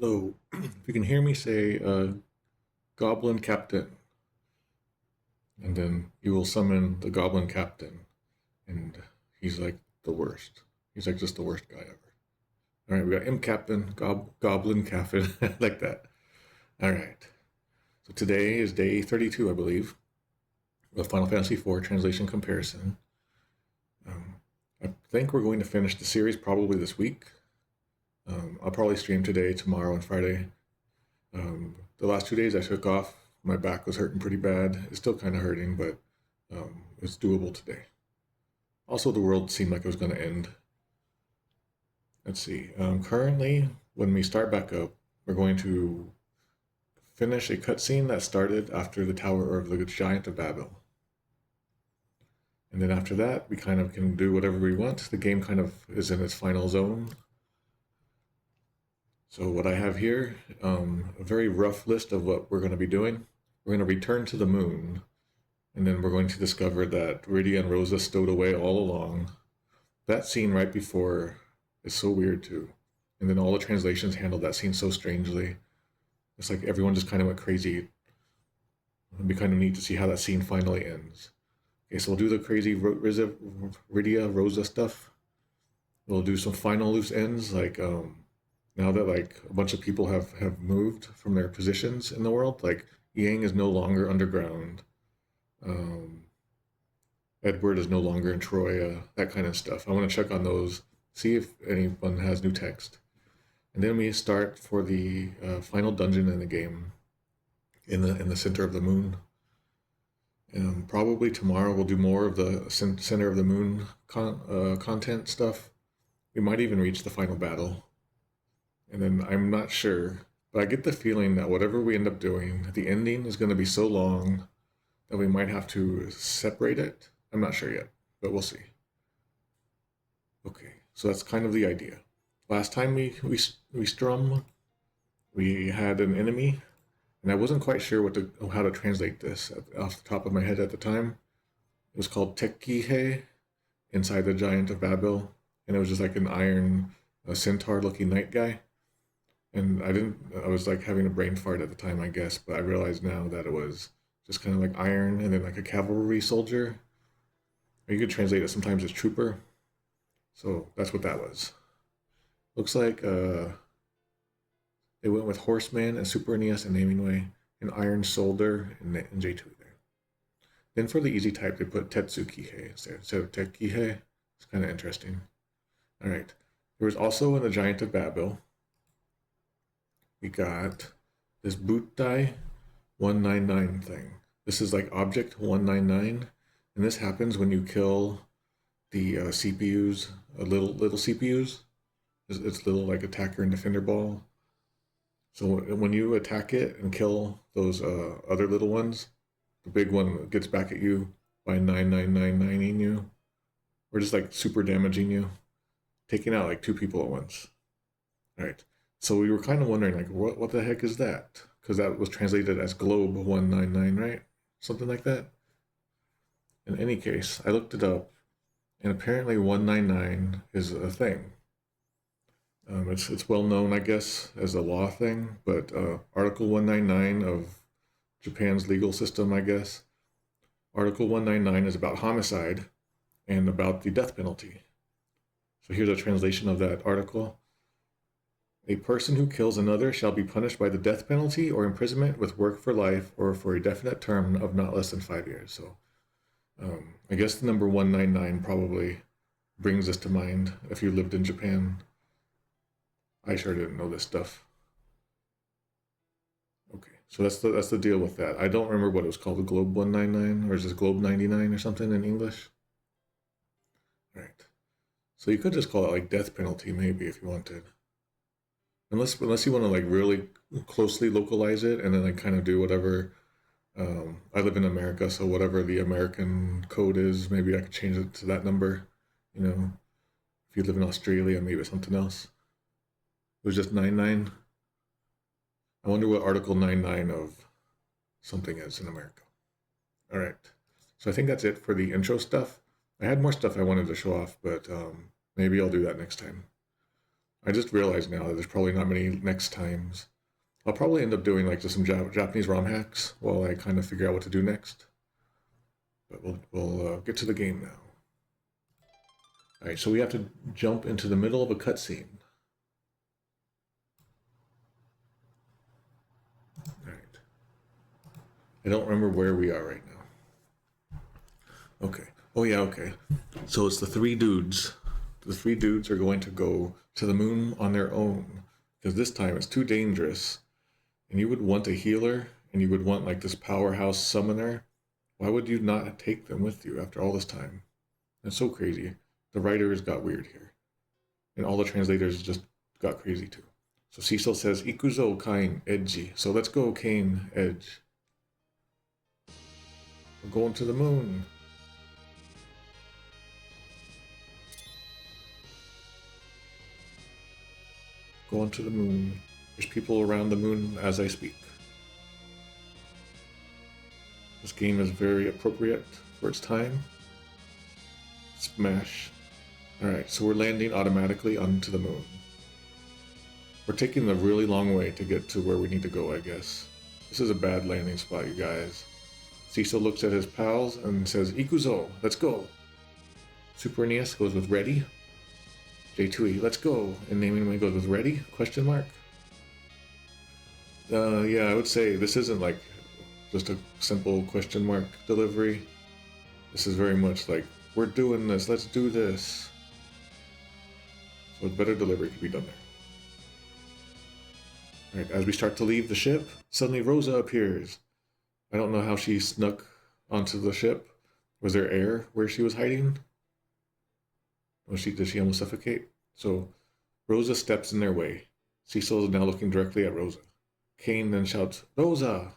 Hello. If you can hear me, say Goblin Captain, and then you will summon the Goblin Captain, and he's like the worst. He's like just the worst guy ever. All right, we got Imp Captain, Goblin Captain, like that. All right. So today is day 32, I believe, of Final Fantasy IV translation comparison. I think we're going to finish the series probably this week. I'll probably stream today, tomorrow, and Friday. The last 2 days I took off. My back was hurting pretty bad. It's still kind of hurting, but it's doable today. Also, the world seemed like it was going to end. Let's see. Currently, when we start back up, we're going to finish a cutscene that started after the Tower of the Giant of Babel. And then after that, we kind of can do whatever we want. The game kind of is in its final zone. So what I have here, a very rough list of what we're going to be doing. We're going to return to the moon, and then we're going to discover that Rydia and Rosa stowed away all along. That scene right before is so weird too. And then all the translations handled that scene so strangely. It's like everyone just kind of went crazy. It'd be kind of neat to see how that scene finally ends. Okay, so we'll do the crazy Rydia, Rosa stuff. We'll do some final loose ends, like now that like a bunch of people have moved from their positions in the world, like Yang is no longer underground. Edward is no longer in Troya, that kind of stuff. I want to check on those, see if anyone has new text. And then we start for the final dungeon in the game in the center of the moon. Probably tomorrow we'll do more of the center of the moon content stuff. We might even reach the final battle. And then I'm not sure, but I get the feeling that whatever we end up doing, the ending is going to be so long that we might have to separate it. I'm not sure yet, but we'll see. Okay, so that's kind of the idea. Last time we strum, we had an enemy, and I wasn't quite sure how to translate this off the top of my head at the time. It was called Tekkihe inside the Giant of Babel, and it was just like an iron centaur-looking knight guy. And I was like having a brain fart at the time, I guess, but I realized now that it was just kind of like iron and then like a cavalry soldier. Or you could translate it sometimes as trooper. So that's what that was. Looks like they went with Horseman and Super NES and Naming Way, and Iron Soldier and J2 there. Then for the easy type, they put Tetsukihe instead of Tekkihe. It's kind of interesting. All right. There was also in the Giant of Babel, we got this Bootai 199 thing. This is like Object 199, and this happens when you kill the CPUs, little CPUs. It's little like attacker and defender ball. So when you attack it and kill those other little ones, the big one gets back at you by 9999ing you, or just like super damaging you, taking out like 2 people at once. All right. So we were kind of wondering, like, what the heck is that? Because that was translated as Globe 199, right? Something like that. In any case, I looked it up, and apparently 199 is a thing. It's well known, I guess, as a law thing, but Article 199 of Japan's legal system, I guess. Article 199 is about homicide and about the death penalty. So here's a translation of that article. A person who kills another shall be punished by the death penalty or imprisonment with work for life or for a definite term of not less than 5 years. So I guess the number 199 probably brings this to mind if you lived in Japan. I sure didn't know this stuff. Okay, so that's the deal with that. I don't remember what it was called, the Globe 199, or is this Globe 99 or something in English? All right. So you could just call it like death penalty maybe if you wanted. Unless you want to like really closely localize it and then like kind of do whatever. I live in America, so whatever the American code is, maybe I could change it to that number. You know, if you live in Australia, maybe it's something else. It was just 99. I wonder what Article 99 of something is in America. All right. So I think that's it for the intro stuff. I had more stuff I wanted to show off, but maybe I'll do that next time. I just realized now that there's probably not many next times. I'll probably end up doing like just some Japanese ROM hacks while I kind of figure out what to do next. But we'll get to the game now. All right, so we have to jump into the middle of a cutscene. All right. I don't remember where we are right now. Okay. Oh yeah, okay. So it's the three dudes. The three dudes are going to go to the moon on their own because this time it's too dangerous. And you would want a healer and you would want like this powerhouse summoner. Why would you not take them with you after all this time? It's so crazy. The writers got weird here. And all the translators just got crazy too. So Cecil says, Ikuzo Kain Edgy. So let's go, Kain Edge. We're going to the moon. Going to the moon. There's people around the moon as I speak. This game is very appropriate for its time. Smash. Alright, so we're landing automatically onto the moon. We're taking the really long way to get to where we need to go, I guess. This is a bad landing spot, you guys. Cecil looks at his pals and says, Ikuzo, let's go. Super NES goes with ready. J2E, let's go. And naming way goes with ready? Question mark. Yeah, I would say this isn't like just a simple question mark delivery. This is very much like, we're doing this, let's do this. So better delivery could be done there. Alright, as we start to leave the ship, suddenly Rosa appears. I don't know how she snuck onto the ship. Was there air where she was hiding? Did she almost suffocate? So Rosa steps in their way. Cecil is now looking directly at Rosa. Kain then shouts, Rosa!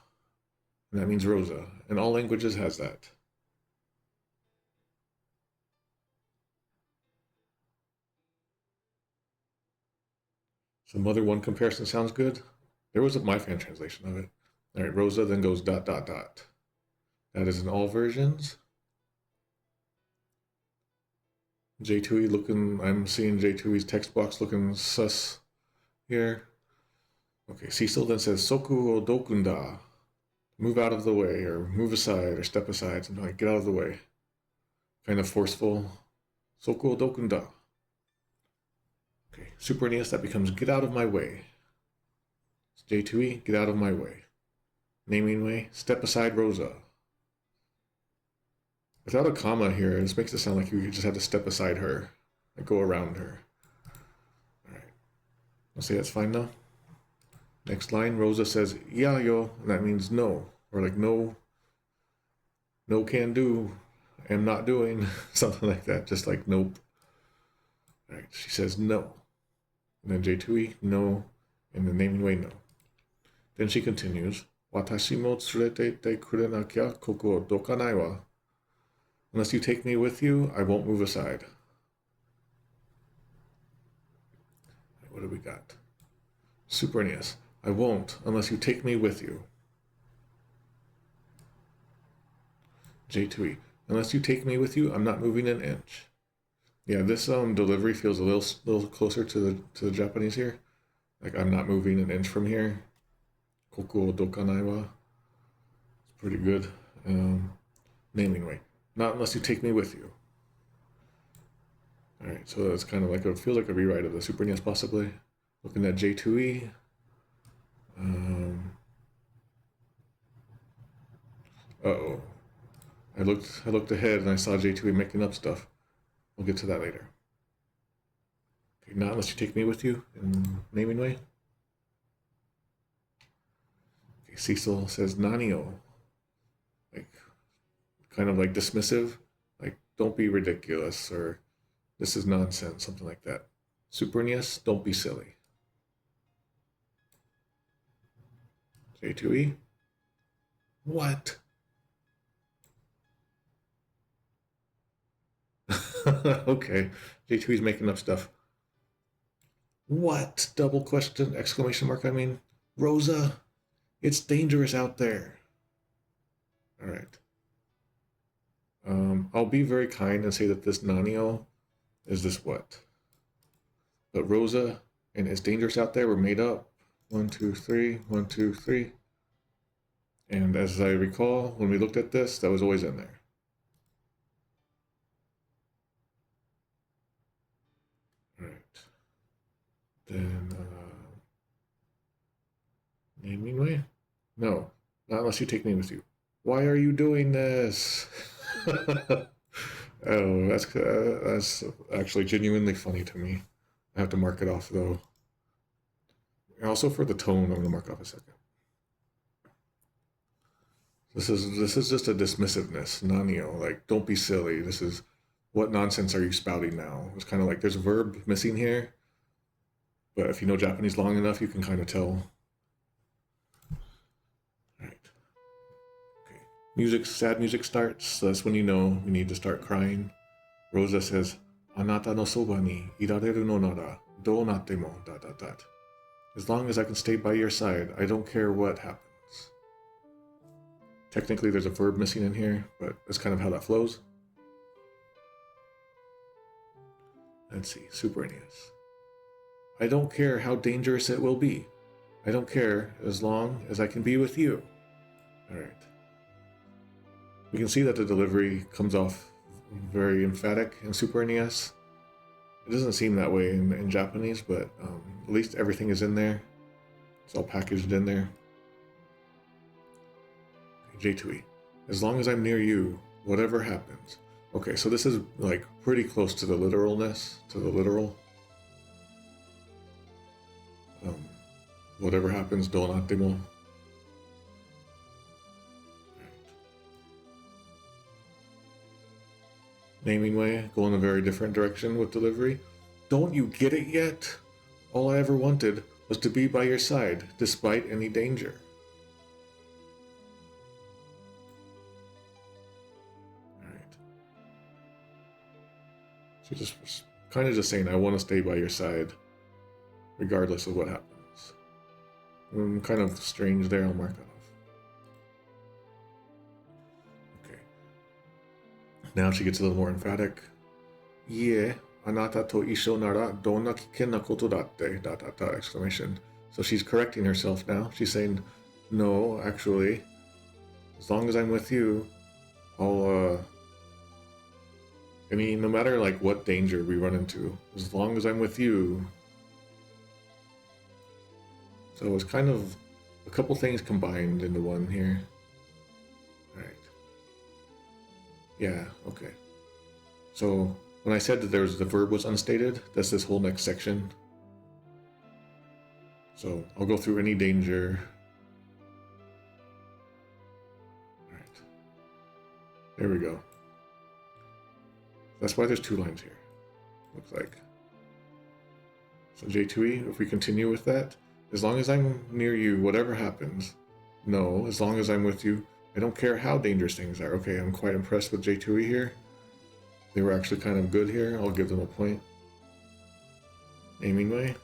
And that means Rosa. And all languages has that. So Mother 1 comparison sounds good. There was my fan translation of it. Alright, Rosa then goes ... That is in all versions. J2E looking, I'm seeing J2E's text box looking sus here. Okay, Cecil then says, Soku o dokunda. Move out of the way, or move aside, or step aside, something like get out of the way. Kind of forceful. Soku o dokunda. Okay, Super NES, that becomes get out of my way. J2E, get out of my way. Naming way, step aside Rosa. Without a comma here, this makes it sound like you just have to step aside her, like go around her. Alright, I'll say that's fine now. Next line, Rosa says, yeah, yo, and that means no, or like no can do, am not doing, something like that, just like nope. Alright, she says no. And then J2E, no, and the naming way, no. Then she continues, Watashi mo tsurete te kurenakia koko o dokanai wa. Unless you take me with you, I won't move aside. What do we got? Super NES. I won't unless you take me with you. J2E. Unless you take me with you, I'm not moving an inch. Yeah, this delivery feels a little closer to the Japanese here. Like I'm not moving an inch from here. Koko dokanai wa. It's pretty good. Naming way. Not unless you take me with you. Alright, so that's kind of like, it feels like a rewrite of the Super NES possibly. Looking at J2E. Uh-oh. I looked ahead and I saw J2E making up stuff. We'll get to that later. Okay, not unless you take me with you in naming way. Okay, Cecil says Nanio. Like, kind of like dismissive. Like, don't be ridiculous, or this is nonsense, something like that. Super NES, don't be silly. J2E. What? Okay, J2E's making up stuff. What? Double question, exclamation mark, I mean. Rosa, it's dangerous out there. All right. I'll be very kind and say that this Nanio is this what? But Rosa, and it's dangerous out there. We're made up. 1, 2, 3, 1, 2, 3. And as I recall, when we looked at this, that was always in there. All right. Then, naming way? No, not unless you take me with you. Why are you doing this? Oh, that's actually genuinely funny to me. I have to mark it off though. And also for the tone, I'm gonna mark off a second. This is just a dismissiveness, nanio. Like, don't be silly. This is, what nonsense are you spouting now? It's kind of like there's a verb missing here, but if you know Japanese long enough, you can kind of tell. Sad music starts, so that's when you know we need to start crying. Rosa says, Anata no soba ni irareru no nara, dou natte mo, ... As long as I can stay by your side, I don't care what happens. Technically, there's a verb missing in here, but that's kind of how that flows. Let's see, Super NES. I don't care how dangerous it will be. I don't care as long as I can be with you. Alright. We can see that the delivery comes off very emphatic in Super NES. It doesn't seem that way in Japanese, but at least everything is in there. It's all packaged in there. Okay, J2E. As long as I'm near you, whatever happens. Okay, so this is like pretty close to the literalness, to the literal. Whatever happens, donatemo. Naming way, go in a very different direction with delivery. Don't you get it yet? All I ever wanted was to be by your side, despite any danger. Alright. So just kind of just saying, I want to stay by your side, regardless of what happens. Kind of strange there, I'll mark that off. Now she gets a little more emphatic. Ie, anata to isho nara donna kikenna koto datte, ... exclamation. So she's correcting herself now. She's saying, no, actually, as long as I'm with you, I'll, I mean, no matter like what danger we run into, as long as I'm with you. So it's kind of a couple things combined into one here. Alright. Yeah, okay. So when I said that the verb was unstated, that's this whole next section. So I'll go through any danger. Alright. There we go. That's why there's 2 lines here, looks like. So J2E, if we continue with that, as long as I'm near you, whatever happens, no, as long as I'm with you, I don't care how dangerous things are. Okay, I'm quite impressed with J2E here. They were actually kind of good here. I'll give them a point. Naming way.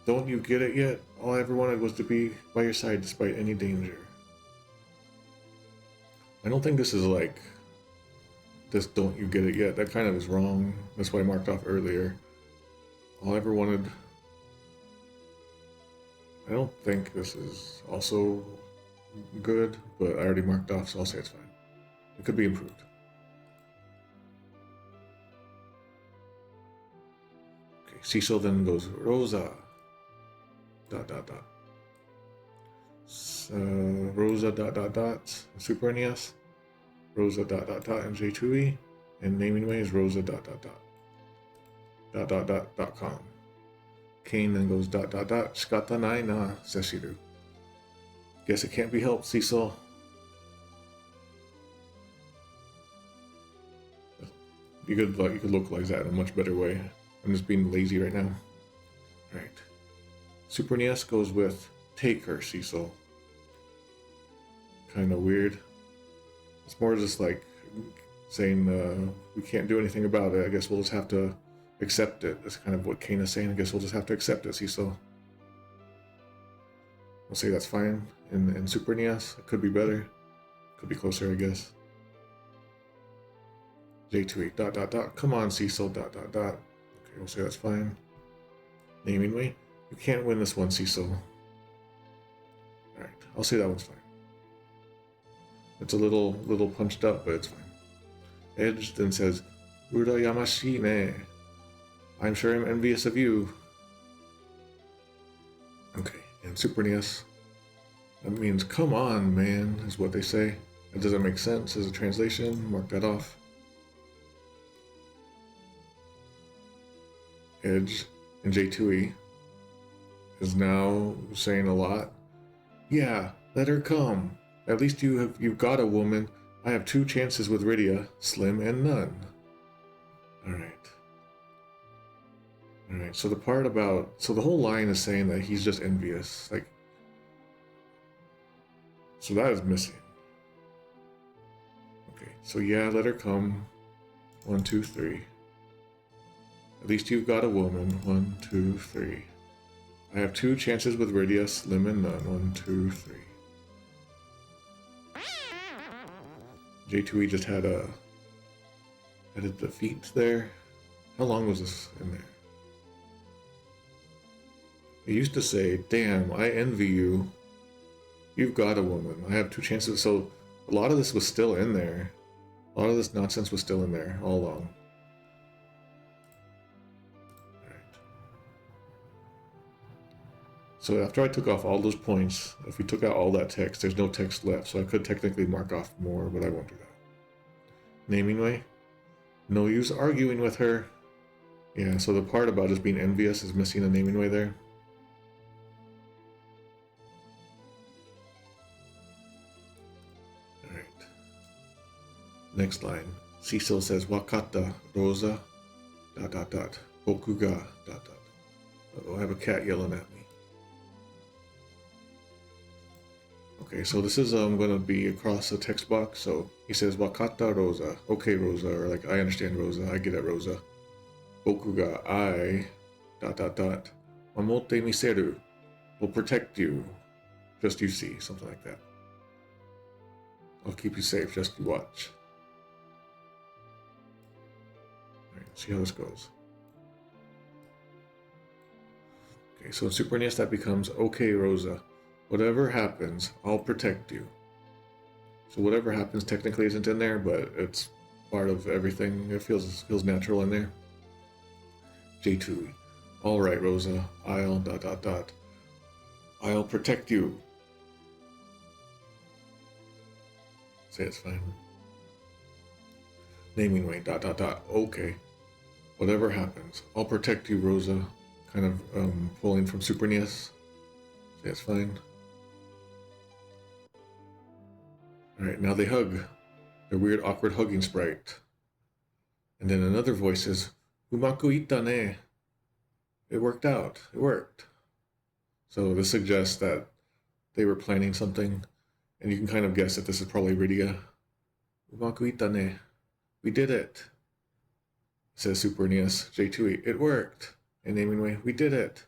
Don't you get it yet? All I ever wanted was to be by your side despite any danger. I don't think this is like this don't you get it yet. That kind of is wrong. That's what I marked off earlier. All I ever wanted. I don't think this is also good, but I already marked off, so I'll say it's fine. It could be improved. Okay, Cecil then goes Rosa. ... Rosa ... Super NES. Rosa ... and J2E. And naming way is Rosa ... .com. Kane then goes ... Shikata nai na, Seshiru. Guess it can't be helped, Cecil. You could localize that in a much better way. I'm just being lazy right now. Alright. Super NES goes with take her, Cecil. Kind of weird. It's more just like saying we can't do anything about it. I guess we'll just have to accept it. That's kind of what Kane is saying. I guess we'll just have to accept it, Cecil. We'll say that's fine. In Super NES, it could be better. Could be closer, I guess. J2E ... Come on, Cecil ... Okay, we'll say that's fine. Naming way. You can't win this one, Cecil. Alright, I'll say that one's fine. It's a little punched up, but it's fine. Edge then says, Urayamashi ne. I'm sure I'm envious of you. Okay, and Super NES. That means, come on, man, is what they say. It doesn't make sense as a translation. Mark that off. Edge and J2E is now saying a lot. Yeah, let her come. At least you've got a woman. I have 2 chances with Rydia, slim and none. Alright, so the part about... So the whole line is saying that he's just envious. Like... So that is missing. Okay, so yeah, let her come. 1, 2, 3. At least you've got a woman. 1, 2, 3. I have 2 chances with Rydia, slim and none. 1, 2, 3. J2E just had a defeat there. How long was this in there? It used to say, damn, I envy you. You've got a woman. I have 2 chances. So a lot of this was still in there. A lot of this nonsense was still in there all along. Alright. So after I took off all those points, if we took out all that text, there's no text left. So I could technically mark off more, but I won't do that. Naming way? No use arguing with her. Yeah, so the part about just being envious is missing a naming way there. Alright. Next line. Cecil says, Wakata, Rosa, ... Boku ga, ... Uh-oh, I have a cat yelling at me. Okay, so this is going to be across the text box. So he says, Wakata Rosa. Okay, Rosa. Or like, I understand, Rosa. I get it, Rosa. Boku ga I... ... Mamote miseru. Will protect you. Just you see. Something like that. I'll keep you safe. Just you watch. Alright, see how this goes. Okay, so in Super NES that becomes, okay, Rosa. Whatever happens, I'll protect you. So whatever happens technically isn't in there, but it's part of everything. It feels natural in there. J2. All right, Rosa. I'll ... I'll protect you. Say it's fine. Naming way ... Okay. Whatever happens, I'll protect you, Rosa. Kind of pulling from Super NES. Say it's fine. Alright, now they hug. Their weird, awkward hugging sprite. And then another voice says, Umaku ita ne. It worked out. It worked. So this suggests that they were planning something. And you can kind of guess that this is probably Rydia. Umaku ita ne. We did it. Says Super NES. J2E. It worked. And naming way. We did it.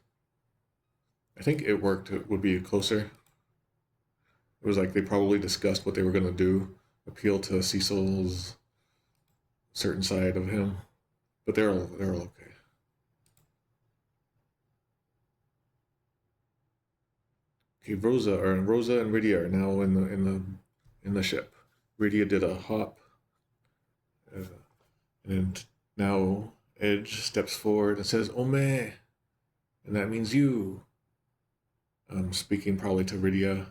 I think it worked. It would be closer. It was like they probably discussed what they were going to do, appeal to Cecil's certain side of him, but they're all okay. Okay, Rosa and Rydia are now in the ship. Rydia did a hop, and now Edge steps forward and says "Ome," and that means you. Speaking probably to Rydia.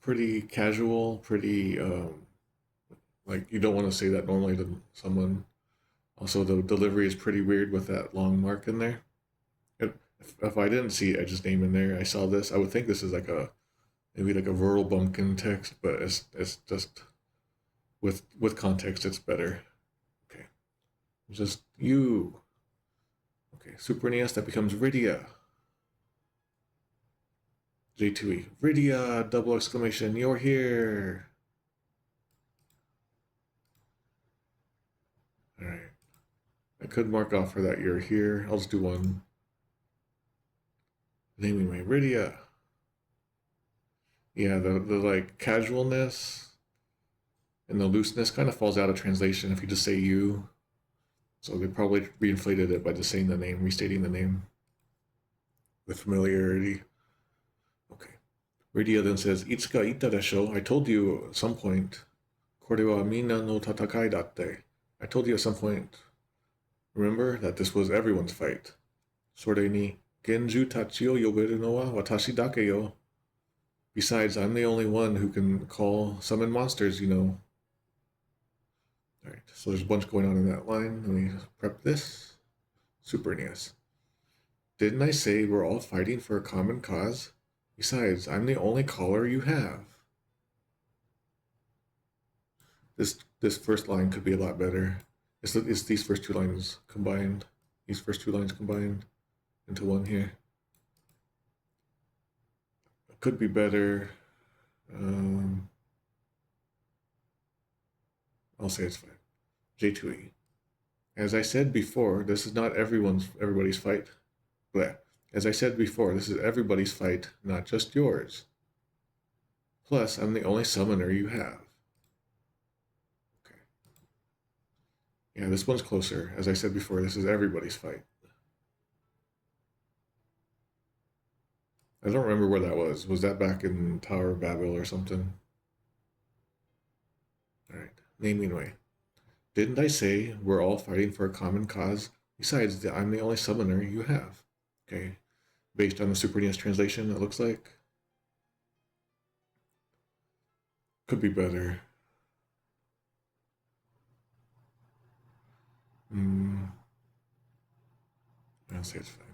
Pretty casual, pretty, like you don't want to say that normally to someone. Also, the delivery is pretty weird with that long mark in there. If I didn't see Edge's name in there, I saw this, I would think this is like maybe like a rural bumpkin text, but it's just, with context, it's better. Okay. Just you. Okay, Super NES, that becomes Rydia. J2E. Rydia! Double exclamation. You're here! Alright. I could mark off for that you're here. I'll just do one. Naming way. Rydia! Yeah, the like casualness and the looseness kind of falls out of translation if you just say you. So they probably reinflated it by just saying the name, restating the name. with familiarity. Okay. Rydia then says, Itsuka itta desho. I told you at some point. Kore wa minna no tatakai datte. I told you at some point. Remember that this was everyone's fight. Sore ni genju tachi o yoberu no wa watashi dake yo. Besides, I'm the only one who can summon monsters, you know. Alright, so there's a bunch going on in that line. Let me prep this. Super NES. Didn't I say we're all fighting for a common cause? Besides, I'm the only caller you have. This first line could be a lot better. It's these first two lines combined. These first two lines combined into one here. It could be better. I'll say it's fine. J2E. As I said before, this is not everybody's fight. But as I said before, this is everybody's fight, not just yours. Plus, I'm the only summoner you have. Okay. Yeah, this one's closer. As I said before, this is everybody's fight. I don't remember where that was. Was that back in Tower of Babel or something? Alright, naming way. Didn't I say we're all fighting for a common cause? Besides, I'm the only summoner you have. Okay, based on the Super NES translation, it looks like. Could be better. I'll say it's fine.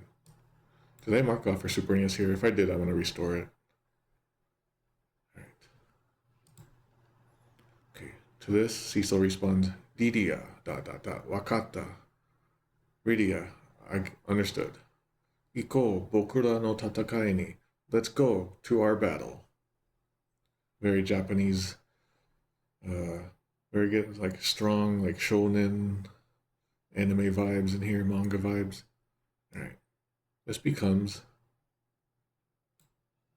Did I mark off for Super NES here? If I did, I'm going to restore it. Alright. Okay, to this, Cecil responds, Rydia, ... Wakata. Rydia, I understood. Iko, bokura no tatakai ni. Let's go to our battle. Very Japanese, very good, like strong, like shonen, anime vibes in here, manga vibes. Alright. This becomes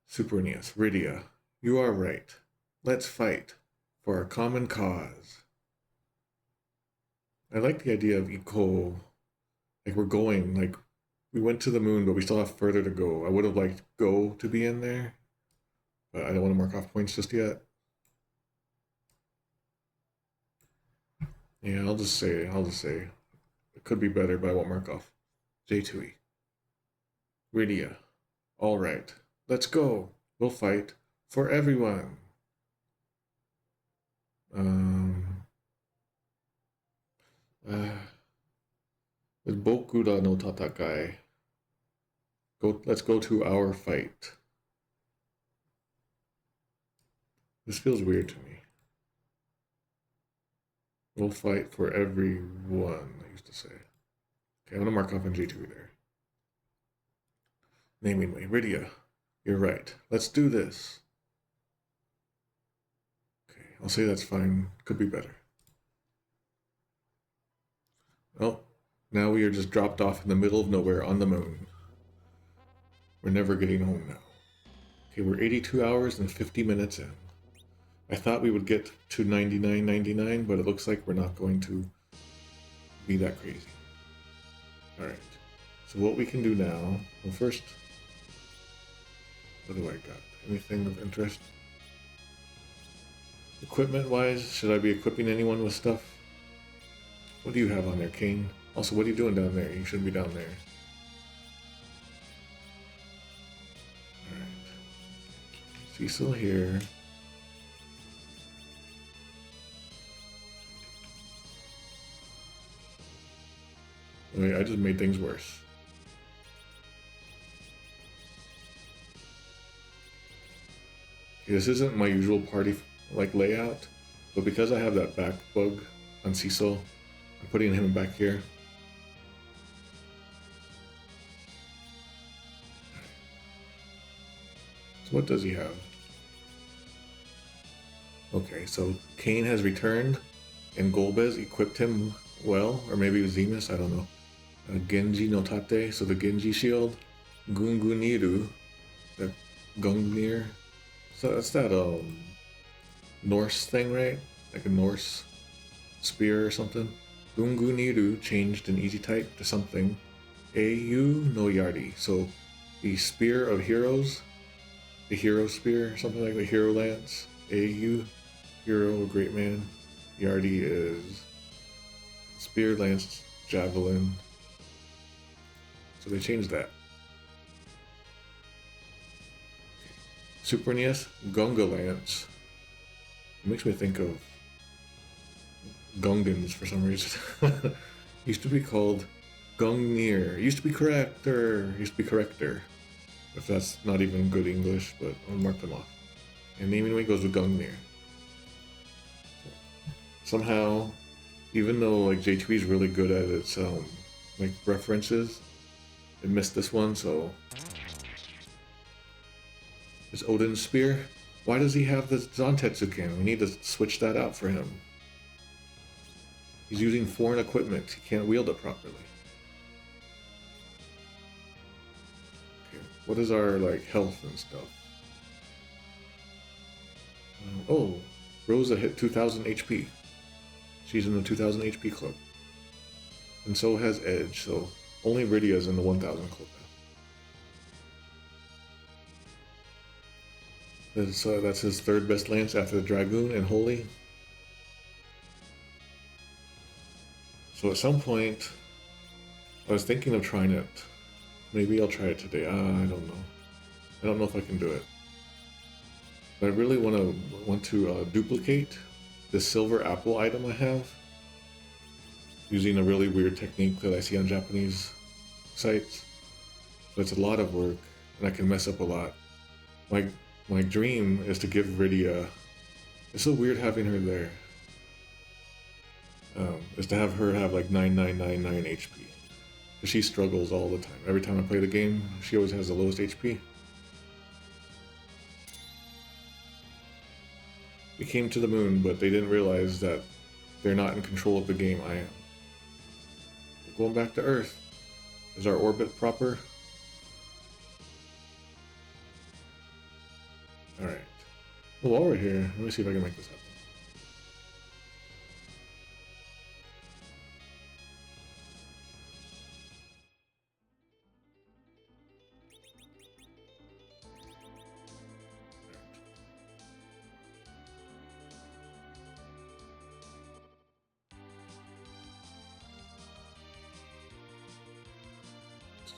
Super NES. Rydia, you are right. Let's fight for a common cause. I like the idea of Iko. Like we're going, like we went to the moon, but we still have further to go. I would have liked go to be in there, but I don't want to mark off points just yet. Yeah, I'll just say. It could be better, but I won't mark off. J2E. Rydia. All right. Let's go. We'll fight for everyone. With Bokura no Tatakai. Let's go to our fight. This feels weird to me. We'll fight for everyone, I used to say. Okay, I'm gonna mark off on J2 there. Naming way. Rydia, you're right. Let's do this. Okay, I'll say that's fine. Could be better. Well, now we are just dropped off in the middle of nowhere on the moon. We're never getting home now. Okay, we're 82 hours and 50 minutes in. I thought we would get to 99.99, but it looks like we're not going to be that crazy. Alright, so what we can do now, well first, what do I got? Anything of interest? Equipment-wise, should I be equipping anyone with stuff? What do you have on there, Kane? Also, what are you doing down there? You shouldn't be down there. Alright. Cecil here. Wait, I just made things worse. Okay, this isn't my usual party layout, but because I have that back bug on Cecil, I'm putting him back here. So what does he have? Okay, so Kane has returned, and Golbez equipped him well, or maybe it was Zemus, I don't know. Genji no Tate, so the Genji shield. Gunguniru, the Gungnir. So that's that Norse thing, right? Like a Norse spear or something. Gunguniru changed an easy type to something. Au no Yardi. So the Spear of Heroes, the Hero Spear, something like the Hero Lance, AU, Hero, Great Man. Yardi is Spear, Lance, Javelin. So they changed that. Super NES, Gunga Lance. It makes me think of Gungans for some reason. Used to be called Gungnir. Used to be Corrector. If that's not even good English, but I'll mark them off. And naming way goes with Gungnir. Somehow, even though like J2E is really good at its like references, it missed this one. So it's Odin's Spear. Why does he have the Zantetsuken? We need to switch that out for him. He's using foreign equipment. He can't wield it properly. Okay, what is our like health and stuff? Oh, Rosa hit 2,000 HP. She's in the 2,000 HP club. And so has Edge, so only Rydia's in the 1,000 club now. That's his third best lance after the Dragoon and Holy. So at some point, I was thinking of trying it. Maybe I'll try it today. I don't know. I don't know if I can do it. But I really want to duplicate this silver apple item I have using a really weird technique that I see on Japanese sites. So it's a lot of work, and I can mess up a lot. My dream is to give Rydia. It's so weird having her there. Is to have her have like 9999 HP. Because she struggles all the time. Every time I play the game, she always has the lowest HP. We came to the moon, but they didn't realize that they're not in control of the game. I am. We're going back to Earth. Is our orbit proper? Alright. Well, while we're here, let me see if I can make this happen.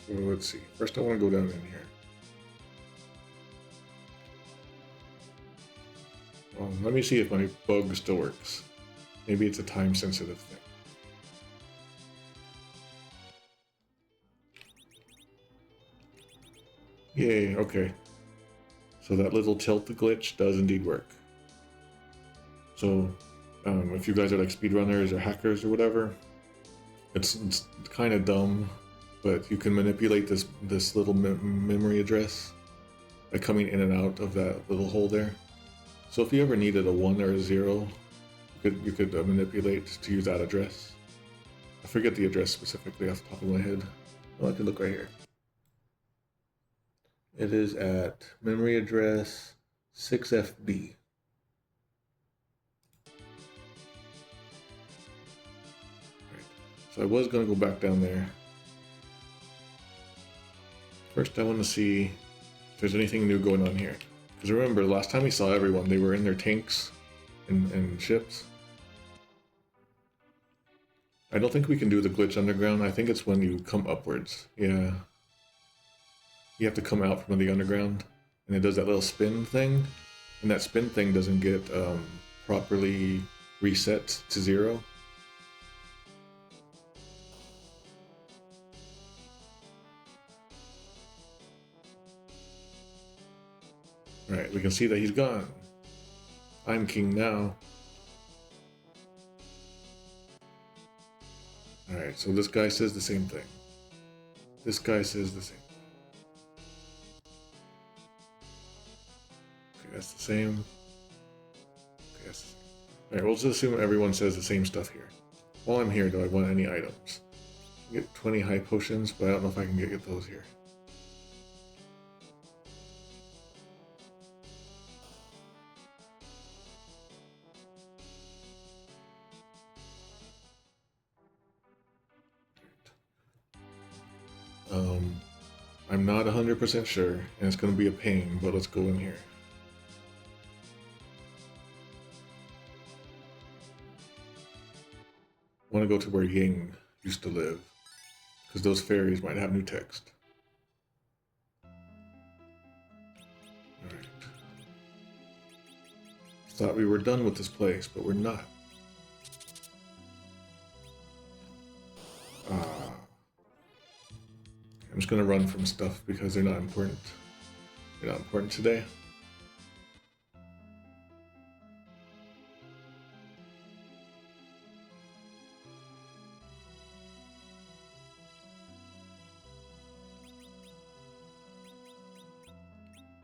So let's see. First I want to go down in here. Well, let me see if my bug still works. Maybe it's a time sensitive thing. Yay, okay. So that little tilt glitch does indeed work. So if you guys are like speedrunners or hackers or whatever, it's kind of dumb. But you can manipulate this little memory address by coming in and out of that little hole there. So if you ever needed a 1 or a 0, you could manipulate to use that address. I forget the address specifically off the top of my head. Oh, I can look right here. It is at memory address 6FB. Right. So I was going to go back down there. First, I want to see if there's anything new going on here. Because remember, last time we saw everyone, they were in their tanks and ships. I don't think we can do the glitch underground. I think it's when you come upwards. Yeah. You have to come out from the underground, and it does that little spin thing. And that spin thing doesn't get properly reset to 0. Alright, we can see that he's gone. I'm king now. Alright, so this guy says the same thing. This guy says the same thing. Okay, that's the same. Okay, that's the same. Alright, we'll just assume everyone says the same stuff here. While I'm here, do I want any items? I get 20 high potions, but I don't know if I can get those here. I'm not 100% sure, and it's going to be a pain, but let's go in here. I want to go to where Yang used to live, because those fairies might have new text. Alright. Thought we were done with this place, but we're not. I'm just gonna run from stuff because they're not important. They're not important today.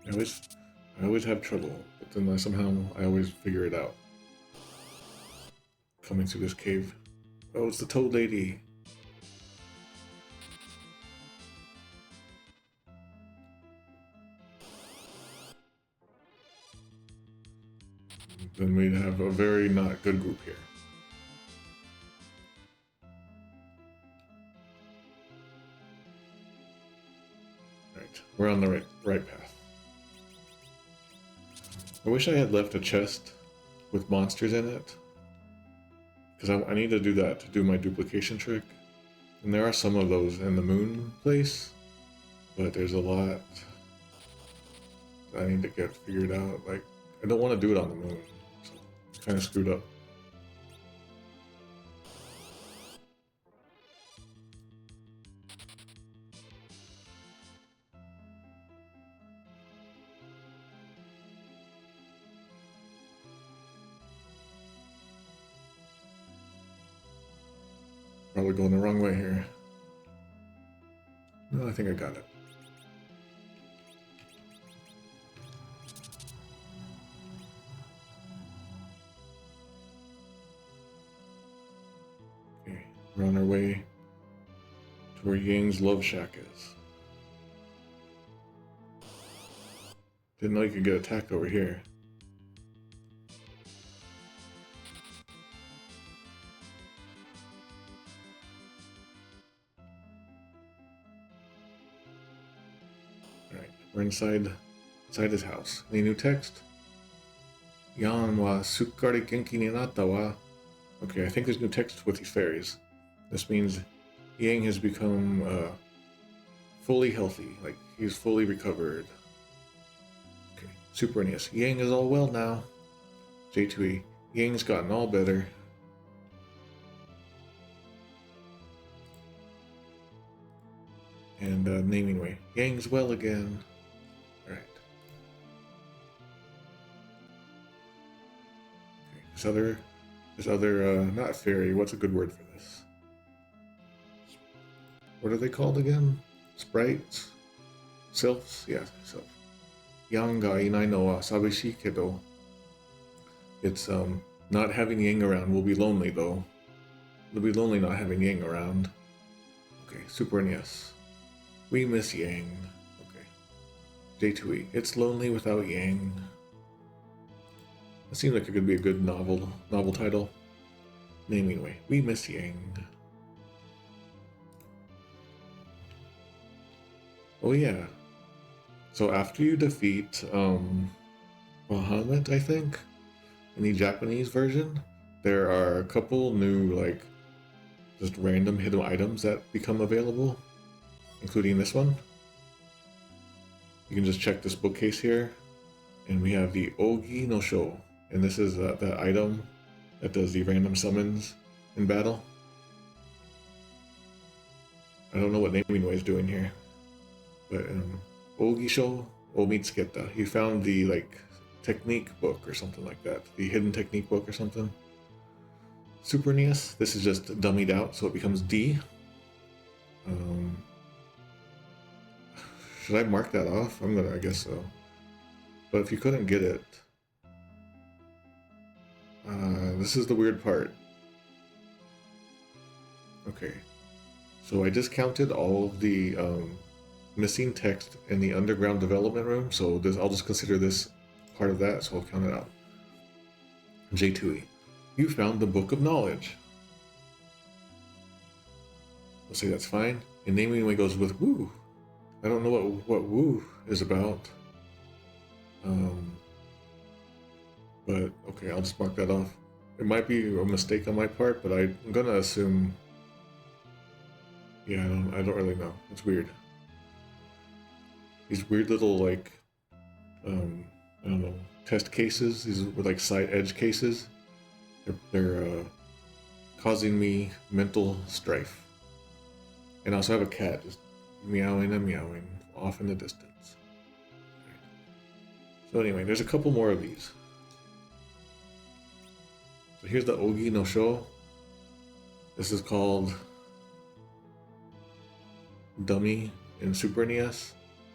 I always have trouble, but then somehow I always figure it out. Coming through this cave. Oh, it's the Toad Lady. Then we have a very not good group here. Right, we're on the right path. I wish I had left a chest with monsters in it, because I need to do that to do my duplication trick. And there are some of those in the moon place, but there's a lot that I need to get figured out. Like, I don't want to do it on the moon, so it's kind of screwed up. Probably going the wrong way here. No, I think I got it. Okay, we're on our way to where Yang's love shack is. Didn't know you could get attacked over here. We're inside his house. Any new text? Yan wa sukkari genki ni natta wa. Okay, I think there's new text with these fairies. This means Yang has become fully healthy, like he's fully recovered. Okay, Super NES. Yang is all well now. J2E. Yang's gotten all better. And naming way. Yang's well again. Alright. Okay, this other, not fairy, what's a good word for this? What are they called again? Sprites? Sylphs? Yeah, Sylph. Yang ga inai no wa sabishi kedo. It's, not having Yang around will be lonely though. It'll be lonely not having Yang around. Okay, Super NES. We miss Yang. J2E. It's lonely without Yang. It seems like it could be a good novel title. Naming way. We miss Yang. Oh yeah. So after you defeat Bahamut, I think, in the Japanese version, there are a couple new like just random hidden items that become available, including this one. You can just check this bookcase here, and we have the Ogi no Sho, and this is the item that does the random summons in battle. I don't know what naming way is doing here, but Ogi Sho Omitsuketa. He found the like technique book or something like that, the hidden technique book or something. Super NES. This is just dummied out, so it becomes D. Should I mark that off? I guess so. But if you couldn't get it, this is the weird part. Okay, so I discounted all of the missing text in the underground development room, so I'll just consider this part of that, so I'll count it out. J2E. You found the Book of Knowledge. We'll say that's fine. And naming way goes with woo. I don't know what woo is about. But okay, I'll just mark that off. It might be a mistake on my part, but I'm gonna assume. Yeah, I don't really know. It's weird. These weird little like, I don't know, test cases. These were like side edge cases. They're causing me mental strife. And I also have a cat just meowing and meowing off in the distance. Right. So anyway, there's a couple more of these. So here's the Ogi no Sho. This is called Dummy in Super NES.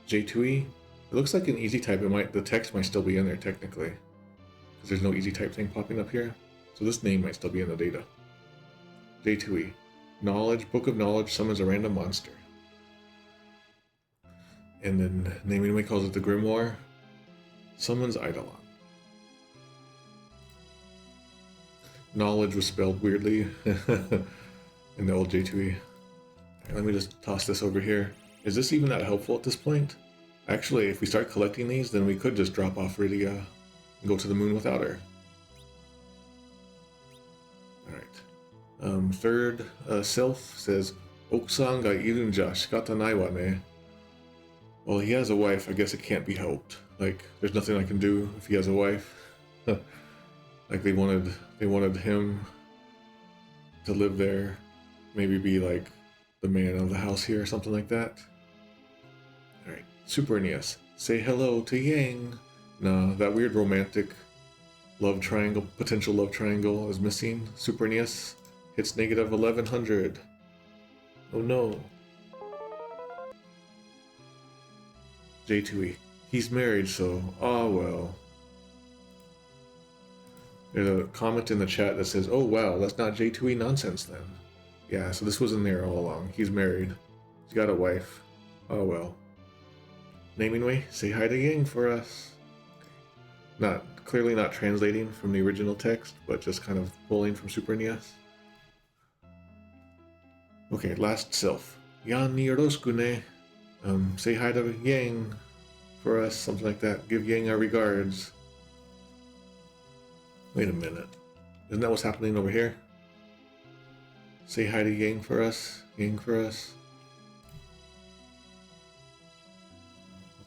J2E. It looks like an easy type. The text might still be in there technically, because there's no easy type thing popping up here. So this name might still be in the data. J2E. Knowledge, Book of Knowledge summons a random monster. And then naming way calls it the Grimoire. Summons Eidolon. Knowledge was spelled weirdly in the old J2E. Right, let me just toss this over here. Is this even that helpful at this point? Actually, if we start collecting these, then we could just drop off Rydia and go to the moon without her. Alright. Third, Sylph says, Okusan ga irunja shikata nai wa ne. Well, he has a wife. I guess it can't be helped. Like, there's nothing I can do if he has a wife. Like, they wanted him to live there. Maybe be like the man of the house here or something like that. Alright, Super NES. Say hello to Yang. No, that weird romantic love triangle, potential love triangle is missing. Super NES hits negative 1100. Oh no. J2E. He's married, so, well. There's a comment in the chat that says, oh wow, that's not J2E nonsense then. Yeah, so this was in there all along. He's married. He's got a wife. Oh well. Naming way, say hi to Yang for us. Okay. Clearly not translating from the original text, but just kind of pulling from Super NES. Okay, last Sylph. Yan ni yoroshiku ne. Say hi to Yang for us, something like that. Give Yang our regards. Wait a minute. Isn't that what's happening over here? Say hi to Yang for us. Yang for us.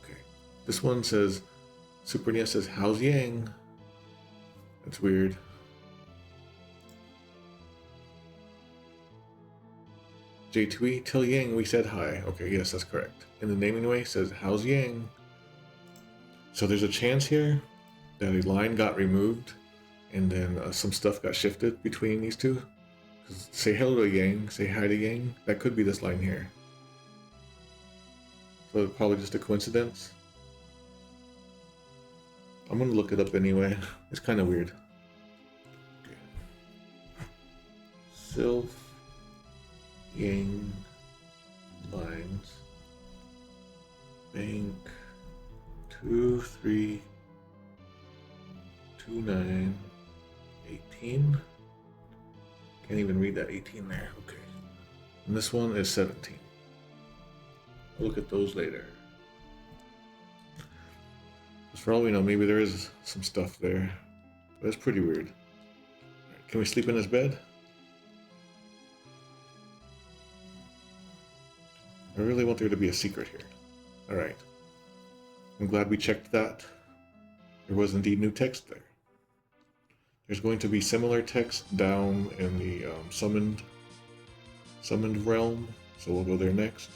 Okay. This one says, Super NES says, how's Yang? That's weird. J2E, tell Yang we said hi. Okay, yes, that's correct. And the naming way says, how's Yang? So there's a chance here that a line got removed and then some stuff got shifted between these two. Say hello to Yang, say hi to Yang. That could be this line here. So it's probably just a coincidence. I'm gonna look it up anyway. It's kind of weird. Okay. Sylph Yang lines. Bank 2329 18. Can't even read that 18 there. Okay. And this one is 17. I'll look at those later. Because for all we know, maybe there is some stuff there. But it's pretty weird. Right, can we sleep in his bed? I really want there to be a secret here. Alright. I'm glad we checked that. There was indeed new text there. There's going to be similar text down in the summoned realm, so we'll go there next.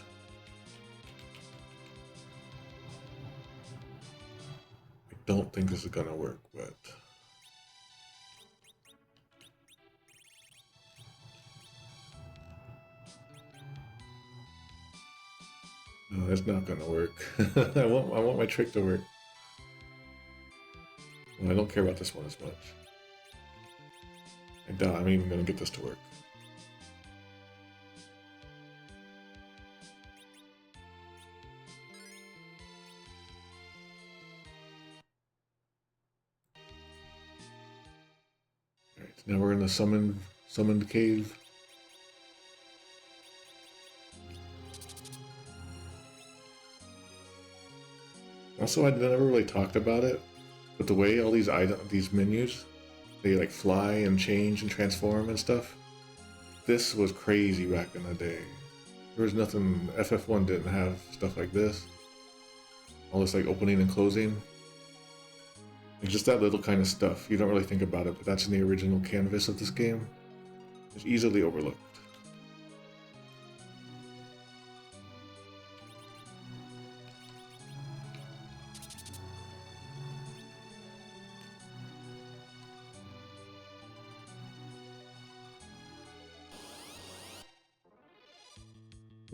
I don't think this is gonna work, but no, it's not gonna work. I want my trick to work. Well, I don't care about this one as much. I doubt I'm even going to get this to work. Alright, so now we're in the summoned cave. Also, I never really talked about it, but the way all these menus, they like fly and change and transform and stuff. This was crazy back in the day. There was nothing. FF1 didn't have stuff like this. All this like opening and closing. It's just that little kind of stuff. You don't really think about it, but that's in the original canvas of this game. It's easily overlooked.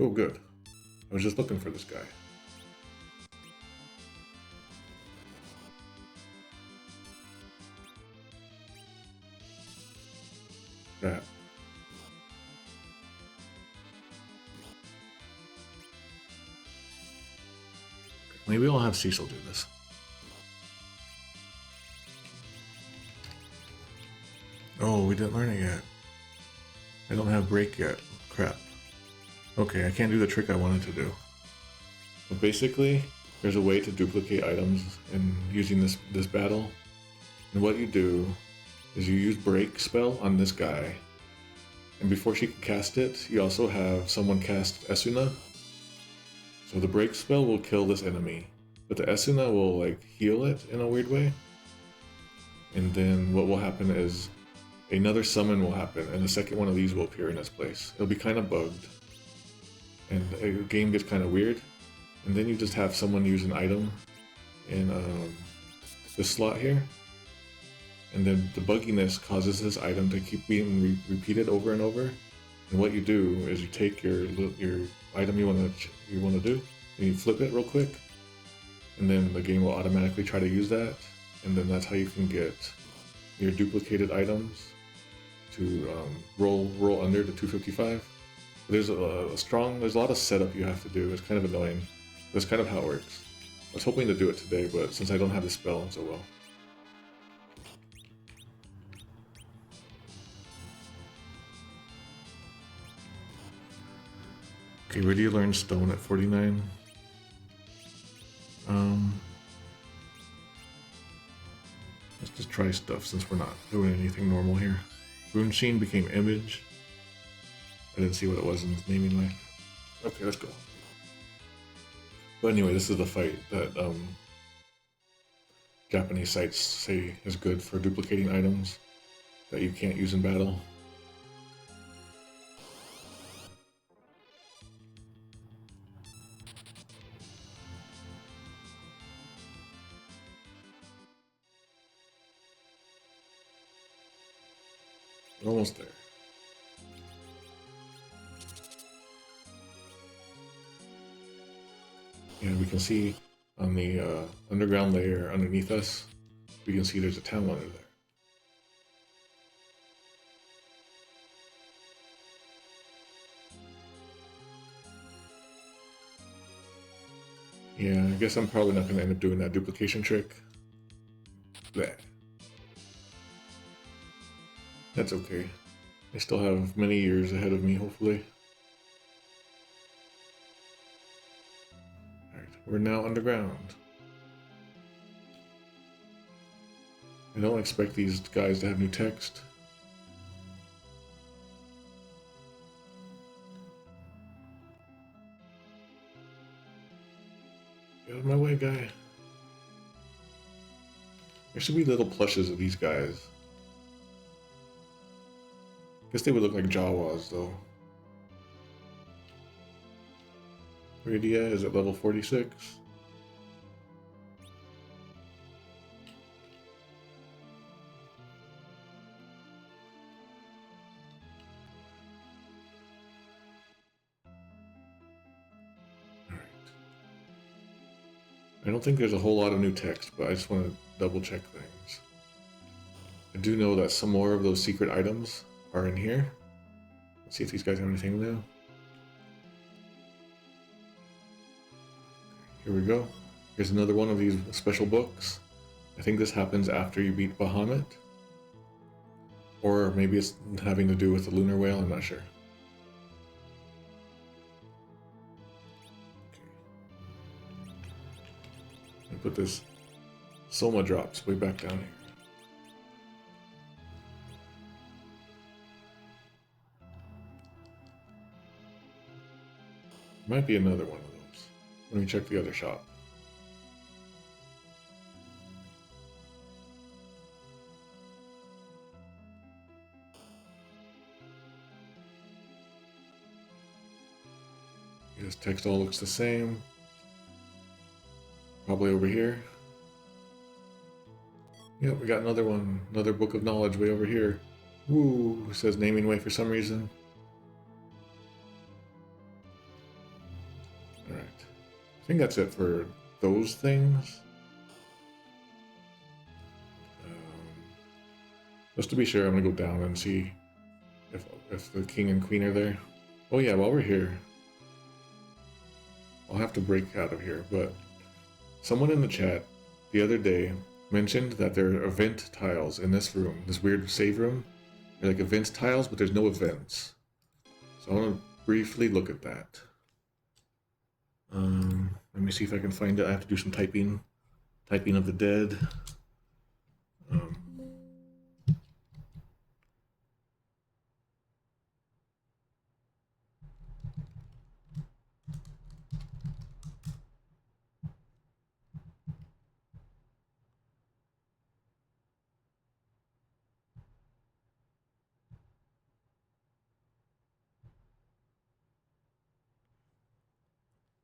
Oh, good. I was just looking for this guy. That. Maybe I'll have Cecil do this. Oh, we didn't learn it yet. I don't have break yet. Crap. Okay, I can't do the trick I wanted to do. But basically, there's a way to duplicate items in using this battle. And what you do is you use break spell on this guy. And before she can cast it, you also have someone cast Esuna. So the break spell will kill this enemy, but the Esuna will like heal it in a weird way. And then what will happen is another summon will happen, and the second one of these will appear in its place. It'll be kind of bugged. And the game gets kind of weird, and then you just have someone use an item in this slot here, and then the bugginess causes this item to keep being repeated over and over. And what you do is you take your item you want to do, and you flip it real quick, and then the game will automatically try to use that, and then that's how you can get your duplicated items to roll under the 255. There's a lot of setup you have to do. It's kind of annoying. That's kind of how it works. I was hoping to do it today, but since I don't have the spell so well. Okay, Rydia learned stone at 49. Let's just try stuff since we're not doing anything normal here. Rune Sheen became image. I didn't see what it was in his naming life. Okay, let's go. But anyway, this is the fight that Japanese sites say is good for duplicating items that you can't use in battle. Almost there. And we can see on the underground layer underneath us, we can see there's a town under there. Yeah, I guess I'm probably not going to end up doing that duplication trick. Bleh. That's okay. I still have many years ahead of me, hopefully. Alright, we're now underground. I don't expect these guys to have new text. Get out of my way, guy. There should be little plushes of these guys. Guess they would look like Jawas, though. Rydia is at level 46. Alright. I don't think there's a whole lot of new text, but I just want to double check things. I do know that some more of those secret items are in here. Let's see if these guys have anything new. Here we go. Here's another one of these special books. I think this happens after you beat Bahamut. Or maybe it's having to do with the lunar whale, I'm not sure. Okay. put this Soma drops way back down here. Might be another one of those. Let me check the other shop. This text all looks the same. Probably over here. Yep, we got another one. Another book of knowledge way over here. Woo! It says naming way for some reason. Alright. I think that's it for those things. Just to be sure, I'm gonna go down and see if the king and queen are there. Oh yeah, while we're here, I'll have to break out of here, but someone in the chat the other day mentioned that there are event tiles in this room, this weird save room. They're like event tiles, but there's no events. So I want to briefly look at that. Let me see if I can find it. I have to do some typing of the dead.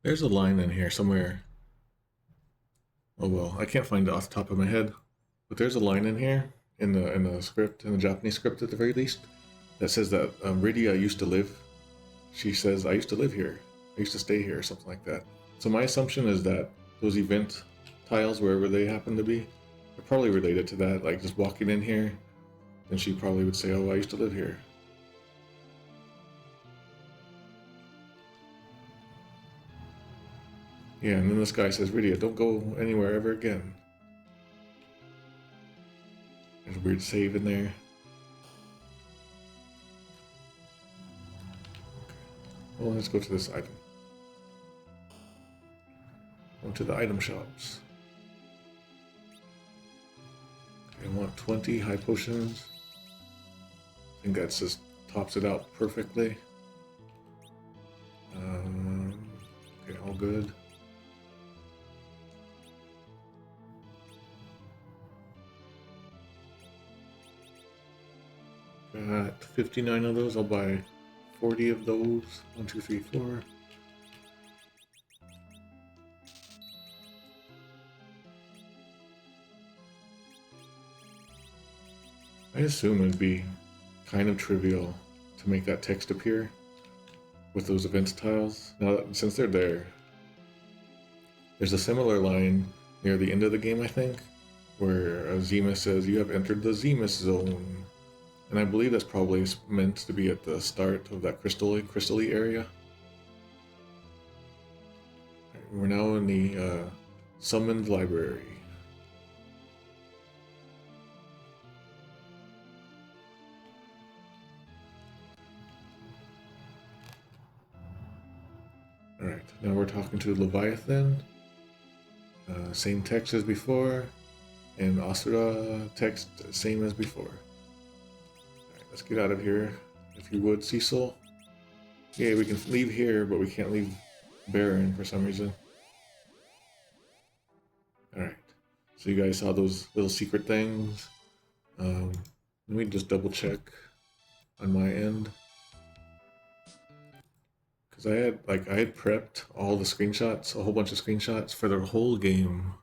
There's a line in here somewhere. Oh well, I can't find it off the top of my head. But there's a line in here, in the script, in the Japanese script at the very least, that says that Rydia used to live. She says, I used to live here. I used to stay here, or something like that. So my assumption is that those event tiles, wherever they happen to be, are probably related to that. Like just walking in here, then she probably would say, oh, I used to live here. Yeah, and then this guy says, Rydia, don't go anywhere ever again. There's a weird save in there. Okay. Well, let's go to this item. Go to the item shops. Okay, I want 20 high potions. I think that just tops it out perfectly. Okay, all good. Got 59 of those. I'll buy 40 of those. 1, 2, 3, 4. I assume it'd be kind of trivial to make that text appear with those events tiles. Now, since they're there, there's a similar line near the end of the game, I think, where Zima says, you have entered the Zemus zone. And I believe that's probably meant to be at the start of that crystally area. We're now in the summoned library. Alright, now we're talking to Leviathan. Same text as before. And Asura text, same as before. Let's get out of here, if you would, Cecil. Yeah, we can leave here, but we can't leave Baron for some reason. Alright, so you guys saw those little secret things. Let me just double check on my end. Because I had prepped all the screenshots, a whole bunch of screenshots for the whole game,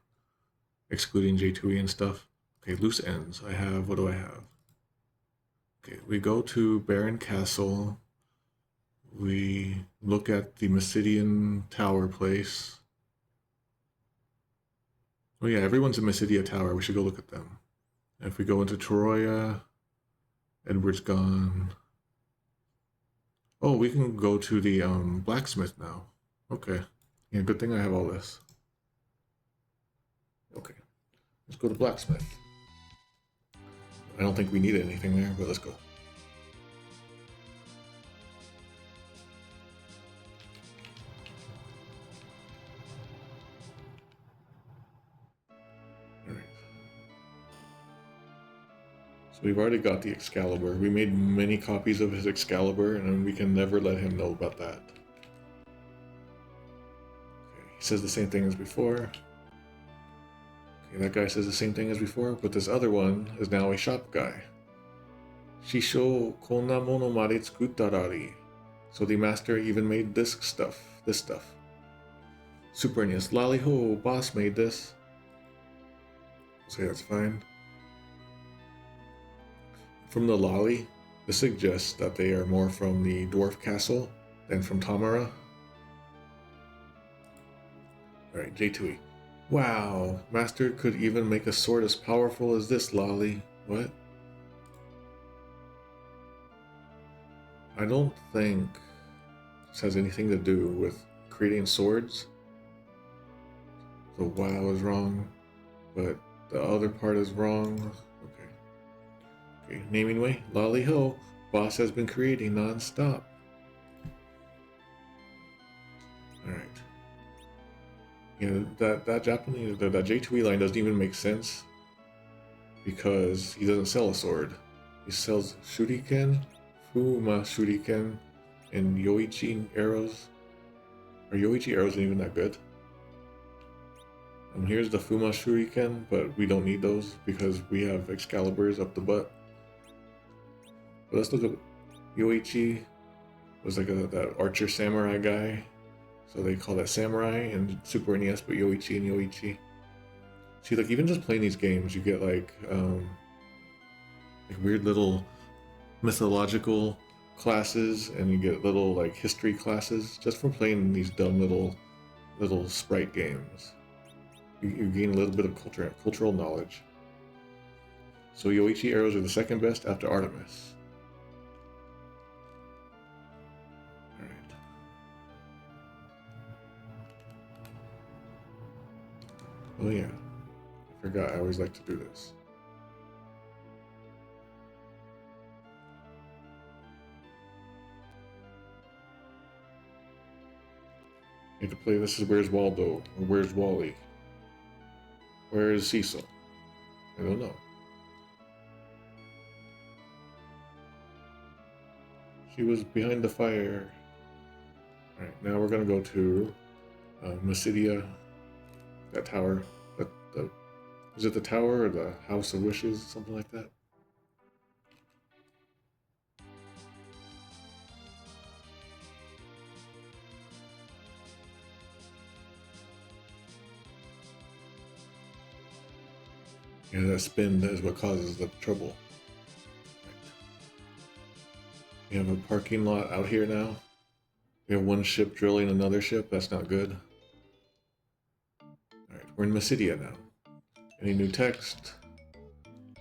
excluding J2E and stuff. Okay, loose ends. I have, what do I have? Okay, we go to Baron Castle. We look at the Mysidian Tower place. Oh yeah, everyone's in Mysidia Tower. We should go look at them. And if we go into Troya, Edward's gone. Oh, we can go to the blacksmith now. Okay. Yeah, good thing I have all this. Okay, let's go to blacksmith. I don't think we need anything there, but let's go. we've already got the Excalibur. We made many copies of his Excalibur, and we can never let him know about that. Okay, he says the same thing as before. Okay, that guy says the same thing as before, but this other one is now a shop guy. Shisho konna mono made tsukutarari. So the master even made this stuff. Super NES. Lolly ho, boss made this. Say that's fine. From the lolly, this suggests that they are more from the dwarf castle than from Tamara. Alright, J2E. Wow, master could even make a sword as powerful as this, lolly. What? I don't think this has anything to do with creating swords. The wow is wrong, but the other part is wrong. Okay, naming way, lolly ho, boss has been creating non-stop. Alright. Yeah, that Japanese, that J2E line doesn't even make sense because he doesn't sell a sword. He sells shuriken, Fuma shuriken, and Yoichi arrows. Are Yoichi arrows even that good? And here's the Fuma shuriken, but we don't need those because we have Excaliburs up the butt. But let's look at Yoichi. Was like that archer samurai guy, so they call that samurai and Super NES, but Yoichi and Yoichi. See, like even just playing these games, you get like weird little mythological classes, and you get little like history classes just from playing these dumb little sprite games. You gain a little bit of cultural knowledge. So Yoichi arrows are the second best after Artemis. Alright. Oh yeah, I forgot I always like to do this. You have to play this is Where's Waldo, or Where's Wally? Where is Cecil? I don't know. She was behind the fire. Alright, now we're gonna go to Mysidia, that tower. Is it the tower or the House of Wishes? Something like that. Yeah, that spin is what causes the trouble. Right. We have a parking lot out here now. We have one ship drilling another ship. That's not good. Alright, we're in Mysidia now. Any new text?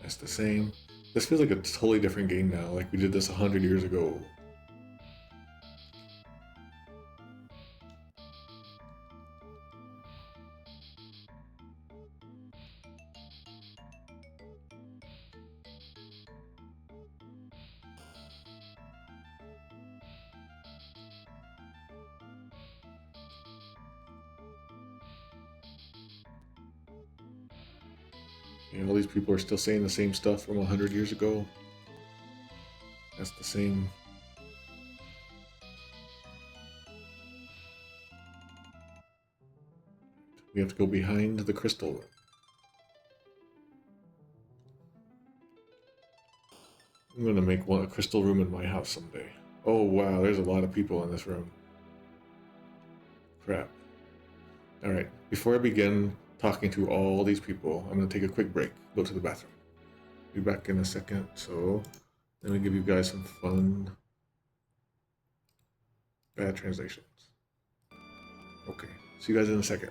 That's the same. This feels like a totally different game now, like we did this 100 years ago. And all these people are still saying the same stuff from 100 years ago. That's the same. We have to go behind the crystal room. I'm going to make a crystal room in my house someday. Oh wow, there's a lot of people in this room. Crap. Alright, before I begin talking to all these people, I'm going to take a quick break, go to the bathroom. Be back in a second, so let me give you guys some fun bad translations. Okay, see you guys in a second.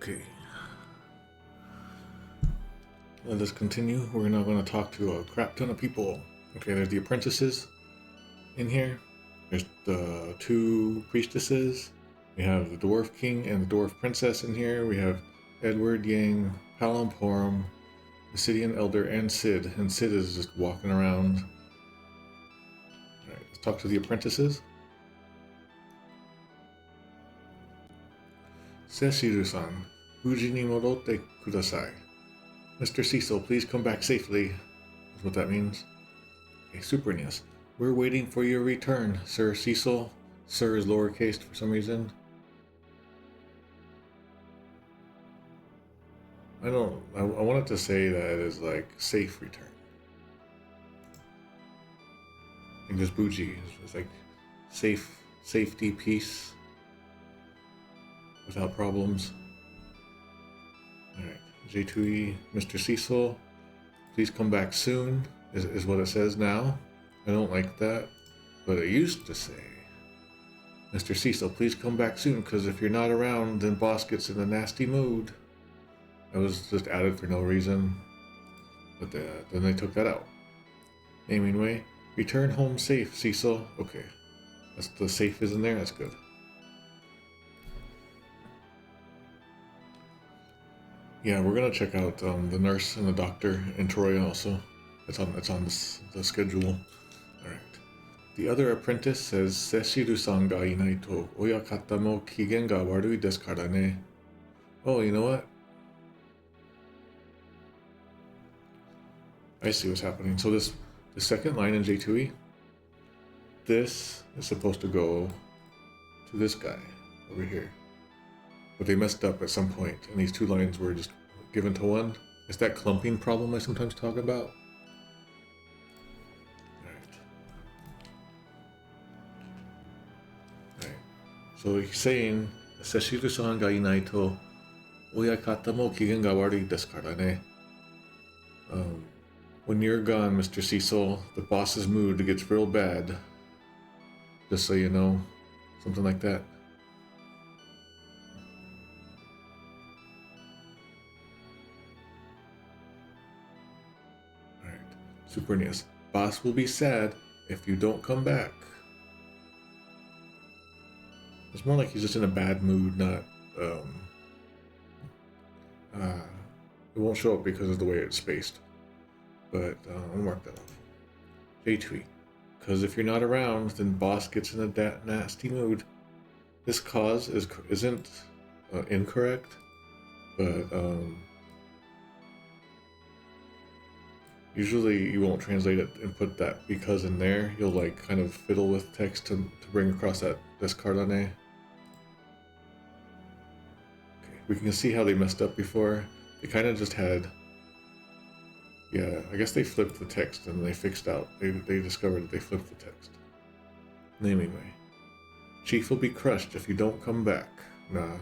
Okay. Let us continue. We're now going to talk to a crap ton of people. Okay, there's the apprentices in here. There's the 2 priestesses. We have the Dwarf King and the Dwarf Princess in here. We have Edward, Yang, Palamporum, the Sidian Elder, and Sid. And Sid is just walking around. Alright, let's talk to the apprentices. Seshiru-san, Uji ni modotte kudasai. Mr. Cecil, please come back safely. That's what that means. Okay, Super NES. We're waiting for your return, Sir Cecil. Sir is lowercase for some reason. I wanted to say that it is like safe return. And just bougie. It's like safety, peace, without problems. Alright, J2E, Mr. Cecil, please come back soon, is what it says now. I don't like that, but it used to say, Mr. Cecil, please come back soon, because if you're not around, then boss gets in a nasty mood. That was just added for no reason, but then they took that out. Naming way, return home safe, Cecil. Okay, that's the safe is in there, that's good. Yeah, we're gonna check out the nurse and the doctor in Troy also. It's on the schedule. All right. The other apprentice says, Seshiru-san ga inai to oyakata mo kigen ga warui desu kara ne. Oh, you know what? I see what's happening. So the second line in J2E, this is supposed to go to this guy over here. But they messed up at some point, and these 2 lines were just given to one. It's that clumping problem I sometimes talk about. Alright. So he's saying, Seshiru-san ga inai to oyakata mo kigen ga warui desu kara ne. When you're gone, Mr. Cecil, the boss's mood gets real bad. Just so you know. Something like that. Super NES. Boss will be sad if you don't come back. It's more like he's just in a bad mood, not it won't show up because of the way it's spaced. But I'll mark that off. J2E. Because if you're not around, then boss gets in a nasty mood. This cause isn't incorrect, but usually you won't translate it and put that because in there. You'll like kind of fiddle with text to bring across that descardane. Okay, we can see how they messed up before. They kind of just had, yeah, I guess they flipped the text and they fixed out. They discovered that they flipped the text. Naming way. Chief will be crushed if you don't come back. Nah.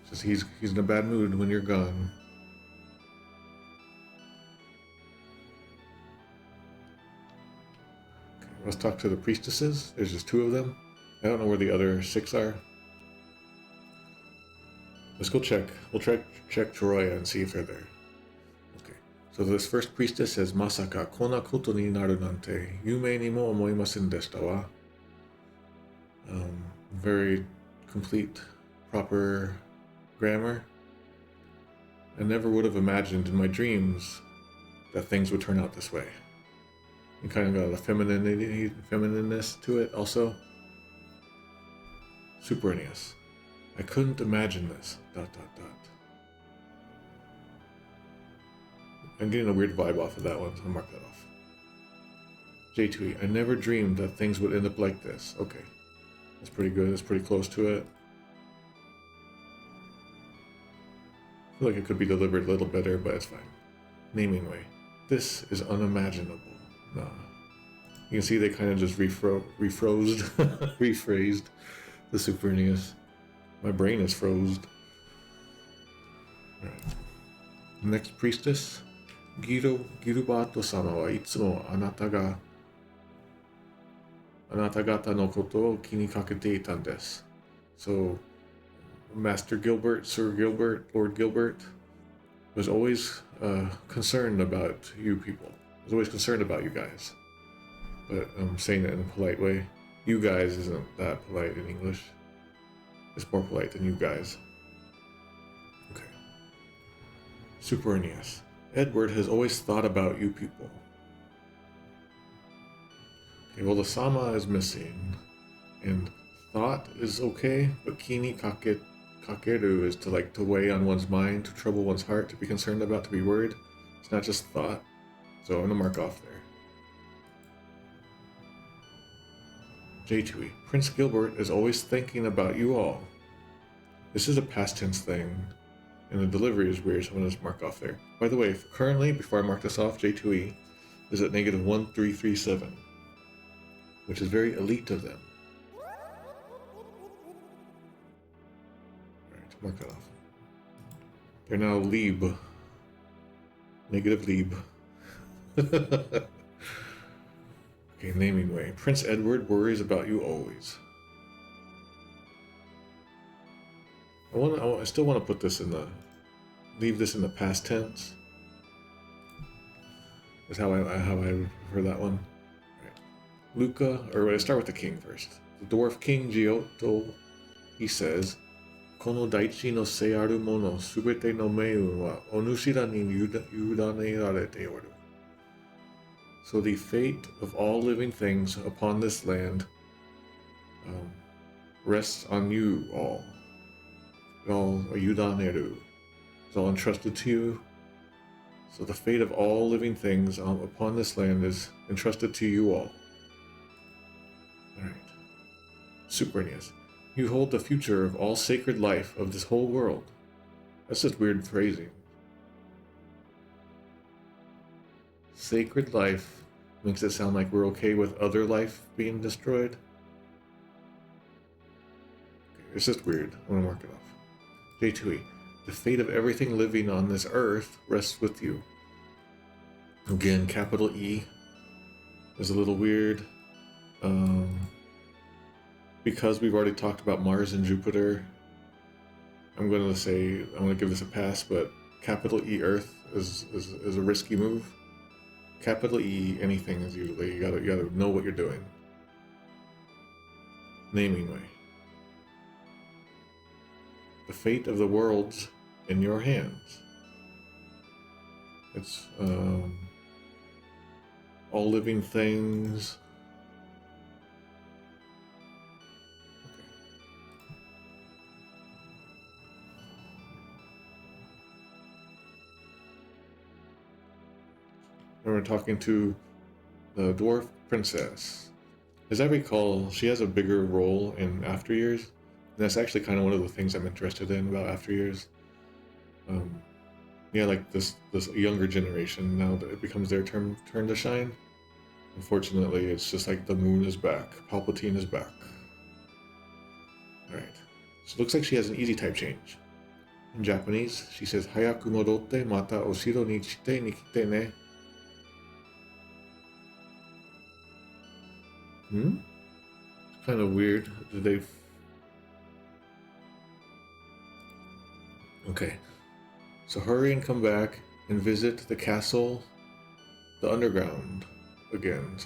Just he's in a bad mood when you're gone. Let's talk to the priestesses. There's just 2 of them. I don't know where the other 6 are. Let's go check. We'll check Troy and see if they're there. Okay. So this first priestess says, Masaka konna koto ni naru nante yume ni mo omoimasen deshita wa. Very complete, proper grammar. I never would have imagined in my dreams that things would turn out this way. And kind of got a feminineness to it also. Super NES. I couldn't imagine this. ... I'm getting a weird vibe off of that one, so I'll mark that off. J2E. I never dreamed that things would end up like this. Okay. That's pretty good. That's pretty close to it. I feel like it could be delivered a little better, but it's fine. Naming way. This is unimaginable. Nah. You can see they kind of just rephrased the Super NES. My brain is froze. Alright. Next priestess. Girubato-sama wa itsumo anata gata no koto o kini kakete itan desu. So, Master Gilbert, Sir Gilbert, Lord Gilbert, was always concerned about you people. Was always concerned about you guys. But I'm saying it in a polite way. You guys isn't that polite in English. It's more polite than you guys. Okay. Super NES. Edward has always thought about you people. Okay, well the Sama is missing. And thought is okay, but Kini Kakeru is to weigh on one's mind, to trouble one's heart, to be concerned about, to be worried. It's not just thought. So I'm gonna mark off there. J2E. Prince Gilbert is always thinking about you all. This is a past tense thing, and the delivery is weird, so I'm gonna just mark off there. By the way, currently, before I mark this off, J2E is at negative 1337, which is very elite of them. Alright, mark that off. They're now Lieb. Negative Lieb. Okay, naming way. Prince Edward worries about you always. I still want to put this in the, leave this in the past tense. That's how I heard that one. Right. Luca, or let's start with the king first. The dwarf king Giotto, he says, "Kono daichi no seiaru mono subete no meiun wa onushira ni yudanerarete oru." So the fate of all living things upon this land rests on you all. All yudaneru. It's all entrusted to you. So the fate of all living things upon this land is entrusted to you all. Alright. Super NES. You hold the future of all sacred life of this whole world. That's just weird phrasing. Sacred life makes it sound like we're okay with other life being destroyed. Okay, it's just weird. I'm gonna mark it off. J2E. The fate of everything living on this earth rests with you. Again, capital E is a little weird. Because we've already talked about Mars and Jupiter, I'm going to give this a pass, but capital E Earth is a risky move. Capital E anything is usually, you gotta know what you're doing. Naming way. The fate of the world's in your hands. It's all living things. And we're talking to the dwarf princess. As I recall, she has a bigger role in After Years. And that's actually kind of one of the things I'm interested in about After Years. Yeah, like this younger generation, now that it becomes their turn to shine. Unfortunately, it's just like the moon is back. Palpatine is back. Alright. So it looks like she has an easy type change. In Japanese, she says, "Hayaku modotte mata oshiro ni chite nikite ne." It's kind of weird. Okay. So hurry and come back and visit the castle, the underground again.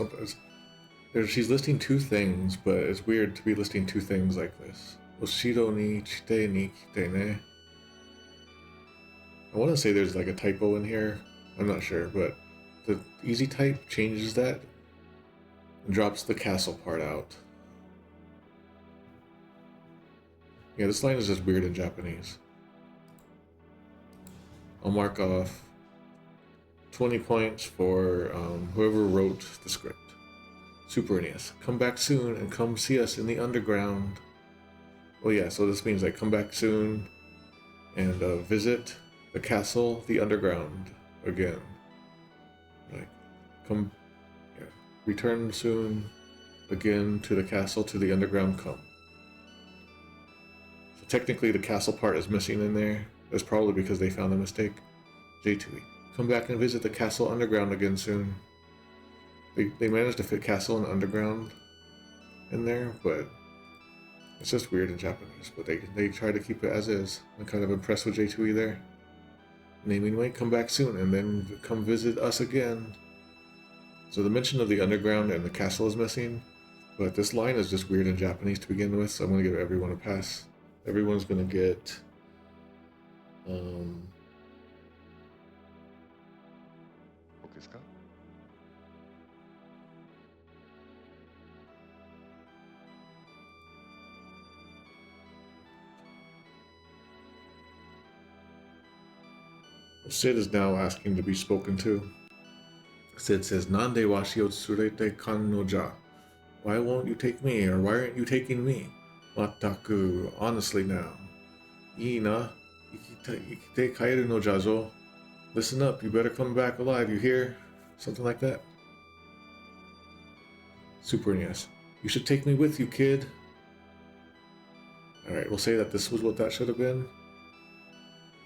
She's listing two things, but it's weird to be listing two things like this. Oshiro ni chite ni kite ne. I want to say there's like a typo in here. I'm not sure, but the easy type changes that and drops the castle part out. Yeah, this line is just weird in Japanese. I'll mark off 20 points for whoever wrote the script. Super NES. Come back soon and come see us in the underground. Oh yeah, so this means like come back soon and visit the castle, the underground again. Like return soon again to the castle, to the underground come. So technically the castle part is missing in there. That's probably because they found a mistake. J2E. Come back and visit the castle underground again soon. They managed to fit castle and underground in there, but It's just weird in Japanese, but they try to keep it as is. I'm kind of impressed with J2E there. Naming way, come back soon, and then come visit us again. So the mention of the underground and the castle is missing, but this line is just weird in Japanese to begin with, so I'm going to give everyone a pass. Everyone's going to get... Sid is now asking to be spoken to. Sid says, Nande washi o tsurete kannoja? Why won't you take me, or why aren't you taking me? Mataku, honestly now. Ii na, ikite kaeru no jazo. Listen up, you better come back alive, you hear? Something like that. Super NES. You should take me with you, kid. Alright, we'll say that this was what that should have been.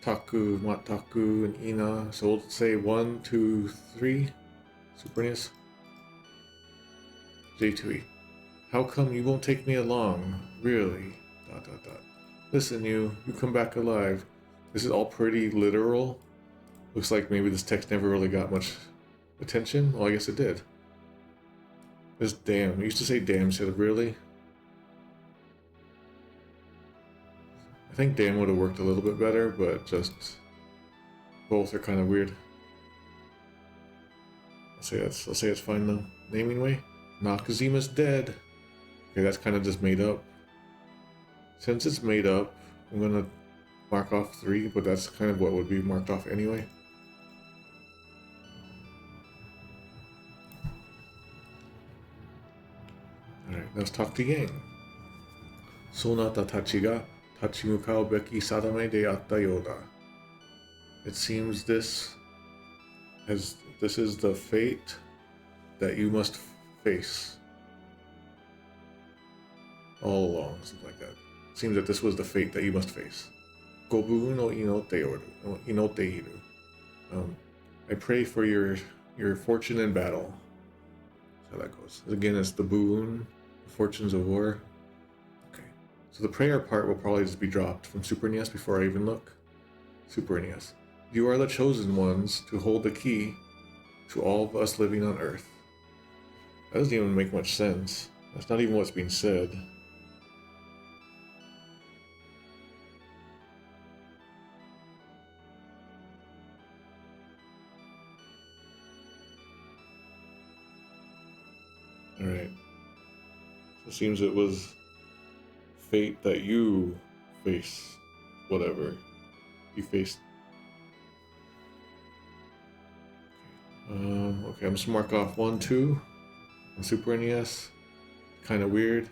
Taku, Mataku, and Ina. So we'll say 1, 2, 3. Super NES. J2E. How come you won't take me along? Really? ... Listen, you come back alive. This is all pretty literal. Looks like maybe this text never really got much attention. Well, I guess it did. This damn. I used to say damn instead of really. I think damn would have worked a little bit better, but just both are kind of weird. I'll say it's fine though. Naming way? Nakazima's dead. Okay, that's kind of just made up. Since it's made up, I'm gonna mark off 3, but that's kind of what would be marked off anyway. Alright, let's talk to Yang. Sonata tachi ga tachimukau beki sadame de atta yoda. It seems this is the fate that you must face. All along, something like that. It seems that this was the fate that you must face. Gobu no inote iru. I pray for your fortune in battle. That's how that goes. Again, it's the boon, the fortunes of war. Okay. So the prayer part will probably just be dropped from Super NES before I even look. Super NES. You are the chosen ones to hold the key to all of us living on Earth. That doesn't even make much sense. That's not even what's being said. Alright. So it seems it was fate that you face. Whatever. You faced. Okay, I'm just gonna mark off 1, 2 on Super NES. Kind of weird.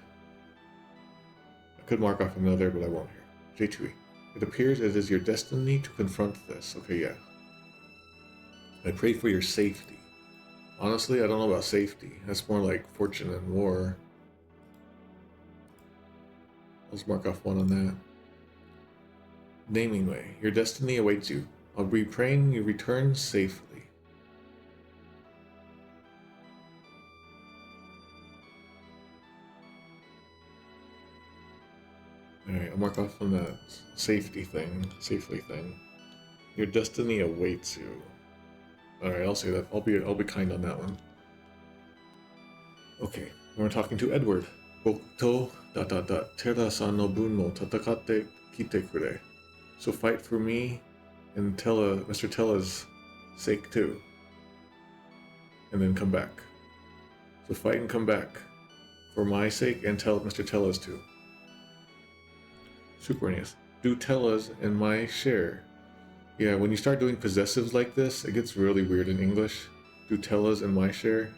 I could mark off another, but I won't here. J2E. It appears it is your destiny to confront this. Okay, yeah. I pray for your safety. Honestly, I don't know about safety. That's more like fortune and war. Let's mark off 1 on that. Naming way. Your destiny awaits you. I'll be praying you return safely. Alright, I'll mark off on that safely thing. Your destiny awaits you. Alright, I'll say that. I'll be kind on that one. Okay, we're talking to Edward. Bokuto ... Tera-san no bun mo tatakatte kite kure. So fight for me and Mr. Tella's sake too. And then come back. So fight and come back. For my sake and Mr. Tella's too. Super NES. Do Tella's and my share. Yeah, when you start doing possessives like this, it gets really weird in English. Do Tella's and my share.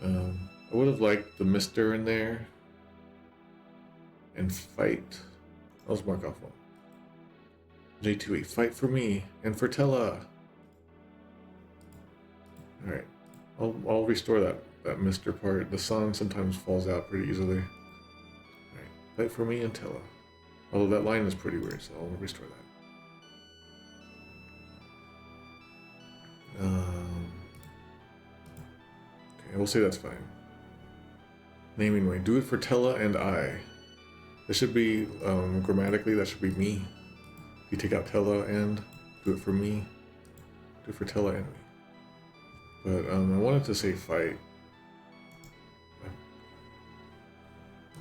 I would have liked the Mr. in there. And fight. Let's mark off 1. J2E. Fight for me and for Tella. Alright. I'll restore that Mr. part. The sun sometimes falls out pretty easily. Alright. Fight for me and Tella. Although that line is pretty weird, so I'll restore that. Okay, we'll say that's fine. Naming way. Do it for Tella and I. This should be, grammatically, that should be me. If you take out Tella and do it for me. Do it for Tella and me. But I wanted to say fight.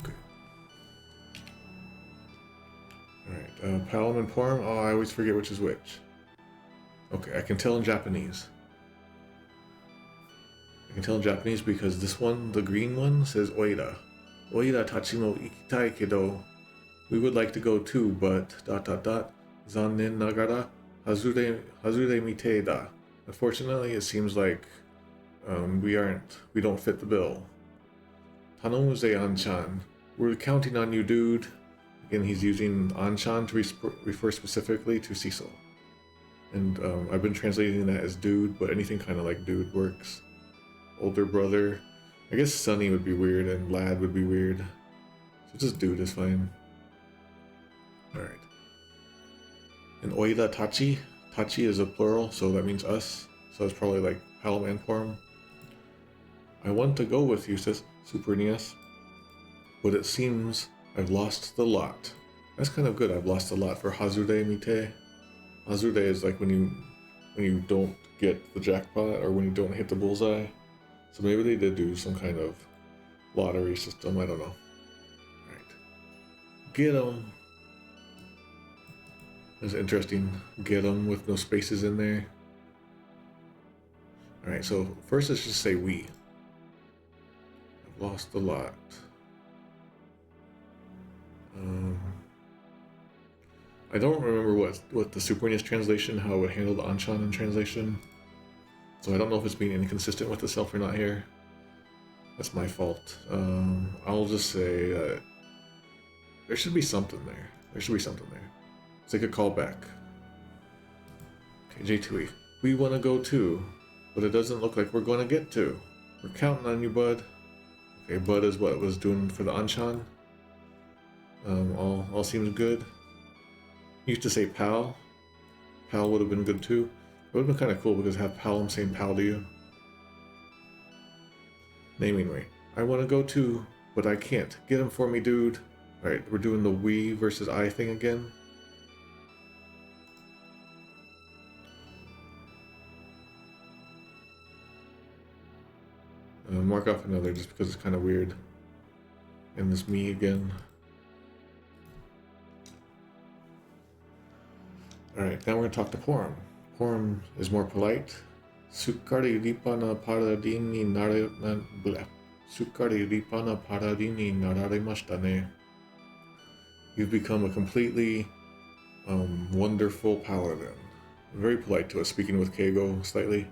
Okay. Alright, Palom and Porm. Oh, I always forget which is which. Okay, I can tell in Japanese. I can tell in Japanese because this one, the green one, says Oida. Oida tachi mo ikitai kedo. We would like to go too, but ... Zannen nagara hazure mite da. Unfortunately, it seems like we don't fit the bill. Tanomuze Anchan. We're counting on you, dude. Again, he's using Anchan to refer specifically to Cecil. And I've been translating that as dude, but anything kind of like dude works. Older brother. I guess Sonny would be weird and lad would be weird. So just dude is fine. Alright. And Oida Tachi. Tachi is a plural, so that means us. So it's probably like Palom and Porm. I want to go with you, says Supernius. But it seems I've lost the lot. That's kind of good. I've lost the lot for Hazude Mite. Hazude is like when you don't get the jackpot or when you don't hit the bullseye. So maybe they did do some kind of lottery system. I don't know. Alright. Get 'em. That's interesting. Get 'em with no spaces in there. Alright, so first let's just say we. I've lost a lot. I don't remember what the Supernius translation, how it handled Anchan in translation. So I don't know if it's being inconsistent with itself or not here. That's my fault. I'll just say that there should be something there. There should be something there. Let's take a call back. Okay, J2E. We want to go too, but it doesn't look like we're going to get to. We're counting on you, bud. Okay, bud is what it was doing for the Anchan. All seems good. Used to say pal. Pal would have been good too. It would have been kind of cool because have Palom saying pal to you. Naming way. I want to go too, but I can't. Get him for me, dude. Alright, we're doing the we versus I thing again. Mark off another just because it's kind of weird. And this me again. Alright, now we're going to talk to Porm. Porm is more polite. Sukkari ripana paradin ni Sukkari ripana paradin ni nararimashita ne. You've become a completely wonderful paladin. Very polite to us, speaking with Keigo slightly.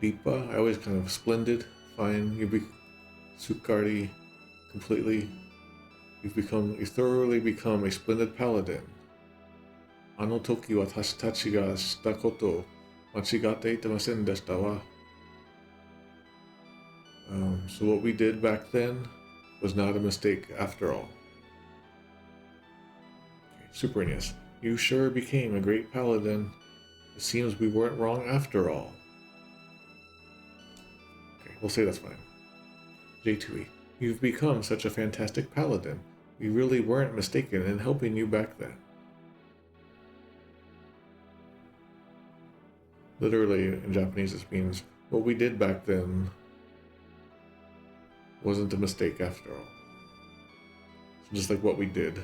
Ripa, I always kind of splendid, fine. Sukkari, completely. You've thoroughly become a splendid paladin. Ano toki watashi tachi ga shita koto machigatte itemasen deshita wa. So what we did back then was not a mistake after all. Okay, Supernius, you sure became a great paladin. It seems we weren't wrong after all. Okay, we'll say that's fine. J2E, you've become such a fantastic paladin. We really weren't mistaken in helping you back then. Literally, in Japanese, this means what we did back then wasn't a mistake after all. So just like what we did.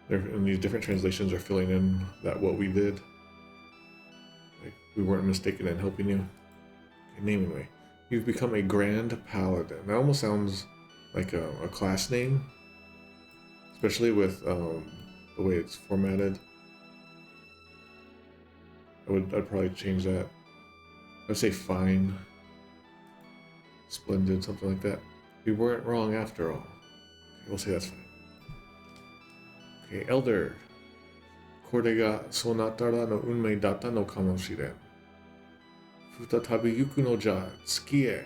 And these different translations are filling in that what we did. Like, we weren't mistaken in helping you. Okay, naming way. You've become a grand paladin. That almost sounds like a class name. Especially with the way it's formatted. I'd probably change that. I'd say fine. Splendid, something like that. We weren't wrong after all. Okay, we'll say that's fine. Okay, Elder. Kore ga sonatara no unmei datta no kamoshiren. Futatabi yuku no ja tsuki e.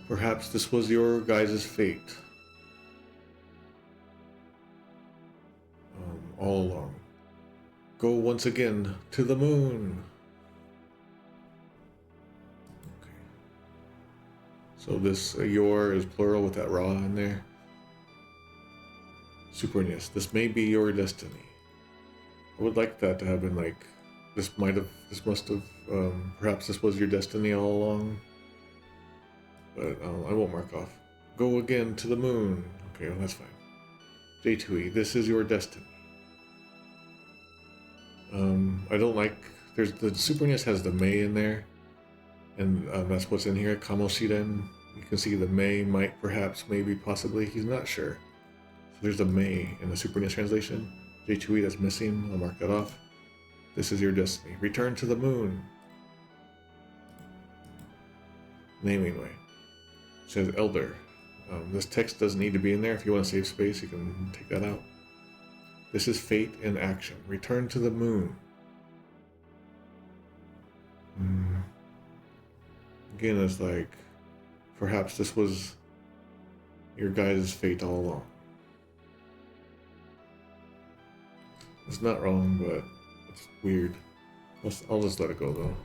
Perhaps this was your guys' fate. All along. Go once again to the moon. Okay. So this your is plural with that ra in there. Superness. This may be your destiny. I would like that to have been like, this must have, perhaps this was your destiny all along. But I won't mark off. Go again to the moon. Okay, well, that's fine. J2E, this is your destiny. I don't like, there's the Superness has the May in there, and that's what's in here. Kamoshiren, you can see the May might, perhaps, maybe, possibly, he's not sure. So there's a May in the Superness translation. J2E, that's missing, I'll mark that off. This is your destiny. Return to the moon. Naming way. It says Elder. This text doesn't need to be in there. If you want to save space, you can take that out. This is fate in action. Return to the moon. Again, it's like, perhaps this was your guys' fate all along. It's not wrong, but it's weird. I'll just let it go, though.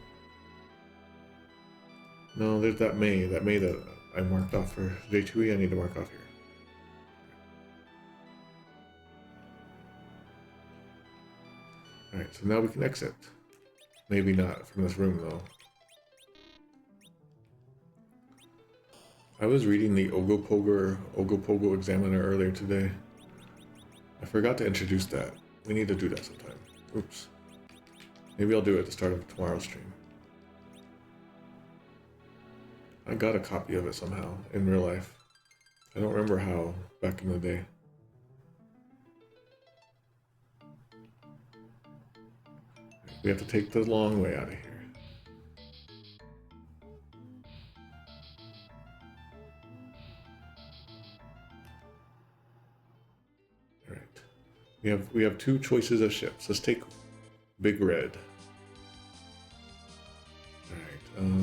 No, there's that May that I marked off for J2E, I need to mark off here. Alright, so now we can exit. Maybe not from this room, though. I was reading the Ogopogo Examiner earlier today. I forgot to introduce that. We need to do that sometime. Oops. Maybe I'll do it at the start of tomorrow's stream. I got a copy of it somehow, in real life. I don't remember how, back in the day. We have to take the long way out of here. Alright. We have two choices of ships. Let's take Big Red. Alright,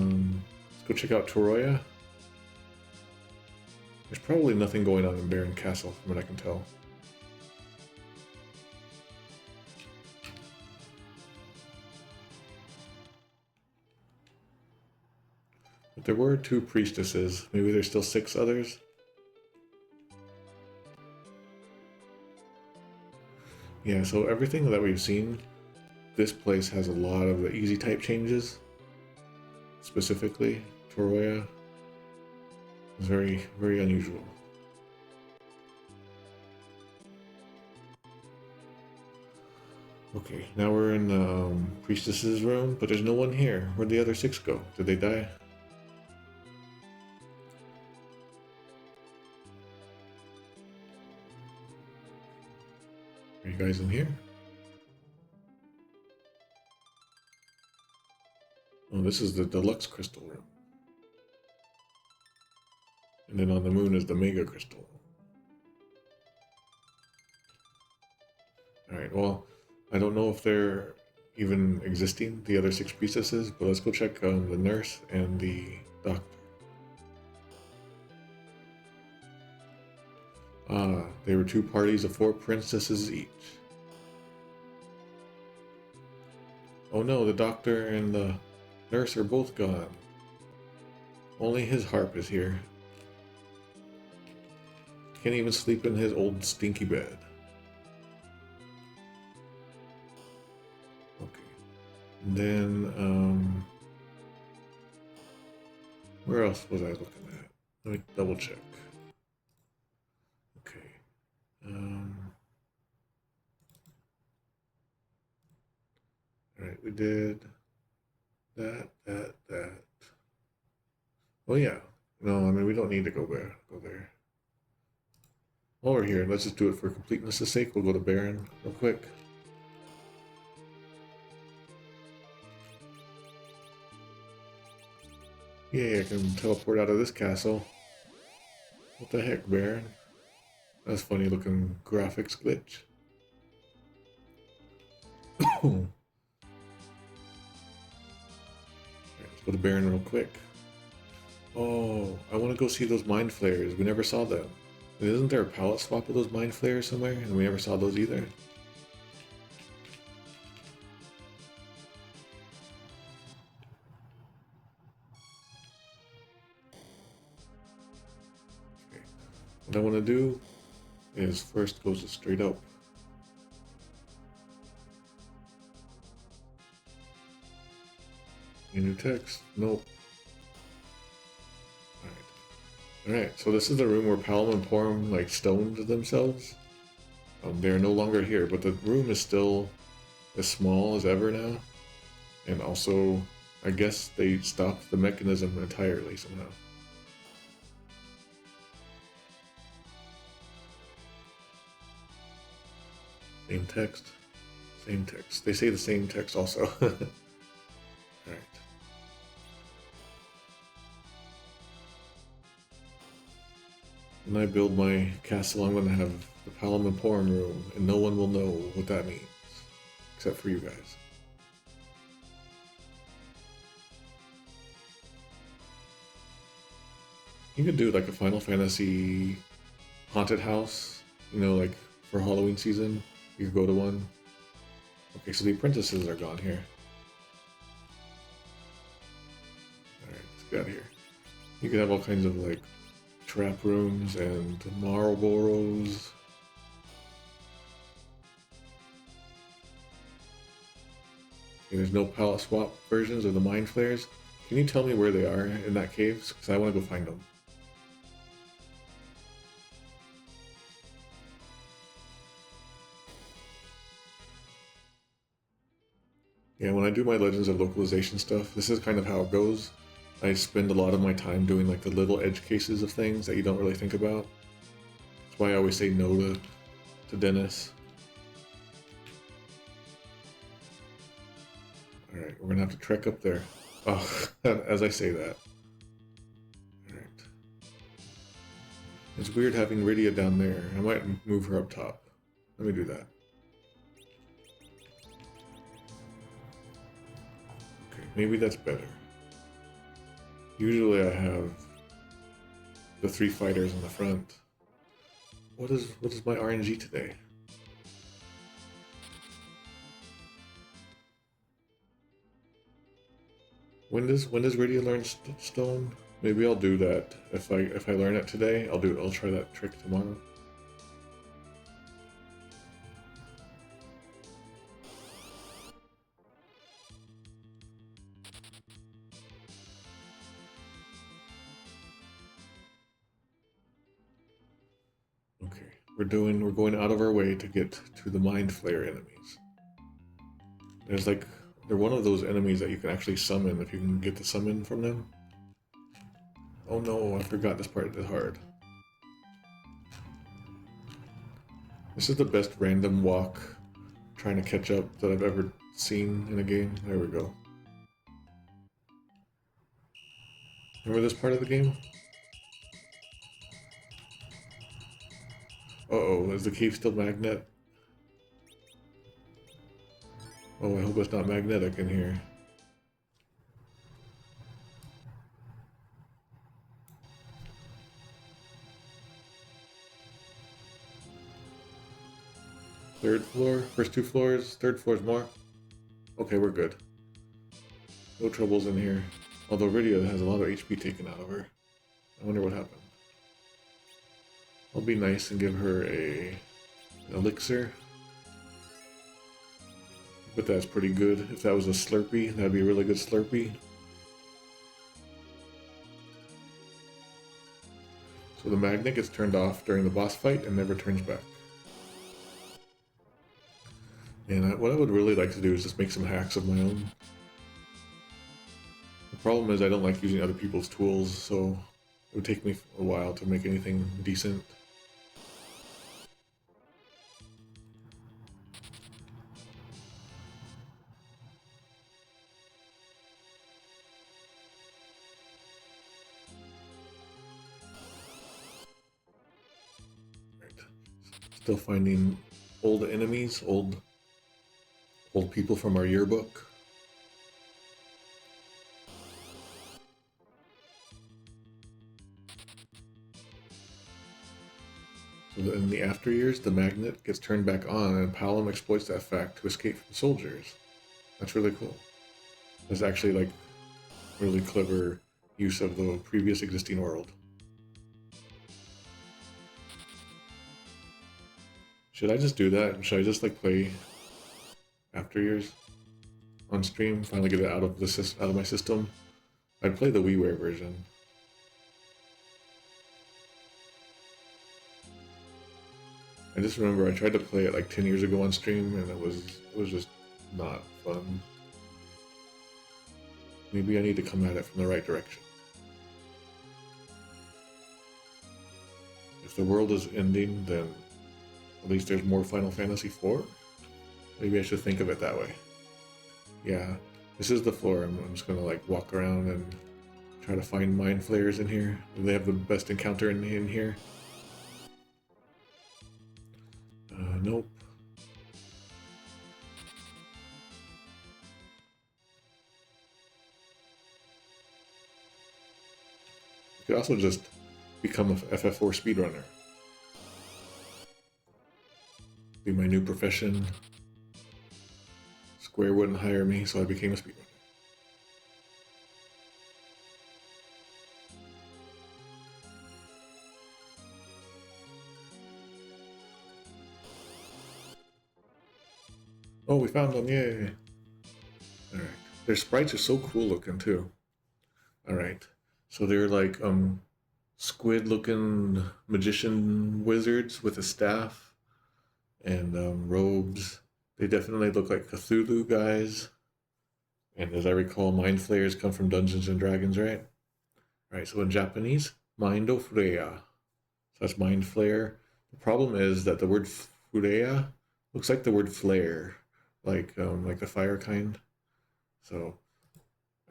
let's go check out Toroya. There's probably nothing going on in Baron Castle, from what I can tell. But there were 2 priestesses. Maybe there's still 6 others? Yeah, so everything that we've seen, this place has a lot of the easy type changes. Specifically, Toroya is very, very unusual. Okay, now we're in the priestess's room, but there's no one here. Where'd the other 6 go? Did they die? Are you guys in here? Oh, this is the deluxe crystal room. And then on the moon is the mega crystal. Alright, well, I don't know if they're even existing, the other 6 priestesses, but let's go check the nurse and the doctor. They were 2 parties of 4 princesses each. Oh no, the doctor and the nurse are both gone. Only his harp is here. Can't even sleep in his old stinky bed. Okay. And then, where else was I looking at? Let me double check. Okay. Alright, we did that. Oh yeah. No, I mean, we don't need to go there. While we're here, let's just do it for completeness' sake. We'll go to Baron real quick. Yay, I can teleport out of this castle. What the heck, Baron? That's funny looking graphics glitch. Alright, let's go to Baron real quick. Oh, I want to go see those mind flayers. We never saw them. Isn't there a palette swap of those mind flayers somewhere? And we never saw those either. What I want to do is first goes straight up. New text? Nope. Alright, so this is the room where Palom and Porum like stoned themselves. They're no longer here, but the room is still as small as ever now. And also, I guess they stopped the mechanism entirely somehow. Same text. Same text. They say the same text also. Alright. When I build my castle, I'm going to have the Palom and Porum room, and no one will know what that means. Except for you guys. You could do like a Final Fantasy haunted house, you know, like for Halloween season. You could go to one. Okay, so the apprentices are gone here. Alright, let's get out of here. You could have all kinds of like trap rooms and Marlboros. Okay, there's no palette swap versions of the Mind Flayers. Can you tell me where they are in that cave? Because I want to go find them. Yeah, when I do my Legends of Localization stuff, this is kind of how it goes. I spend a lot of my time doing like the little edge cases of things that you don't really think about. That's why I always say no to Dennis. Alright, we're gonna have to trek up there. Oh, as I say that. Alright. It's weird having Rydia down there. I might move her up top. Let me do that. Okay, maybe that's better. Usually I have the 3 fighters in the front. What is my RNG today? When does Rydia learn stone? Maybe I'll do that. If I learn it today, I'll try that trick tomorrow. We're going out of our way to get to the Mind Flayer enemies. They're one of those enemies that you can actually summon if you can get the summon from them. Oh no, I forgot this part is hard. This is the best random walk trying to catch up that I've ever seen in a game. There we go. Remember this part of the game? Uh-oh, is the cave still magnet? Oh, I hope it's not magnetic in here. Third floor? First 2 floors? Third floor's more? Okay, we're good. No troubles in here. Although Rydia has a lot of HP taken out of her. I wonder what happened. I'll be nice and give her an elixir. But that's pretty good. If that was a Slurpee, that'd be a really good Slurpee. So the magnet gets turned off during the boss fight and never turns back. And what I would really like to do is just make some hacks of my own. The problem is I don't like using other people's tools, so it would take me a while to make anything decent. Still finding old enemies, old people from our yearbook. So in the after years, the magnet gets turned back on, and Palom exploits that fact to escape from soldiers. That's really cool. That's actually like really clever use of the previous existing world. Should I just do that? Should I just like play After Years on stream? Finally get it out of my system. I'd play the WiiWare version. I just remember I tried to play it like 10 years ago on stream, and it was just not fun. Maybe I need to come at it from the right direction. If the world is ending, then at least there's more Final Fantasy IV? Maybe I should think of it that way. Yeah, this is the floor. I'm just gonna like walk around and try to find mind flayers in here. They have the best encounter in here. Nope. You could also just become a FF4 speedrunner. Be my new profession. Square wouldn't hire me, so I became a speedrunner. Oh, we found them, yay! Alright. Their sprites are so cool looking too. Alright. So they're like squid looking magician wizards with a staff and robes. They definitely look like Cthulhu guys. And as I recall, mind flayers come from Dungeons and Dragons, right? Alright, so in Japanese, Mindo Freya. So that's mind flayer. The problem is that the word Freya looks like the word flare, like the fire kind. So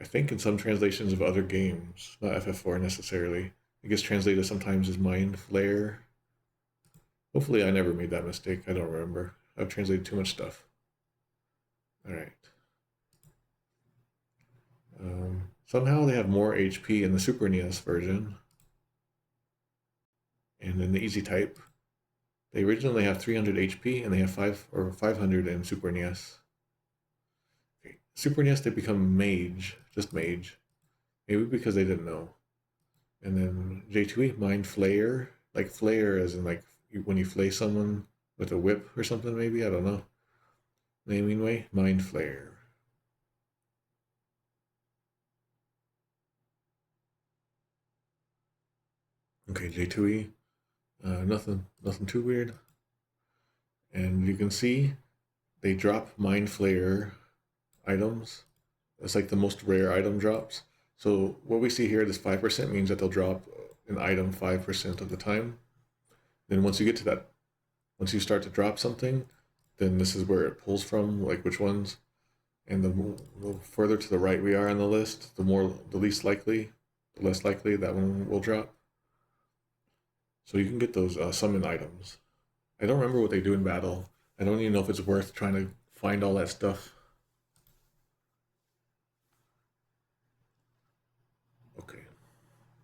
I think in some translations of other games, not FF4 necessarily, it gets translated sometimes as mind flare. Hopefully I never made that mistake. I don't remember. I've translated too much stuff. Alright. Somehow they have more HP in the Super NES version. And in the Easy Type, they originally have 300 HP and they have 500 in Super NES. Okay. Super NES, they become mage, just mage. Maybe because they didn't know. And then J2E, mind flayer, like flayer as in like when you flay someone with a whip or something, maybe, I don't know. Naming way, mind flayer. Okay, J2E, nothing too weird. And you can see they drop mind flayer items. It's like the most rare item drops. So what we see here, this 5% means that they'll drop an item 5% of the time. Then once you get to that, once you start to drop something, then this is where it pulls from, like which ones. And the further to the right we are on the list, the least likely, the less likely that one will drop. So you can get those summon items. I don't remember what they do in battle. I don't even know if it's worth trying to find all that stuff. Okay.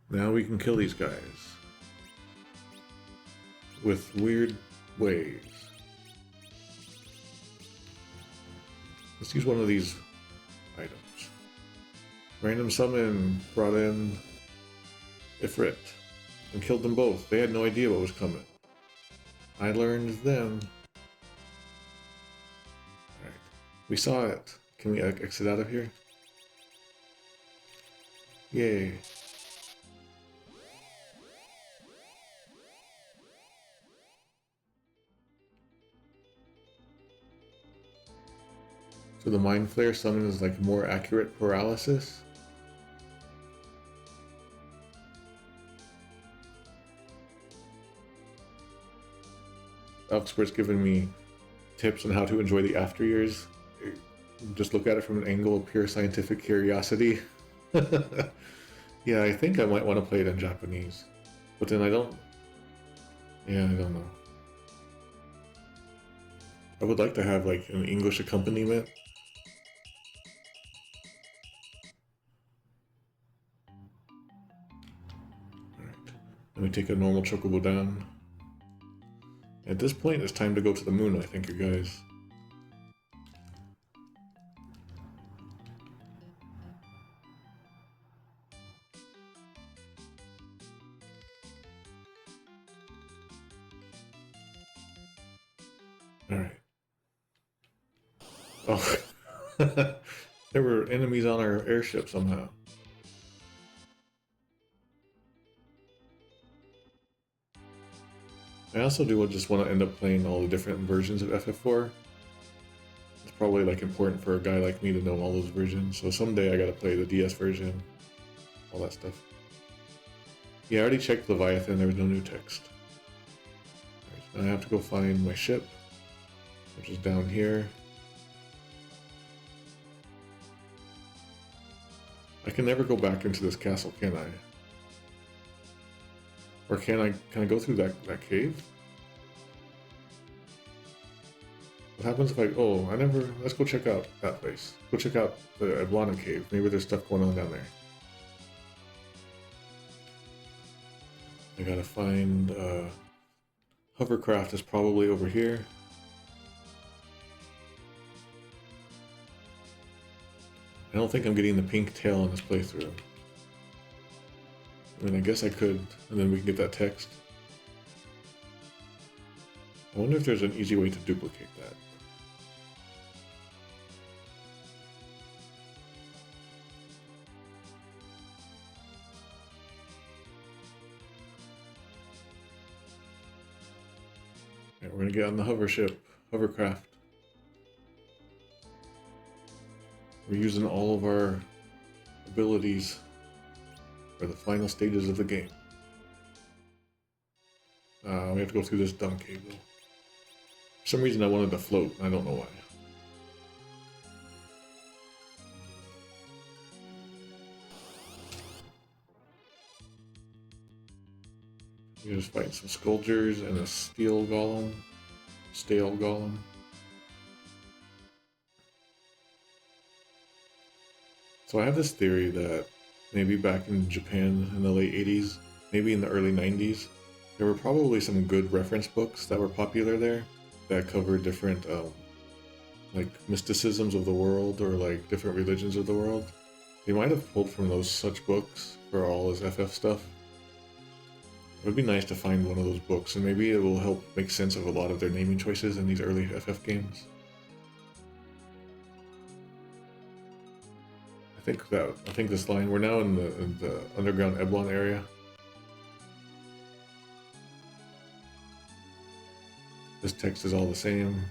Now we can kill these guys. With weird ways. Let's use one of these items. Random summon brought in Ifrit and killed them both. They had no idea what was coming. I learned then. Alright. We saw it. Can we exit out of here? Yay. So the Mind Flayer summon is like more accurate paralysis. Experts giving me tips on how to enjoy the after years. Just look at it from an angle of pure scientific curiosity. Yeah, I think I might want to play it in Japanese, but then I don't. Yeah, I don't know. I would like to have like an English accompaniment. Alright, let me take a normal chocobo down. At this point, it's time to go to the moon, I think, you guys. Alright. Oh. There were enemies on our airship somehow. I also do just want to end up playing all the different versions of FF4. It's probably like important for a guy like me to know all those versions, so someday I gotta play the DS version, all that stuff. Yeah, I already checked Leviathan, there was no new text. Right, so now I have to go find my ship, which is down here. I can never go back into this castle, can I? Or can I go through that cave? What happens if let's go check out that place. Go check out the Eblan Cave. Maybe there's stuff going on down there. I gotta find, hovercraft is probably over here. I don't think I'm getting the pink tail in this playthrough. I mean, I guess I could, and then we can get that text. I wonder if there's an easy way to duplicate that. Alright, we're gonna get on the hovercraft. We're using all of our abilities for the final stages of the game. We have to go through this dumb cave though. For some reason I wanted to float, I don't know why. We're just fighting some scourgers and a stale golem. So I have this theory that maybe back in Japan in the late 80s, maybe in the early 90s, there were probably some good reference books that were popular there that covered different like mysticisms of the world or like different religions of the world. They might have pulled from those such books for all his FF stuff. It would be nice to find one of those books, and maybe it will help make sense of a lot of their naming choices in these early FF games. I think this line, we're now in the underground Eblan area. This text is all the same.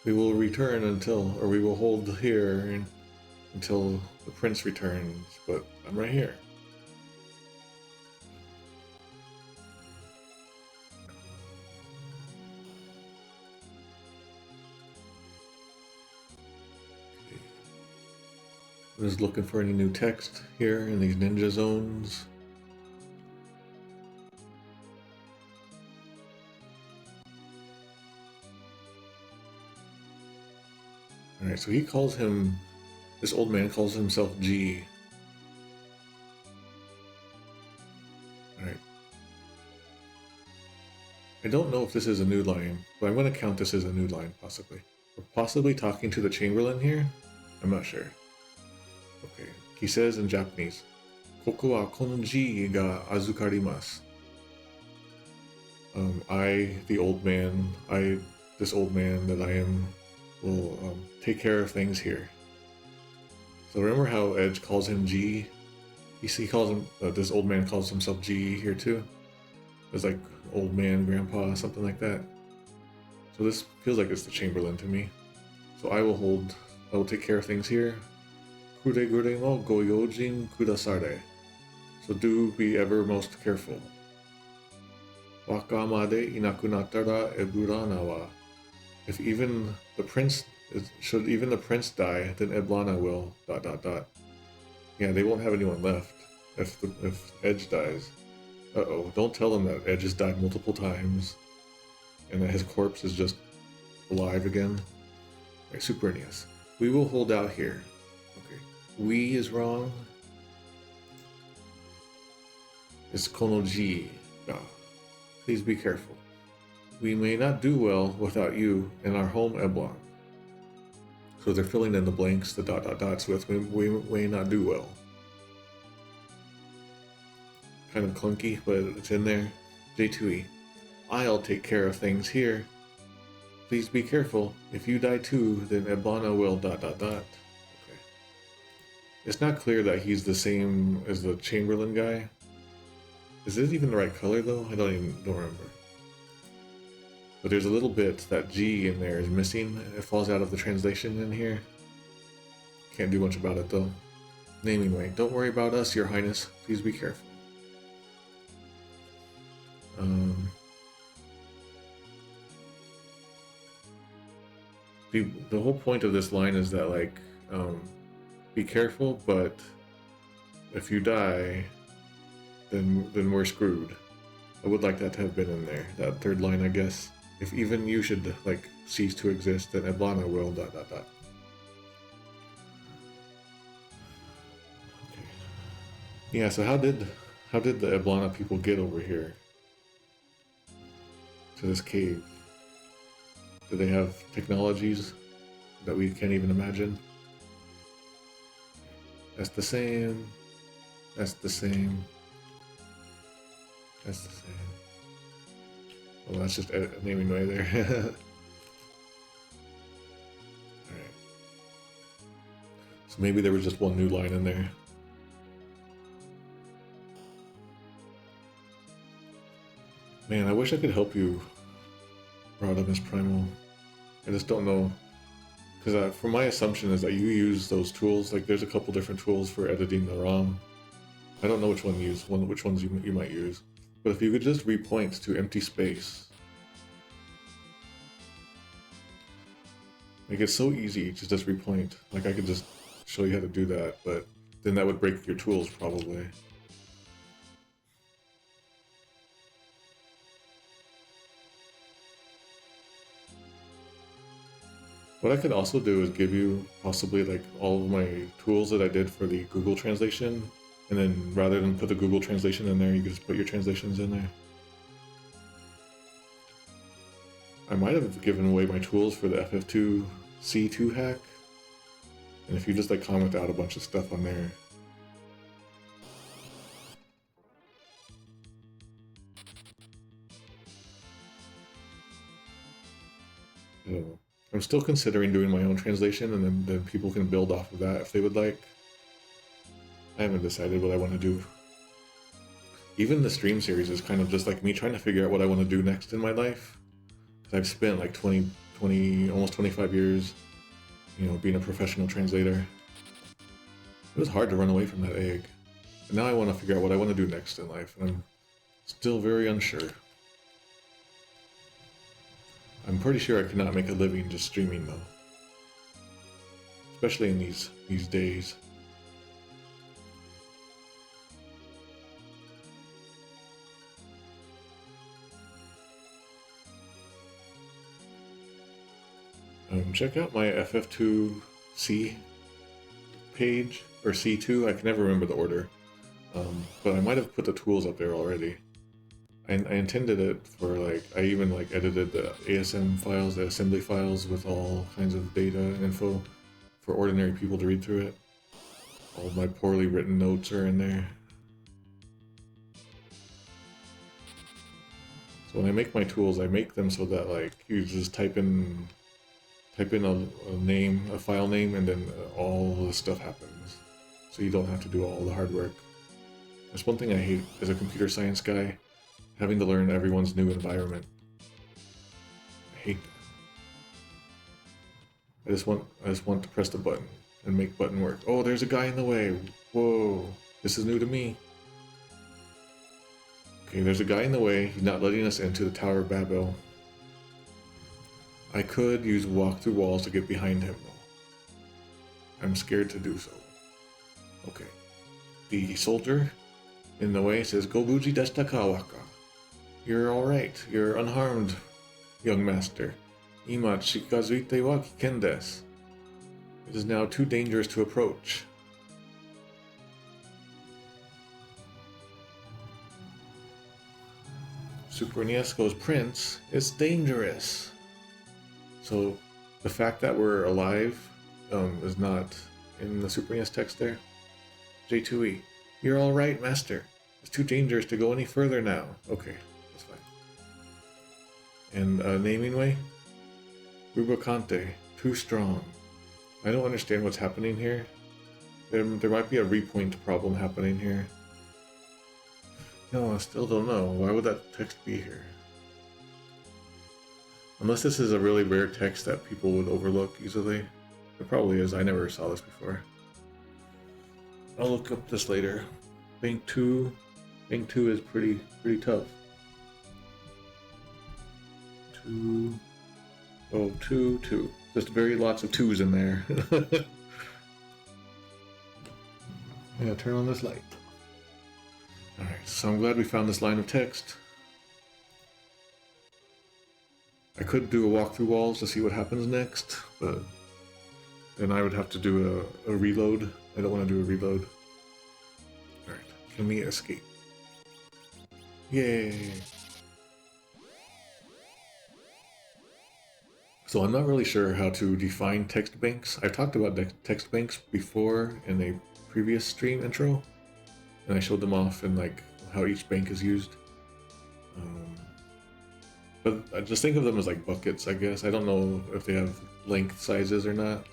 We will return or we will hold here until the prince returns, but I'm right here. I'm just looking for any new text here in these ninja zones. Alright, so this old man calls himself G. Alright. I don't know if this is a new line, but I'm going to count this as a new line, possibly. We're possibly talking to the Chamberlain here? I'm not sure. Okay, he says in Japanese, "Koku wa kono G ga azukarimasu." This old man that I am, will take care of things here. So remember how Edge calls him G? He calls him, this old man calls himself G here too. It's like old man, grandpa, something like that. So this feels like it's the Chamberlain to me. So I will take care of things here. Kuregure mo goyojin kudasare. So do be ever most careful. Waka made inakunattara eburana wa. If even the prince die, then Eblana will ... Yeah, they won't have anyone left if Edge dies. Uh-oh, don't tell them that Edge has died multiple times and that his corpse is just alive again. Right, Super NES. We will hold out here. Okay. We is wrong. It's Konoji. Please be careful. We may not do well without you in our home Eblan. So they're filling in the blanks, the dot dot dots with we may not do well. Kind of clunky, but it's in there. J2E. I'll take care of things here. Please be careful. If you die too, then Eblan will ... Okay. It's not clear that he's the same as the Chamberlain guy. Is it even the right color though? I don't remember. But there's a little bit that G in there is missing. It falls out of the translation in here. Can't do much about it though. Naming right. Don't worry about us, Your Highness. Please be careful. The whole point of this line is that, like, be careful, but if you die, then we're screwed. I would like that to have been in there, that third line, I guess. If even you should, like, cease to exist, then Eblan will ... Okay. Yeah, so how did the Eblan people get over here to this cave? Do they have technologies that we can't even imagine? That's the same. That's the same. That's the same. Well, that's just naming right there. Alright. So maybe there was just one new line in there. Man, I wish I could help you, Rodimus Primal. I just don't know. Because for my assumption is that you use those tools. Like, there's a couple different tools for editing the ROM. I don't know which one you use, which ones you might use. But if you could just repoint to empty space. Like, it's so easy to just repoint. Like, I could just show you how to do that, but then that would break your tools probably. What I could also do is give you possibly like all of my tools that I did for the Google translation, and then rather than put the Google translation in there, you could just put your translations in there. I might have given away my tools for the FF2C2 hack, and if you just like comment out a bunch of stuff on there. I'm still considering doing my own translation, and then people can build off of that if they would like. I haven't decided what I want to do. Even the stream series is kind of just like me trying to figure out what I want to do next in my life. Because I've spent like 20, almost 25 years, you know, being a professional translator. It was hard to run away from that egg. And now I want to figure out what I want to do next in life, and I'm still very unsure. I'm pretty sure I cannot make a living just streaming though. Especially in these days. Check out my FF2C page, or C2, I can never remember the order. But I might have put the tools up there already. I intended it for like, I even like edited the ASM files, the assembly files with all kinds of data and info for ordinary people to read through it. All my poorly written notes are in there. So when I make my tools, I make them so that like you just type in a name, a file name, and then all the stuff happens. So you don't have to do all the hard work. That's one thing I hate as a computer science guy. Having to learn everyone's new environment. I hate that. I just want to press the button and make button work. Oh, there's a guy in the way. Whoa, this is new to me. Okay, there's a guy in the way. He's not letting us into the Tower of Babel. I could use walk through walls to get behind him though. I'm scared to do so. Okay. The soldier in the way says, Gobuji deshita ka waka. You're alright. You're unharmed, young master. Ima chikazuite wa kiken desu. It is now too dangerous to approach. Super NES goes, Prince, it's dangerous. So the fact that we're alive is not in the Super NES text there. J2E, you're all right, Master. It's too dangerous to go any further now. Okay, that's fine. And naming way, Rubicante, too strong. I don't understand what's happening here. There might be a repoint problem happening here. No, I still don't know. Why would that text be here? Unless this is a really rare text that people would overlook easily. It probably is. I never saw this before. I'll look up this later. Bank 2 is pretty tough. 2. Oh, 2. Just very lots of 2s in there. Yeah, turn on this light. Alright, so I'm glad we found this line of text. I could do a walk through walls to see what happens next, but then I would have to do a reload. I don't want to do a reload. Alright, can we escape? Yay! So I'm not really sure how to define text banks. I've talked about text banks before in a previous stream intro, and I showed them off and like how each bank is used. But I just think of them as like buckets, I guess. I don't know if they have length sizes or not.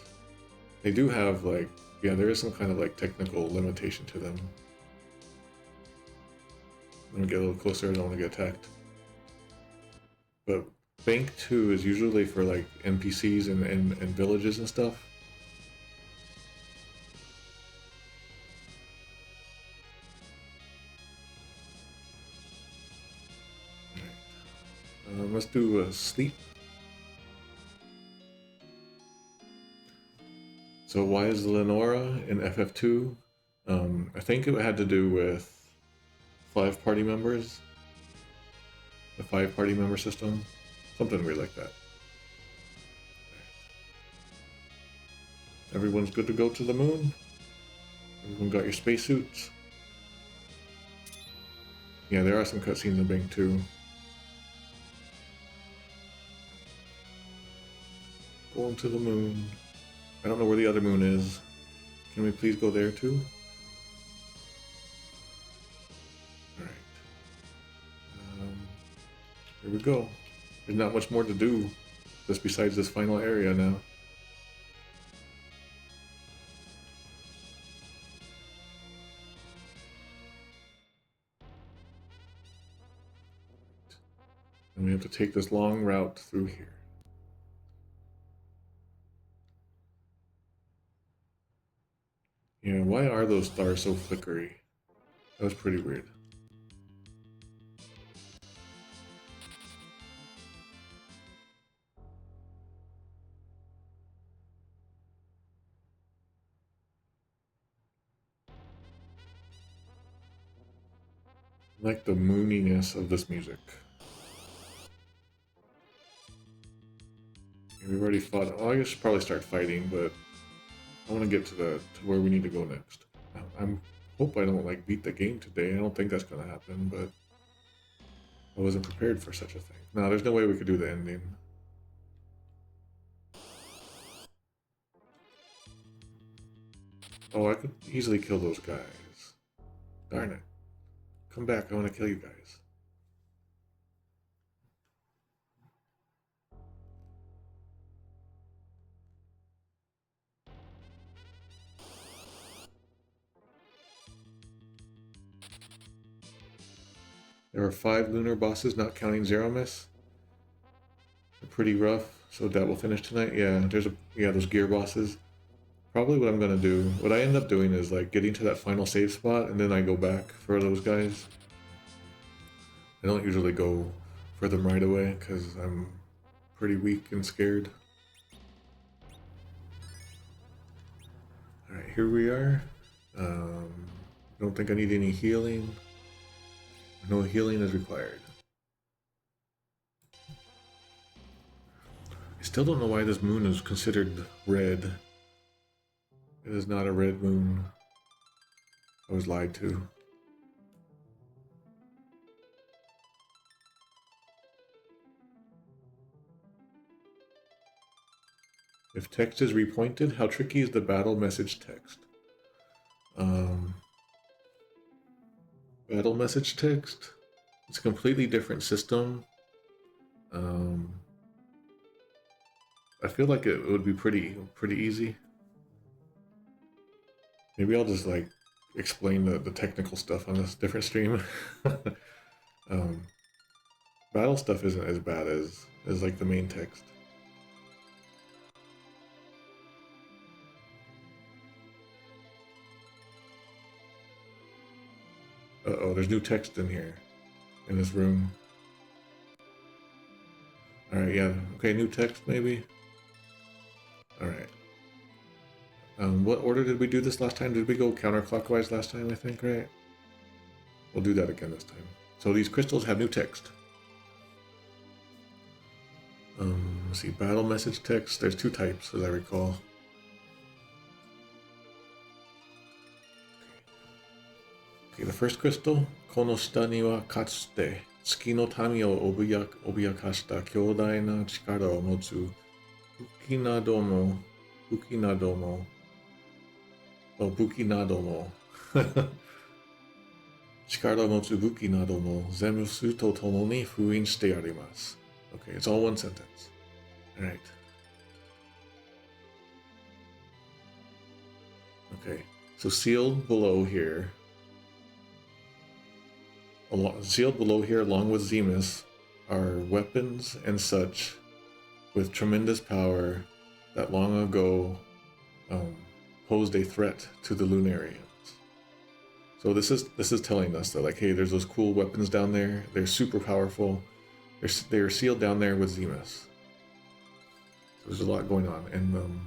They do have like, yeah, there is some kind of like technical limitation to them. I'm gonna get a little closer, I don't want to get attacked. But Bank 2 is usually for like NPCs and villages and stuff. Let's do a sleep. So why is Lenora in FF2? I think it had to do with 5 party members. The 5 party member system. Something weird like that. Everyone's good to go to the moon? Everyone got your spacesuits? Yeah, there are some cutscenes in Bank 2. Going to the moon. I don't know where the other moon is. Can we please go there too? Alright. Here we go. There's not much more to do just besides this final area now. And we have to take this long route through here. Yeah, why are those stars so flickery? That was pretty weird. I like the mooniness of this music. We've already fought. Oh, I guess I should probably start fighting, but I want to get to where we need to go next. I hope I don't like beat the game today. I don't think that's gonna happen, but I wasn't prepared for such a thing. No, there's no way we could do the ending. Oh, I could easily kill those guys. Darn it. Come back, I want to kill you guys. There are 5 lunar bosses, not counting Zero Miss. They're pretty rough, so that will finish tonight. Yeah, those gear bosses. Probably what I'm gonna do, what I end up doing is like getting to that final save spot and then I go back for those guys. I don't usually go for them right away because I'm pretty weak and scared. Alright, here we are. Don't think I need any healing. No healing is required. I still don't know why this moon is considered red. It is not a red moon. I was lied to. If text is repointed, how tricky is the battle message text? Battle message text? It's a completely different system. I feel like it would be pretty easy. Maybe I'll just like explain the technical stuff on this different stream. Battle stuff isn't as bad as like the main text. Uh-oh, there's new text in here, in this room. Alright, yeah, okay, new text maybe? Alright. What order did we do this last time? Did we go counterclockwise last time, I think, right? We'll do that again this time. So these crystals have new text. Let's see, battle message text. There's two types, as I recall. Okay, the first crystal. Kono shita ni wa katsute tsuki no tami o obiyakashita kyodai na chikara o motsu buki nado mo chikara o motsu buki nado mo zenbutsu to tomo ni fuin shite arimasu. Okay, it's all one sentence. Alright. Okay, so sealed below here, along with Zemus, are weapons and such with tremendous power that long ago posed a threat to the Lunarians. So this is telling us that, like, hey, there's those cool weapons down there. They're super powerful. They're sealed down there with Zemus. So there's a lot going on, and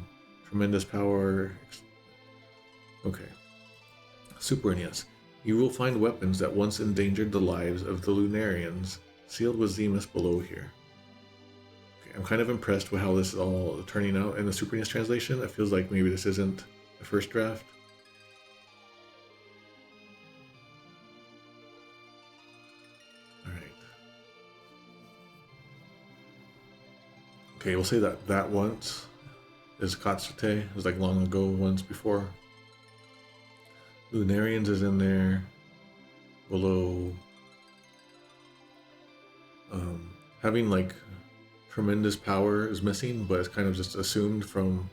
tremendous power. Okay. Super NES. You will find weapons that once endangered the lives of the Lunarians, sealed with Zemus below here. Okay, I'm kind of impressed with how this is all turning out in the Super NES translation. It feels like maybe this isn't the first draft. Okay, we'll say that once is Katsute. It was like long ago, once before. Lunarians is in there. Below. Having like tremendous power is missing, but it's kind of just assumed from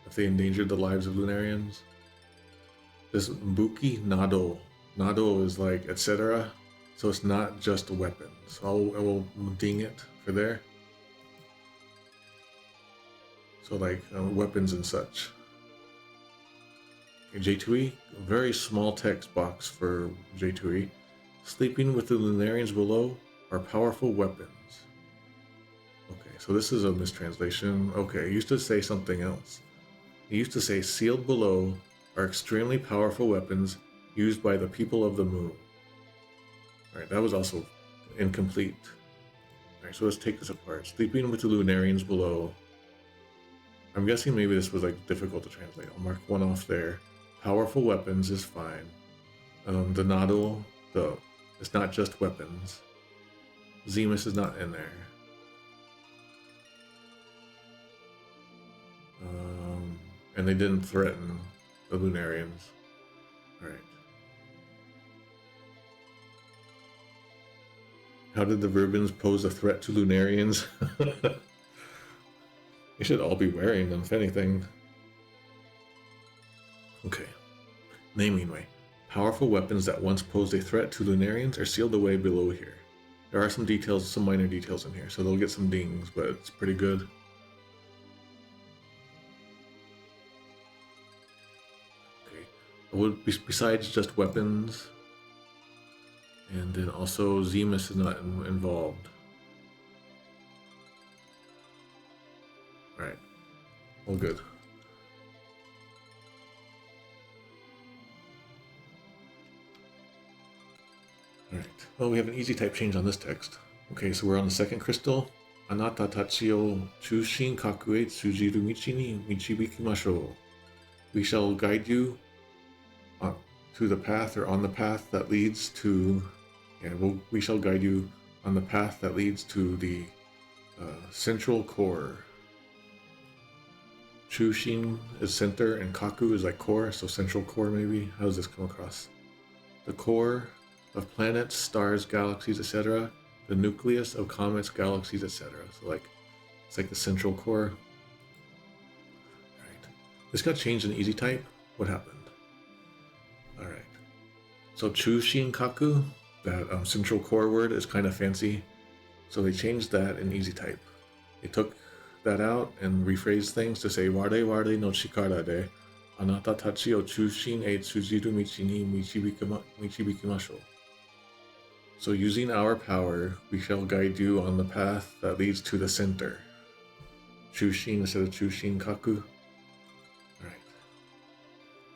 if they endangered the lives of Lunarians. This Buki Nado. Nado is like etc. So it's not just a weapon. So I will ding it for there. So like weapons and such. Okay, J2E, very small text box for J2E. Sleeping with the Lunarians below are powerful weapons. Okay, so this is a mistranslation. Okay, it used to say something else. It used to say sealed below are extremely powerful weapons used by the people of the moon. Alright, that was also incomplete. Alright, so let's take this apart. Sleeping with the Lunarians below. I'm guessing maybe this was like difficult to translate. I'll mark one off there. Powerful weapons is fine. The Nado, it's not just weapons. Zemus is not in there. And they didn't threaten the Lunarians. Alright. How did the Rubens pose a threat to Lunarians? You should all be wearing them, if anything. Okay. Naming way. Powerful weapons that once posed a threat to Lunarians are sealed away below here. There are some details, some minor details in here, so they'll get some dings, but it's pretty good. Okay. Besides just weapons, and then also Zemus is not involved. Alright, all good. Alright, well, we have an easy type change on this text. Okay, so we're on the second crystal. Anata tachi o chushin kaku e tsujiru michi ni michibikimashou. We shall guide you to the path, or on the path that leads to... Yeah, we shall guide you on the path that leads to the central core. Chushin is center and Kaku is like core, so central core maybe. How does this come across? The core of planets, stars, galaxies, etc. The nucleus of comets, galaxies, etc. So like, it's like the central core. Alright. This got changed in easy type. What happened? Alright. So Chushin Kaku, that central core word is kind of fancy. So they changed that in easy type. They took that out and rephrased things to say Ware ware no chikara de anata tachi o chushin e tsujiru michi ni michibikimashou. So using our power, we shall guide you on the path that leads to the center. Chushin instead of Chushin Kaku. Alright.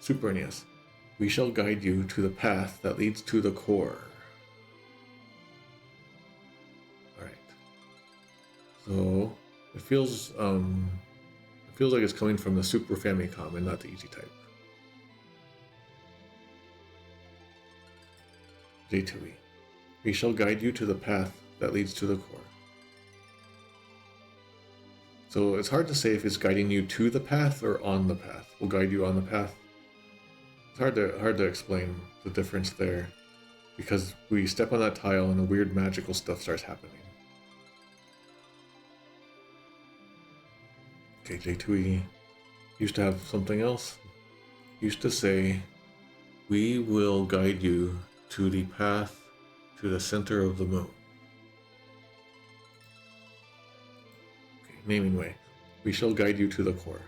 Super NES. We shall guide you to the path that leads to the core. Alright. So it feels like it's coming from the Super Famicom and not the easy type. J2E. We shall guide you to the path that leads to the core. So it's hard to say if it's guiding you to the path or on the path. We'll guide you on the path. It's hard to explain the difference there because we step on that tile and the weird magical stuff starts happening. Okay, J2E used to have something else. Used to say, we will guide you to the path to the center of the moon. Okay, naming way. We shall guide you to the core.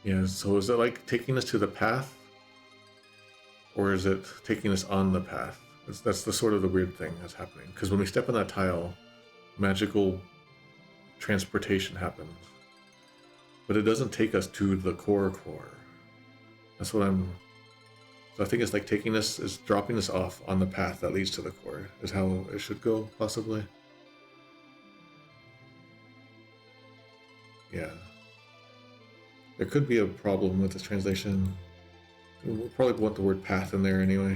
Yeah, so is it like taking us to the path? Or is it taking us on the path? That's the sort of the weird thing that's happening. Because when we step on that tile, magical transportation happens. But it doesn't take us to the core. That's what so I think it's like taking us, it's dropping us off on the path that leads to the core, is how it should go, possibly. Yeah. There could be a problem with this translation. We'll probably want the word path in there anyway.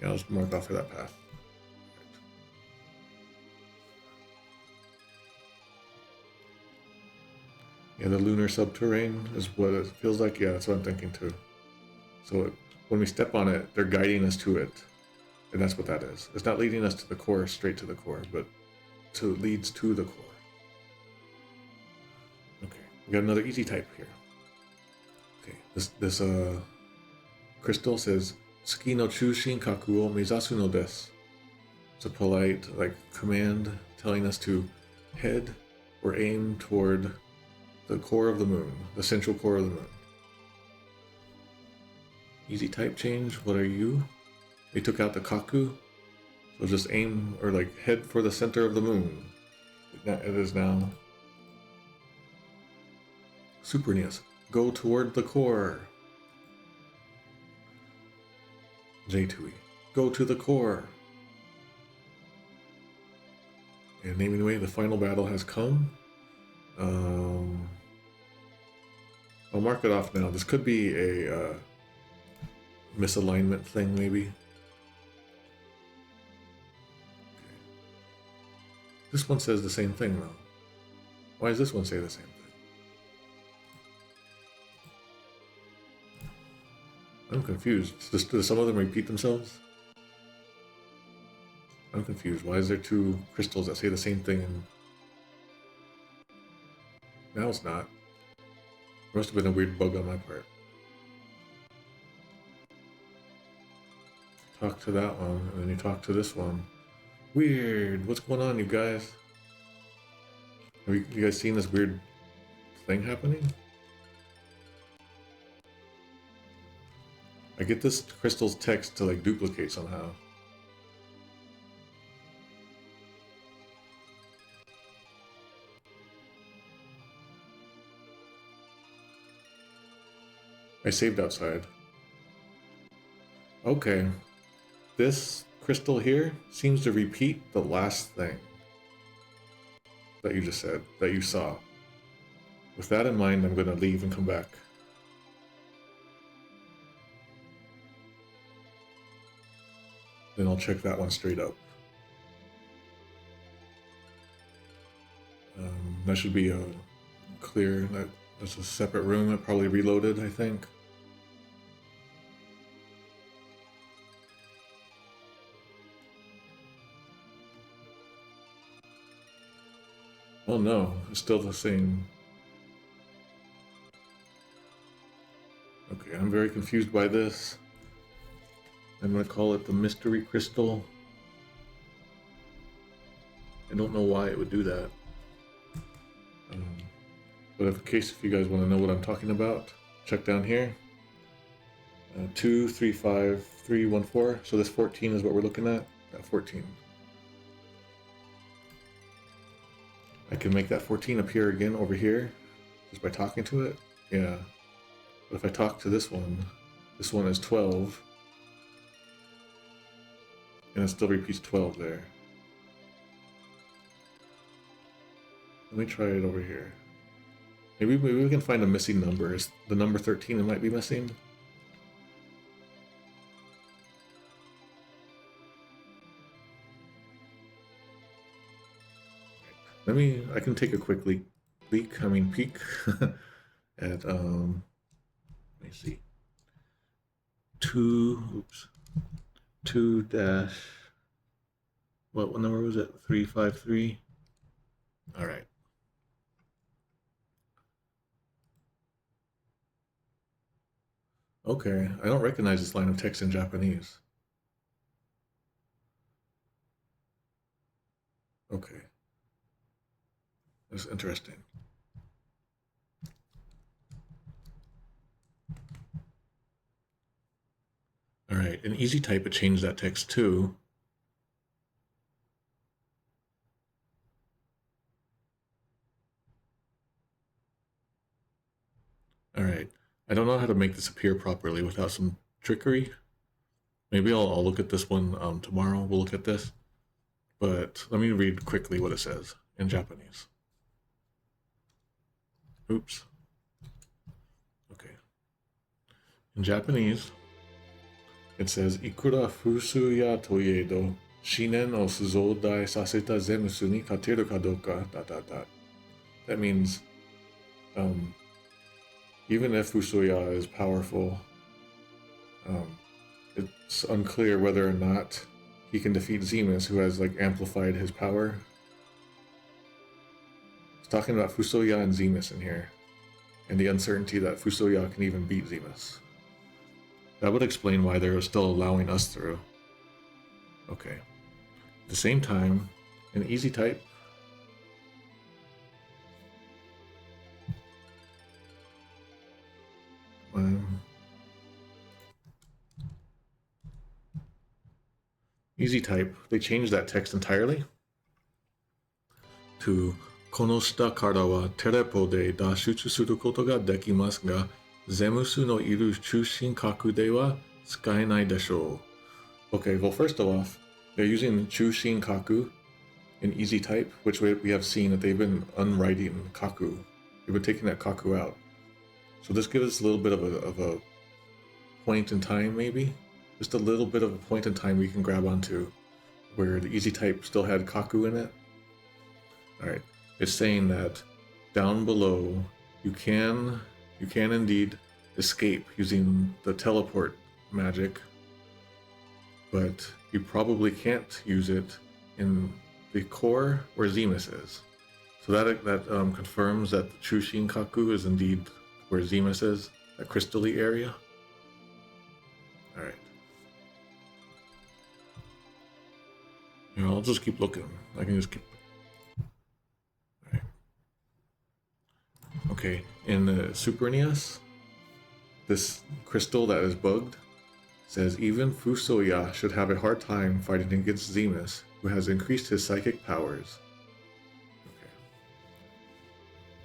Yeah, I'll just mark off for that path. Yeah, the Lunar Subterrane is what it feels like. Yeah, that's what I'm thinking too. So when we step on it, they're guiding us to it. And that's what that is. It's not leading us to the core, straight to the core, but leads to the core. Okay, we got another easy type here. Okay, this crystal says, Tsuki no chushin kaku o mezasu no desu. It's a polite command telling us to head or aim toward the core of the moon, the central core of the moon. Easy type change, what are you? They took out the kaku, so just aim or head for the center of the moon. It is now Super NES. Go toward the core. J2E. Go to the core. And naming away, the final battle has come. I'll mark it off now. This could be a misalignment thing, maybe. Okay. This one says the same thing, though. Why does this one say the same thing? I'm confused. Do some of them repeat themselves? I'm confused. Why is there two crystals that say the same thing? And now it's not. There must have been a weird bug on my part. Talk to that one, and then you talk to this one. Weird. What's going on, you guys? Have you guys seen this weird thing happening? I get this crystal's text to duplicate somehow. I saved outside. Okay. This crystal here seems to repeat the last thing that you just said, that you saw. With that in mind, I'm going to leave and come back. then I'll check that one straight up. That should be clear. That's a separate room. It probably reloaded, I think. Oh no, it's still the same. Okay, I'm very confused by this. I'm gonna call it the mystery crystal. I don't know why it would do that. But in case if you guys want to know what I'm talking about, check down here. 235314. So this 14 is what we're looking at. That 14. I can make that 14 appear again over here just by talking to it. Yeah. But if I talk to this one is 12. And it still repeats 12 there. Let me try it over here. Maybe we can find a missing number. Is the number 13 it might be missing? I can take a quick peek at, let me see. 2 dash, what number was it? 353? All right. Okay, I don't recognize this line of text in Japanese. Okay. That's interesting. All right, in easy type, it changed that text too. All right, I don't know how to make this appear properly without some trickery. Maybe I'll look at this one tomorrow. We'll look at this. But let me read quickly what it says in Japanese. Oops. Okay. In Japanese, it says, Ikura fusu ya toiedo, shinen o suzodai saseta zemusu ni kateru ka doka, ... That means, even if Fusoya is powerful, it's unclear whether or not he can defeat Zemus, who has like amplified his power. It's talking about Fusoya and Zemus in here, and the uncertainty that Fusoya can even beat Zemus. That would explain why they're still allowing us through. Okay. At the same time, in easy type, easy type, they changed that text entirely to この下からはテレポで脱出することができますが、ゼムスのいる中心角では使えないでしょう. Okay, well, first off, they're using 中心角 in easy type, which we have seen that they've been unwriting kaku. They've been taking that kaku out. So this gives us a little bit of a point in time, maybe? Just a little bit of a point in time we can grab onto where the easy type still had kaku in it. Alright, it's saying that down below you can indeed escape using the teleport magic, but you probably can't use it in the core where Zemus is. So that confirms that the Chushin Kaku is indeed where Zemus is, that crystal-y area. Alright. You know, I'll just keep looking. I can just keep... Alright. Okay, in the Super NES, this crystal that is bugged says even Fusoya should have a hard time fighting against Zemus, who has increased his psychic powers. Okay.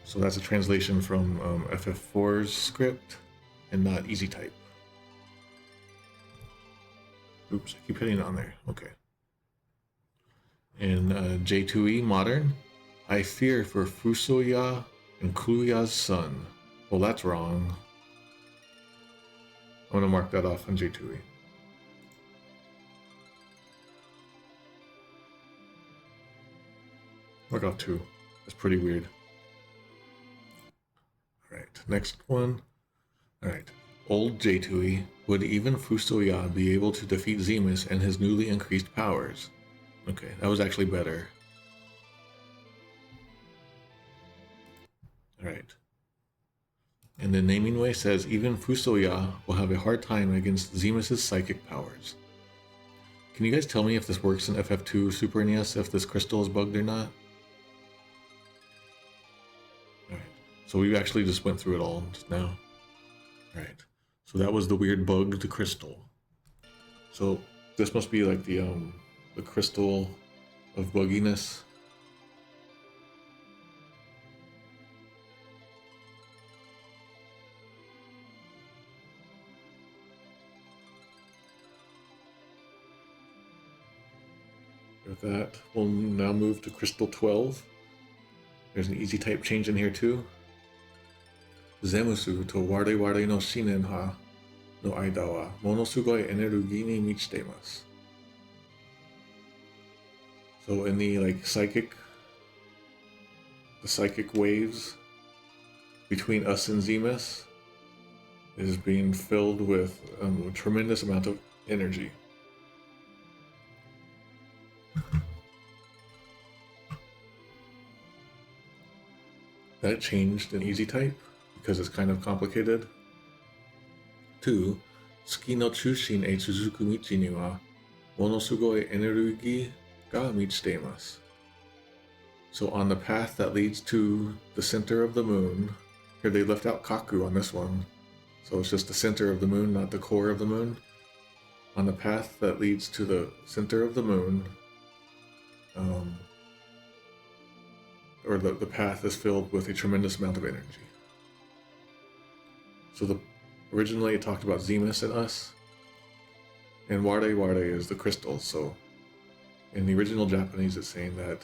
So that's a translation from FF4's script and not easy type. Oops, I keep hitting on there. Okay. In J2E Modern, I fear for Fusoya and Kuya's son. Well, that's wrong. I'm going to mark that off on J2E. I got 2. That's pretty weird. Alright, next one. Alright. Old J2E, would even Fusoya be able to defeat Zemus and his newly increased powers? Okay, that was actually better. Alright. And the naming way says even Fusoya will have a hard time against Zemus' psychic powers. Can you guys tell me if this works in FF2 Super NES, if this crystal is bugged or not? Alright, so we actually just went through it all just now. Alright, so that was the weird bugged crystal. So this must be like the crystal of bugginess. With that, we'll now move to Crystal 12. There's an easy type change in here too. Zemusu to ware ware no shinen ha no aida wa monosugoi energy ni michite imasu. So in the psychic waves between us and Zemus is being filled with a tremendous amount of energy. That changed in easy type because it's kind of complicated. 2. Tsuki no chushin e tsuzuku michi ni wa monosugoi energy ga michite imasu. So on the path that leads to the center of the moon, here they left out Kaku on this one. So it's just the center of the moon, not the core of the moon. On the path that leads to the center of the moon, or the path is filled with a tremendous amount of energy. So originally it talked about Zemus and us, and ware ware is the crystal. So in the original Japanese it's saying that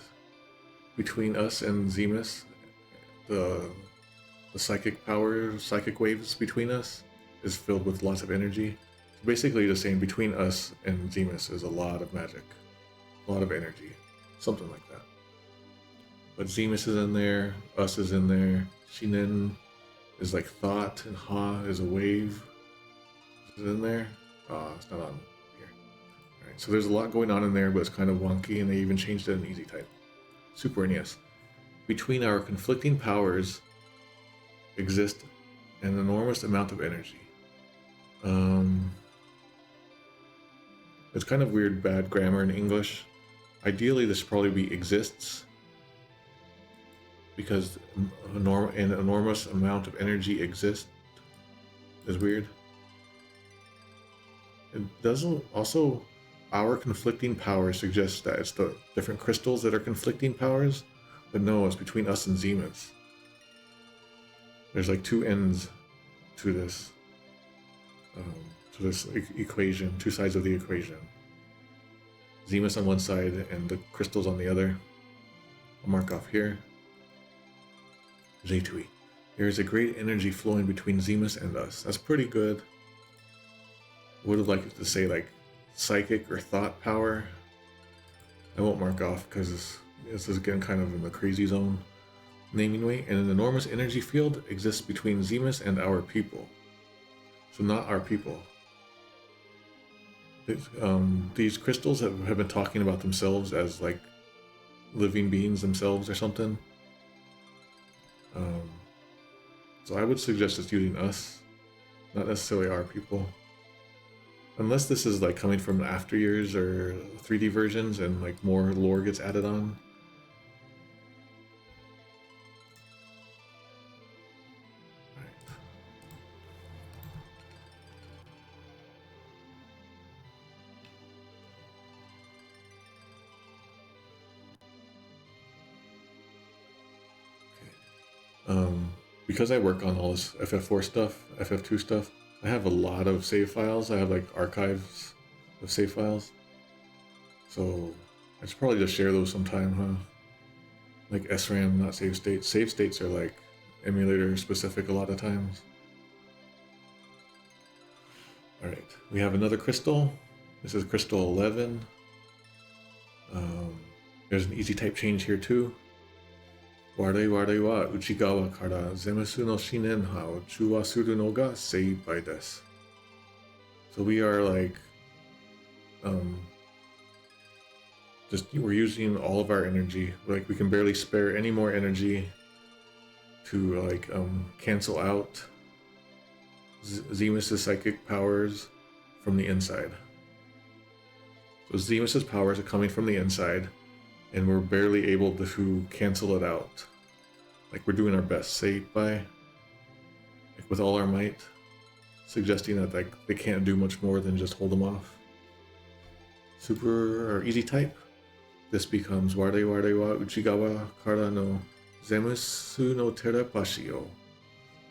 between us and Zemus, the psychic waves between us is filled with lots of energy. So basically just saying between us and Zemus is a lot of magic, a lot of energy, something like that. But Zemus is in there, us is in there, Shinen is like thought, and Ha is a wave. Is it in there? It's not on here. Alright, so there's a lot going on in there, but it's kind of wonky, and they even changed it in easy type. Super NES. Between our conflicting powers exist an enormous amount of energy. It's kind of weird, bad grammar in English. Ideally, this should probably be exists, because an enormous amount of energy exists is weird. It doesn't also, our conflicting powers suggest that it's the different crystals that are conflicting powers, but no, it's between us and Zemus. There's like 2 ends to this equation, 2 sides of the equation. Zemus on one side and the crystals on the other. I'll mark off here. J2E. There is a great energy flowing between Zemus and us. That's pretty good. I would have liked it to say like psychic or thought power. I won't mark off because this is getting kind of in the crazy zone. Naming way, and an enormous energy field exists between Zemus and our people. So not our people. These crystals have been talking about themselves as like living beings themselves or something. So I would suggest it's using us, not necessarily our people. Unless this is like coming from after years or 3D versions and like more lore gets added on. Because I work on all this FF4 stuff, FF2 stuff, I have a lot of save files. I have like archives of save files. So I should probably just share those sometime, huh? Like SRAM, not save states. Save states are like emulator specific a lot of times. Alright, we have another crystal. This is crystal 11. There's an easy type change here too. 我々は内側からゼムスの思念波を中和するのが精一杯です。So we are like, just we're using all of our energy. Like we can barely spare any more energy to like cancel out Zemus's psychic powers from the inside. So Zemus's powers are coming from the inside, and we're barely able to cancel it out. Like we're doing our best, say by, like with all our might, suggesting that like they can't do much more than just hold them off. Super or easy type. This becomes ware ware wa uchigawa kara no zemusu no telepathy o.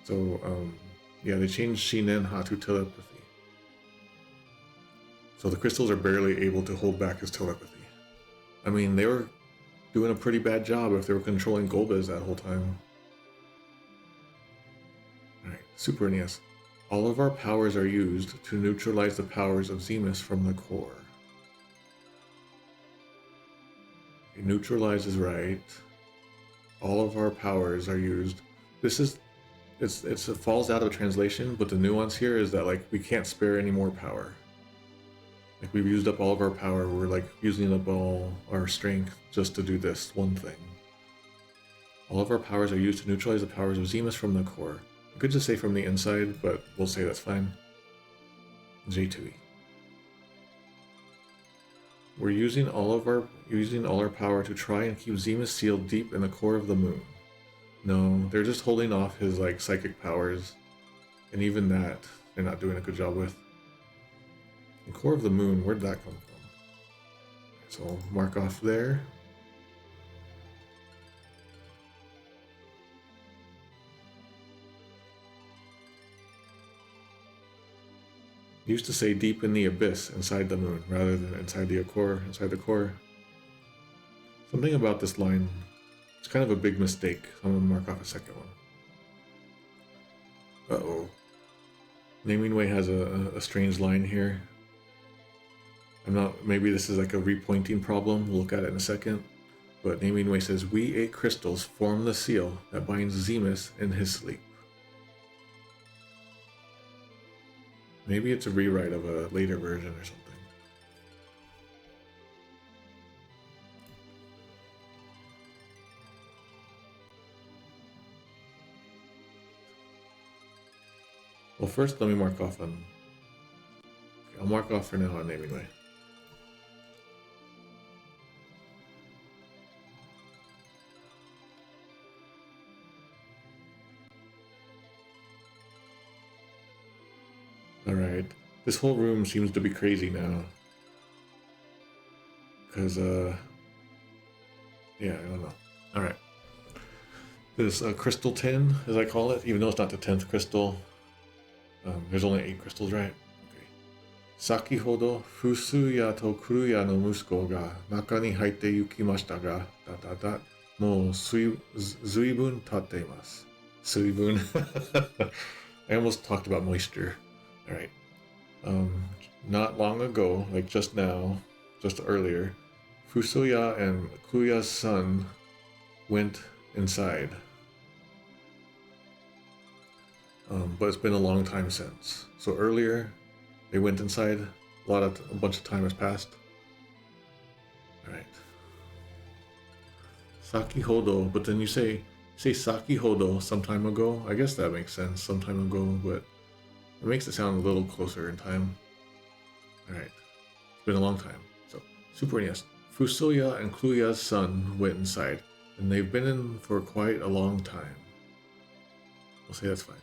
So yeah, they changed Shinen Ha to telepathy. So the crystals are barely able to hold back his telepathy. I mean, they were doing a pretty bad job if they were controlling Golbez that whole time. Alright, Super NES. All of our powers are used to neutralize the powers of Zemus from the core. Okay, neutralize is right. All of our powers are used. This is, it falls out of translation, but the nuance here is that like we can't spare any more power. Like we've used up all of our power, we're like using up all our strength just to do this one thing. All of our powers are used to neutralize the powers of Zemus from the core. I could just say from the inside, but we'll say that's fine. J2E. We're using all our power to try and keep Zemus sealed deep in the core of the moon. No, they're just holding off his like psychic powers, and even that they're not doing a good job with. The core of the moon, where'd that come from? So I'll mark off there. It used to say deep in the abyss inside the moon rather than inside the core. Something about this line, it's kind of a big mistake. So I'm gonna mark off a second one. Uh-oh. Naming Way has a strange line here. Maybe this is like a repointing problem, we'll look at it in a second. But Naming Way says, we 8 crystals form the seal that binds Zemus in his sleep. Maybe it's a rewrite of a later version or something. Well, first let me mark off on... Okay, I'll mark off for now on Naming Way. Alright, this whole room seems to be crazy now. Because, yeah, I don't know. Alright. This crystal 10, as I call it, even though it's not the 10th crystal. There's only 8 crystals, right? Okay. Sakihodo, Fusuya to Kuruya no musuko ga naka ni haite yukimashita ga, ... mo zuibun tatte imasu. Zuibun. I almost talked about moisture. Alright. Not long ago, like just now, just earlier, Fusuya and Kuya's son went inside. But it's been a long time since. So earlier, they went inside. A bunch of time has passed. Alright. Sakihodo, but then you say Sakihodo some time ago. I guess that makes sense, some time ago, but it makes it sound a little closer in time. Alright. It's been a long time. So, Super NES. Fusoya and Kuya's son went inside, and they've been in for quite a long time. We'll say that's fine.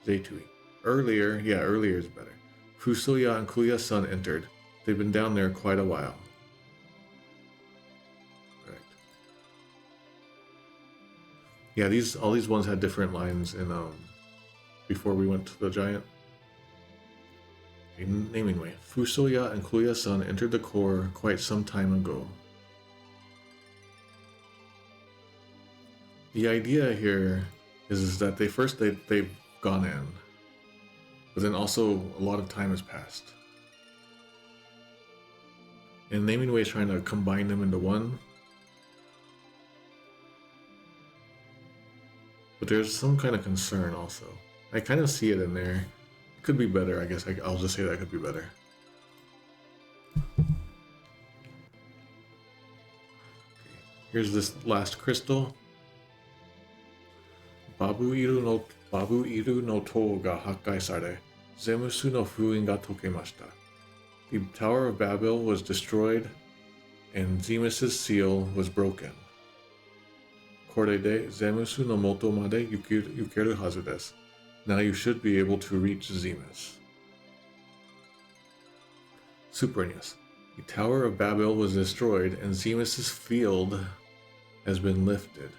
J2E. Earlier is better. Fusoya and Kuya's son entered. They've been down there quite a while. Correct. Yeah, all these ones had different lines in before we went to the giant. Okay, Naming Way. Fusoya and Kuya's son entered the core quite some time ago. The idea here is that they've gone in, but then also a lot of time has passed. And Naming Way is trying to combine them into one. But there's some kind of concern also. I kind of see it in there. It could be better, I guess. I'll just say that could be better. Okay. Here's this last crystal. Babu Iru no to ga hakkai sare, Zemusu no fuin ga tokemashita. The Tower of Babel was destroyed, and Zemus's seal was broken. Kore de Zemusu no moto made yukeru hazu desu. Now you should be able to reach Zemus. Supraneus. The Tower of Babel was destroyed, and Zemus's field has been lifted.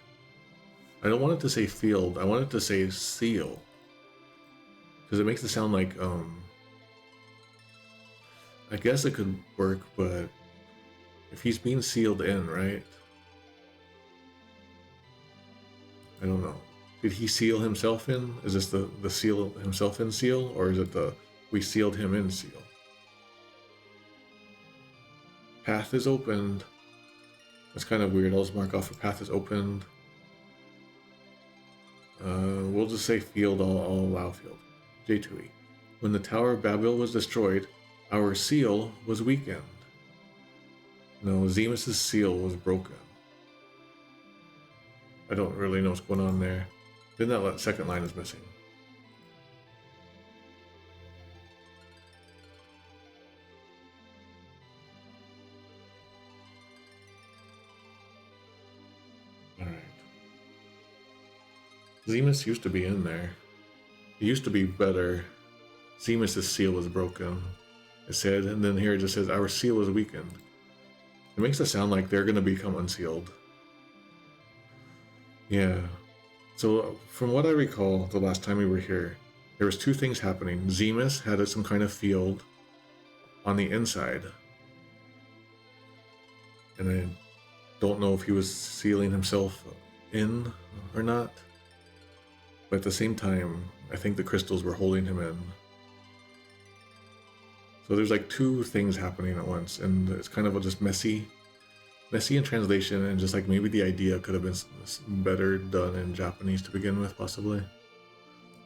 I don't want it to say field, I want it to say seal. Because it makes it sound like, I guess it could work, but if he's being sealed in, right? I don't know. Did he seal himself in? Is this the seal himself in seal? Or is it the we sealed him in seal? Path is opened. That's kind of weird. I'll just mark off a path is opened. We'll just say field, I'll allow field. J2E. When the Tower of Babel was destroyed, our seal was weakened. No, Zemus's seal was broken. I don't really know what's going on there. Then that second line is missing. Alright. Zemus used to be in there. It used to be better. Zemus's seal was broken. It said, and then here it just says, our seal was weakened. It makes it sound like they're going to become unsealed. Yeah. So from what I recall, the last time we were here, there was two things happening. Zemus had some kind of field on the inside. And I don't know if he was sealing himself in or not. But at the same time, I think the crystals were holding him in. So there's like two things happening at once, and it's kind of just messy in translation, and just like maybe the idea could have been better done in Japanese to begin with, possibly.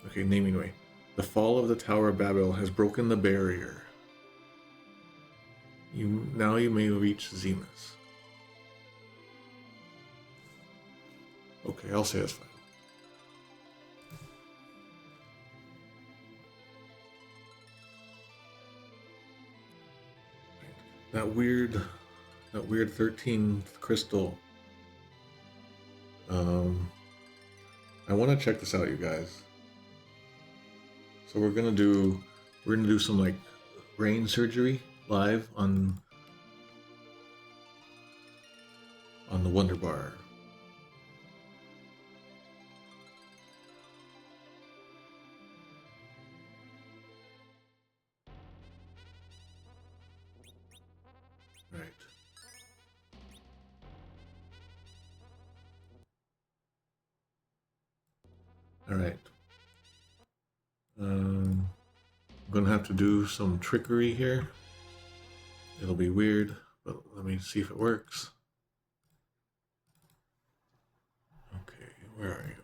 Okay, naming way. The fall of the Tower of Babel has broken the barrier. Now you may reach Zemus. Okay, I'll say that's fine. That weird 13th crystal. I want to check this out, you guys. So we're gonna do some like brain surgery live on the Wonder Bar. Right. All right. I'm gonna have to do some trickery here. It'll be weird, but let me see if it works. Okay, where are you?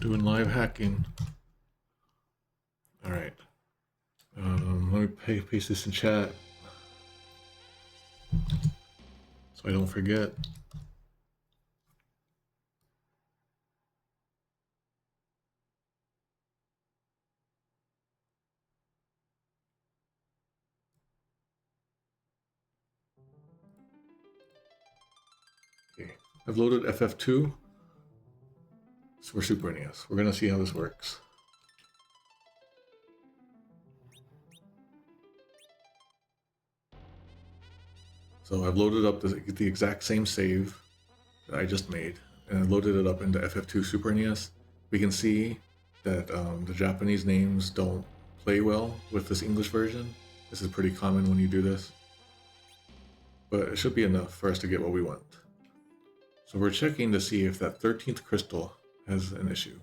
Doing live hacking. All right. Let me paste this in chat so I don't forget. Okay, I've loaded FF2 for Super NES. We're gonna see how this works. So I've loaded up the exact same save that I just made, and I loaded it up into FF2 Super NES. We can see that the Japanese names don't play well with this English version. This is pretty common when you do this. But it should be enough for us to get what we want. So we're checking to see if that 13th crystal has an issue.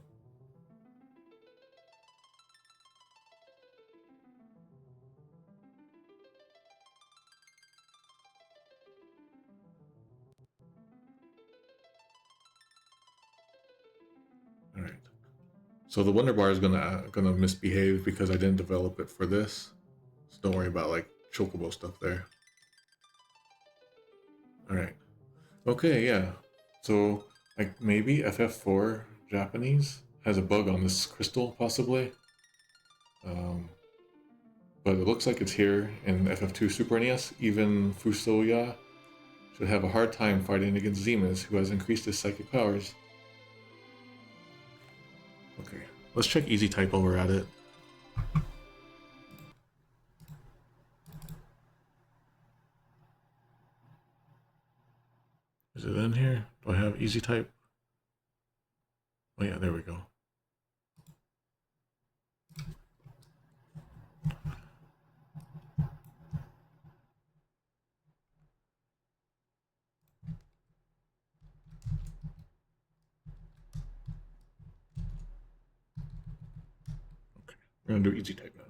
So the Wonder Bar is gonna misbehave because I didn't develop it for this. So don't worry about like chocobo stuff there. Alright. Okay, yeah. So like maybe FF4 Japanese has a bug on this crystal, possibly. But it looks like it's here in FF2 Super NES. Even Fusoya should have a hard time fighting against Zemus, who has increased his psychic powers. Okay, let's check easy type while we're at it. Is it in here? Do I have easy type? Oh yeah, there we go. Okay, we're gonna do easy type now.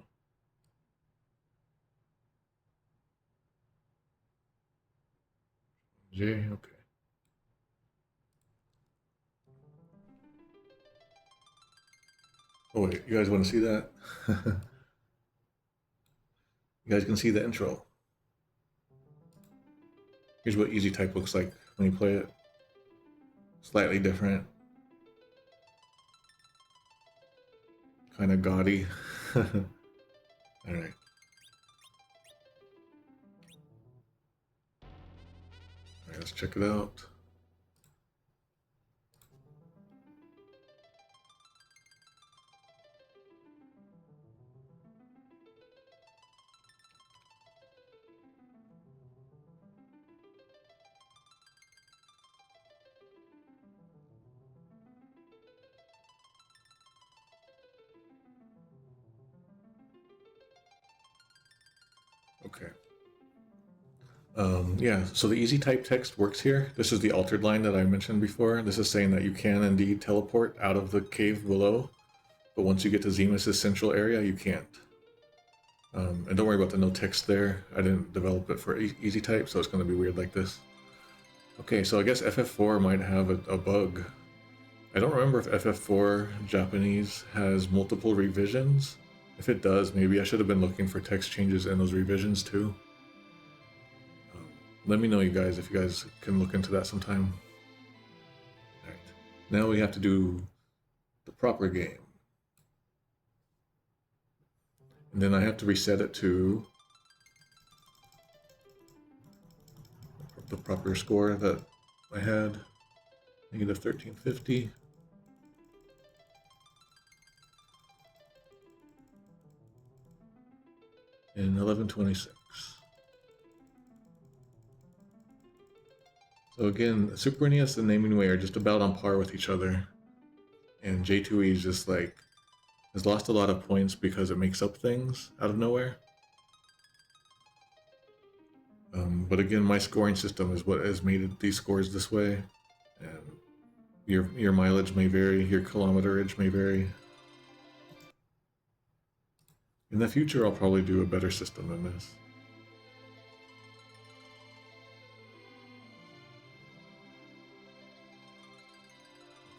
J, okay. Oh wait, you guys want to see that? You guys can see the intro. Here's what easy type looks like when you play it. Slightly different. Kind of gaudy. Alright. Alright, let's check it out. Okay. Yeah, so the easy type text works here. This is the altered line that I mentioned before. This is saying that you can indeed teleport out of the cave below, but once you get to Zemus' central area, you can't. And don't worry about the no text there. I didn't develop it for easy type, so it's going to be weird like this. Okay, so I guess FF4 might have a bug. I don't remember if FF4 Japanese has multiple revisions. If it does, maybe I should have been looking for text changes in those revisions too. Let me know, you guys, if you guys can look into that sometime. Alright, now we have to do the proper game. And then I have to reset it to the proper score that I had, negative 1350. And 1126. So again, Super NES and Naming Way are just about on par with each other. And J2E is just like, has lost a lot of points because it makes up things out of nowhere. But again, my scoring system is what has made these scores this way. And your mileage may vary, your kilometerage may vary. In the future, I'll probably do a better system than this.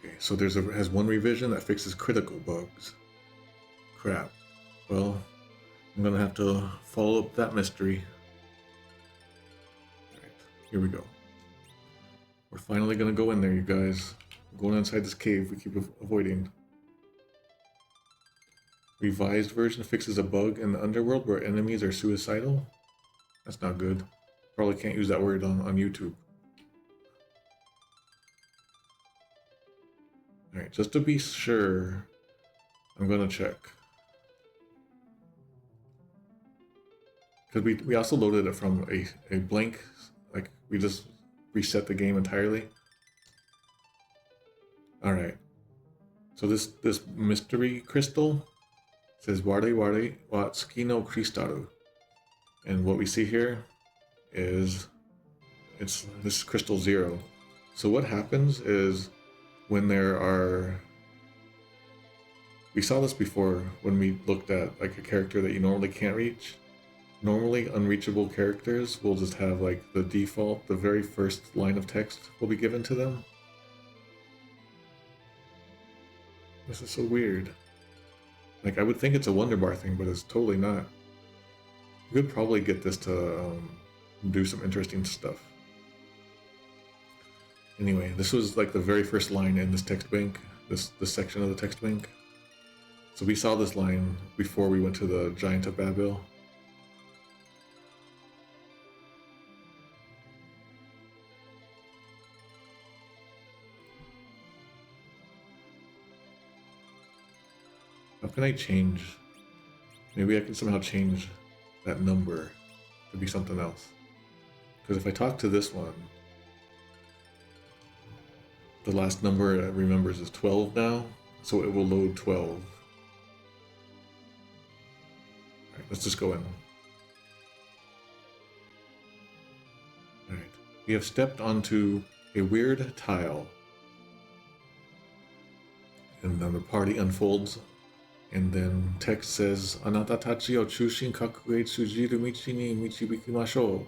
Okay, so has one revision that fixes critical bugs. Crap. Well, I'm gonna have to follow up that mystery. Alright, here we go. We're finally gonna go in there, you guys. We're going inside this cave we keep avoiding. Revised version fixes a bug in the underworld where enemies are suicidal. That's not good. Probably can't use that word on YouTube. Alright, just to be sure, I'm gonna check. Because we also loaded it from a blank, like we just reset the game entirely. Alright. So this mystery crystal says Wari Wari wa Tsuki no Kristaru. And what we see here is this crystal 0. So what happens is when there are, we saw this before when we looked at like a character that you normally can't reach. Normally unreachable characters will just have like the default, the very first line of text will be given to them. This is so weird. Like, I would think it's a Wonder Bar thing, but it's totally not. You could probably get this to do some interesting stuff. Anyway, this was like the very first line in this text bank, this section of the text bank. So we saw this line before we went to the Giant of Babel. How can I change? Maybe I can somehow change that number to be something else. Because if I talk to this one, the last number it remembers is 12 now, so it will load 12. Alright, let's just go in. Alright, we have stepped onto a weird tile. And then the party unfolds. And then text says, "Anata tachi o chushin kakue tsujiru michi ni michibikimashou."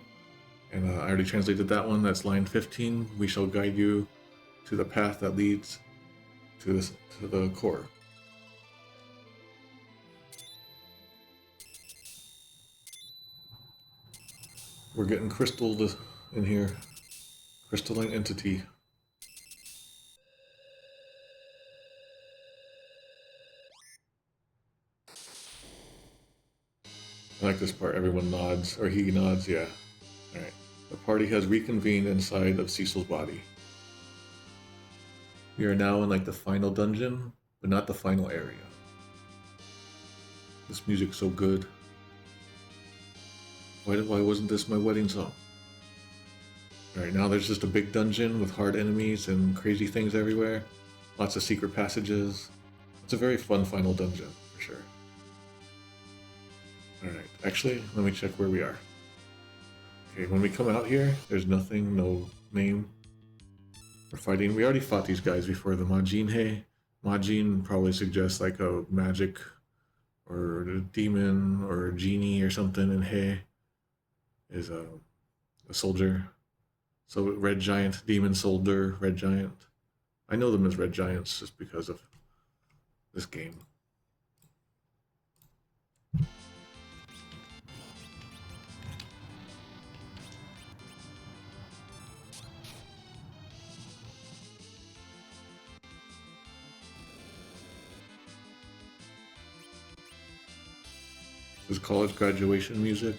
And I already translated that one. That's line 15. We shall guide you to the path that leads to the core. We're getting crystalled in here. Crystalline entity. I like this part. Everyone nods, or he nods, yeah. Alright. The party has reconvened inside of Cecil's body. We are now in like the final dungeon, but not the final area. This music's so good. Why wasn't this my wedding song? Alright, now there's just a big dungeon with hard enemies and crazy things everywhere. Lots of secret passages. It's a very fun final dungeon, for sure. Alright, actually, let me check where we are. Okay, when we come out here, there's nothing, no name. We're fighting. We already fought these guys before, the Majin. Majin probably suggests like a magic or a demon or a genie or something, and He is a soldier. So Red Giant, Demon Soldier, Red Giant. I know them as Red Giants just because of this game. This is college graduation music.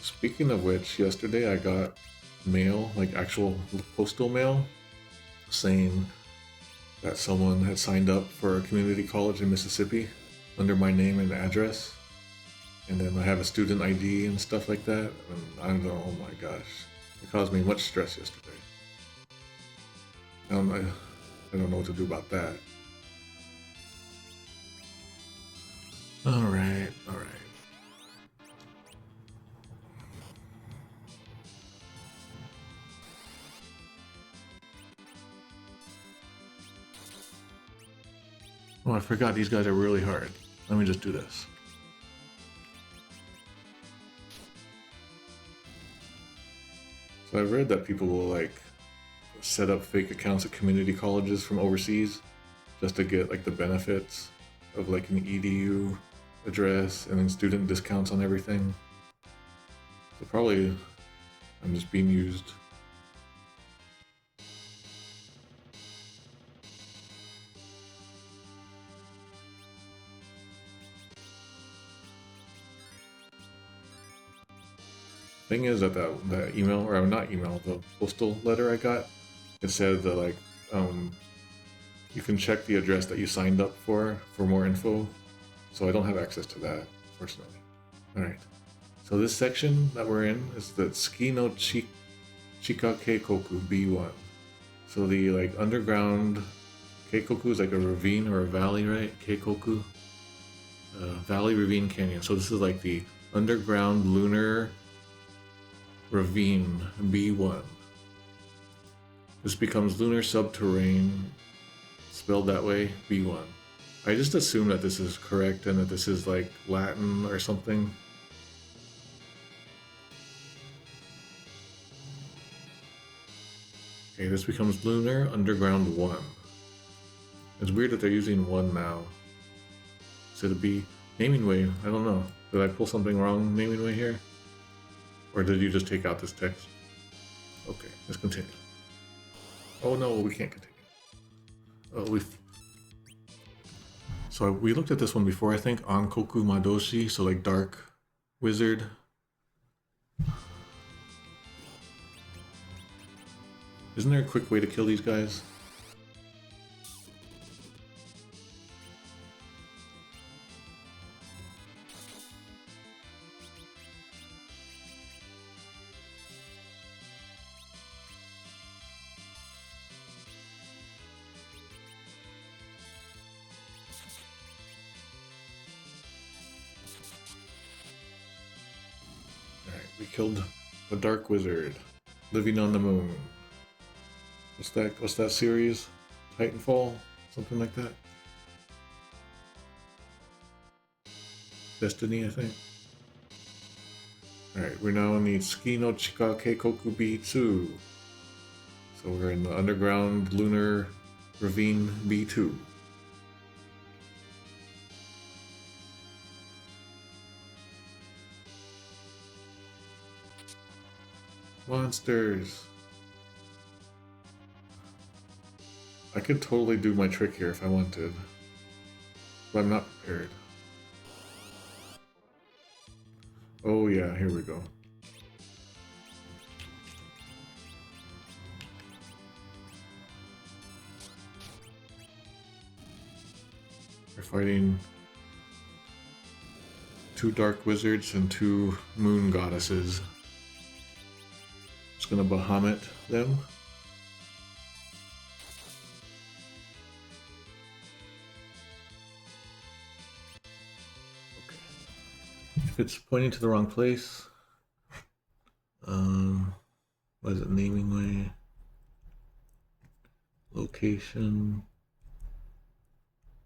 Speaking of which, yesterday I got mail, like actual postal mail, saying that someone had signed up for a community college in Mississippi under my name and address. And then I have a student ID and stuff like that. And I don't know, oh my gosh. It caused me much stress yesterday. I don't know what to do about that. Alright. Oh, I forgot these guys are really hard. Let me just do this. So I've read that people will like set up fake accounts at community colleges from overseas just to get like the benefits of like an EDU address and then student discounts on everything. So probably I'm just being used. Thing is that that email, or not email, the postal letter I got, it said that like you can check the address that you signed up for more info. So I don't have access to that, unfortunately. Alright. So this section that we're in is the月の地下渓谷 B1. So the like underground Keikoku is like a ravine or a valley, right? Keikoku. Valley, ravine, canyon. So this is like the underground lunar ravine B1. This becomes Lunar Subterrane, spelled that way, B1. I just assume that this is correct and that this is like Latin or something. Okay, this becomes Lunar Underground 1. It's weird that they're using one now. Should it be naming way? I don't know. Did I pull something wrong naming way here? Or did you just take out this text? Okay, let's continue. Oh no, we can't continue. Oh, so we looked at this one before, I think, Ankoku Madoshi, so like Dark Wizard. Isn't there a quick way to kill these guys? We killed the Dark Wizard, living on the moon. What's that series? Titanfall? Something like that? Destiny, I think. Alright, we're now in the月の地下渓谷 B2. So we're in the underground lunar ravine B2. Monsters. I could totally do my trick here if I wanted, but I'm not prepared. Oh yeah, here we go. We're fighting 2 dark wizards and 2 moon goddesses. Just gonna Bahamut them. Okay. If it's pointing to the wrong place, what is it? Naming way, location,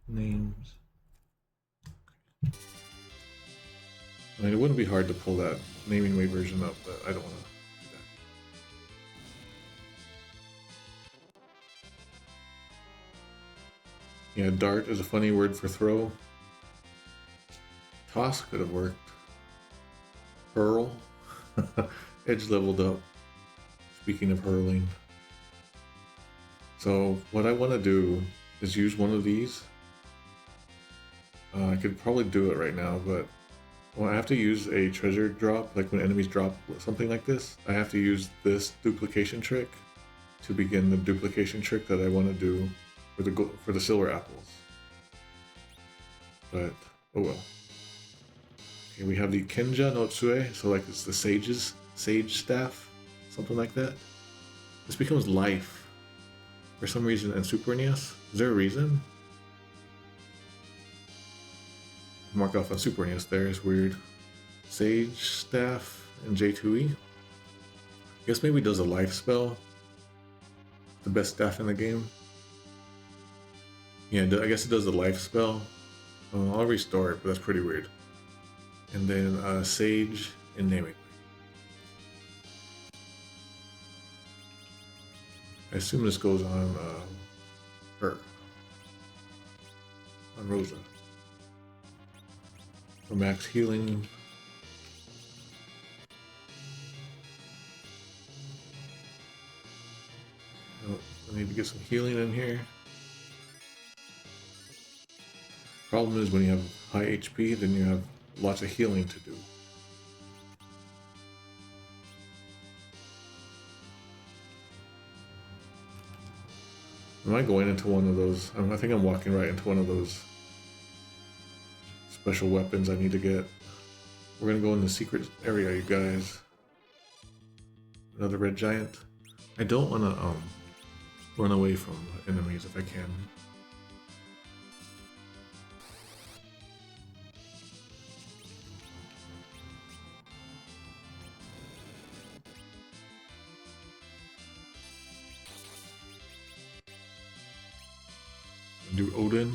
names. I mean, it wouldn't be hard to pull that naming way version up, but I don't want to. Yeah, dart is a funny word for throw. Toss could have worked. Hurl. Edge leveled up. Speaking of hurling. So what I want to do is use one of these. I could probably do it right now, but when I have to use a treasure drop, like when enemies drop something like this, I have to use this duplication trick to begin the duplication trick that I want to do for the silver apples. But oh well. Okay, we have the Kenja no Tsue, so like it's the sage staff, something like that. This becomes life for some reason in Super NES. Is there a reason? Mark off on Super NES there is weird. Sage staff and J2E. I guess maybe it does a life spell. The best staff in the game. Yeah, I guess it does the life spell. I'll restore it, but that's pretty weird. And then Sage and Naming. I assume this goes on her. On Rosa. For max healing. Oh, I need to get some healing in here. Problem is when you have high HP, then you have lots of healing to do. Am I going into one of those? I think I'm walking right into one of those special weapons I need to get. We're gonna go in the secret area, you guys. Another red giant. I don't wanna run away from enemies if I can. Do Odin.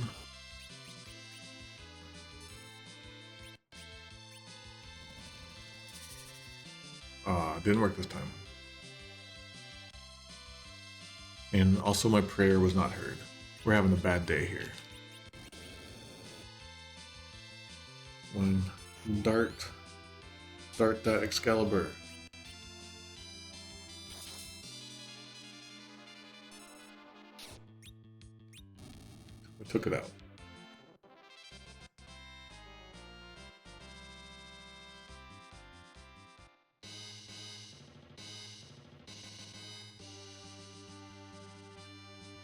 Didn't work this time. And also my prayer was not heard. We're having a bad day here. One dart that Excalibur. We took it out.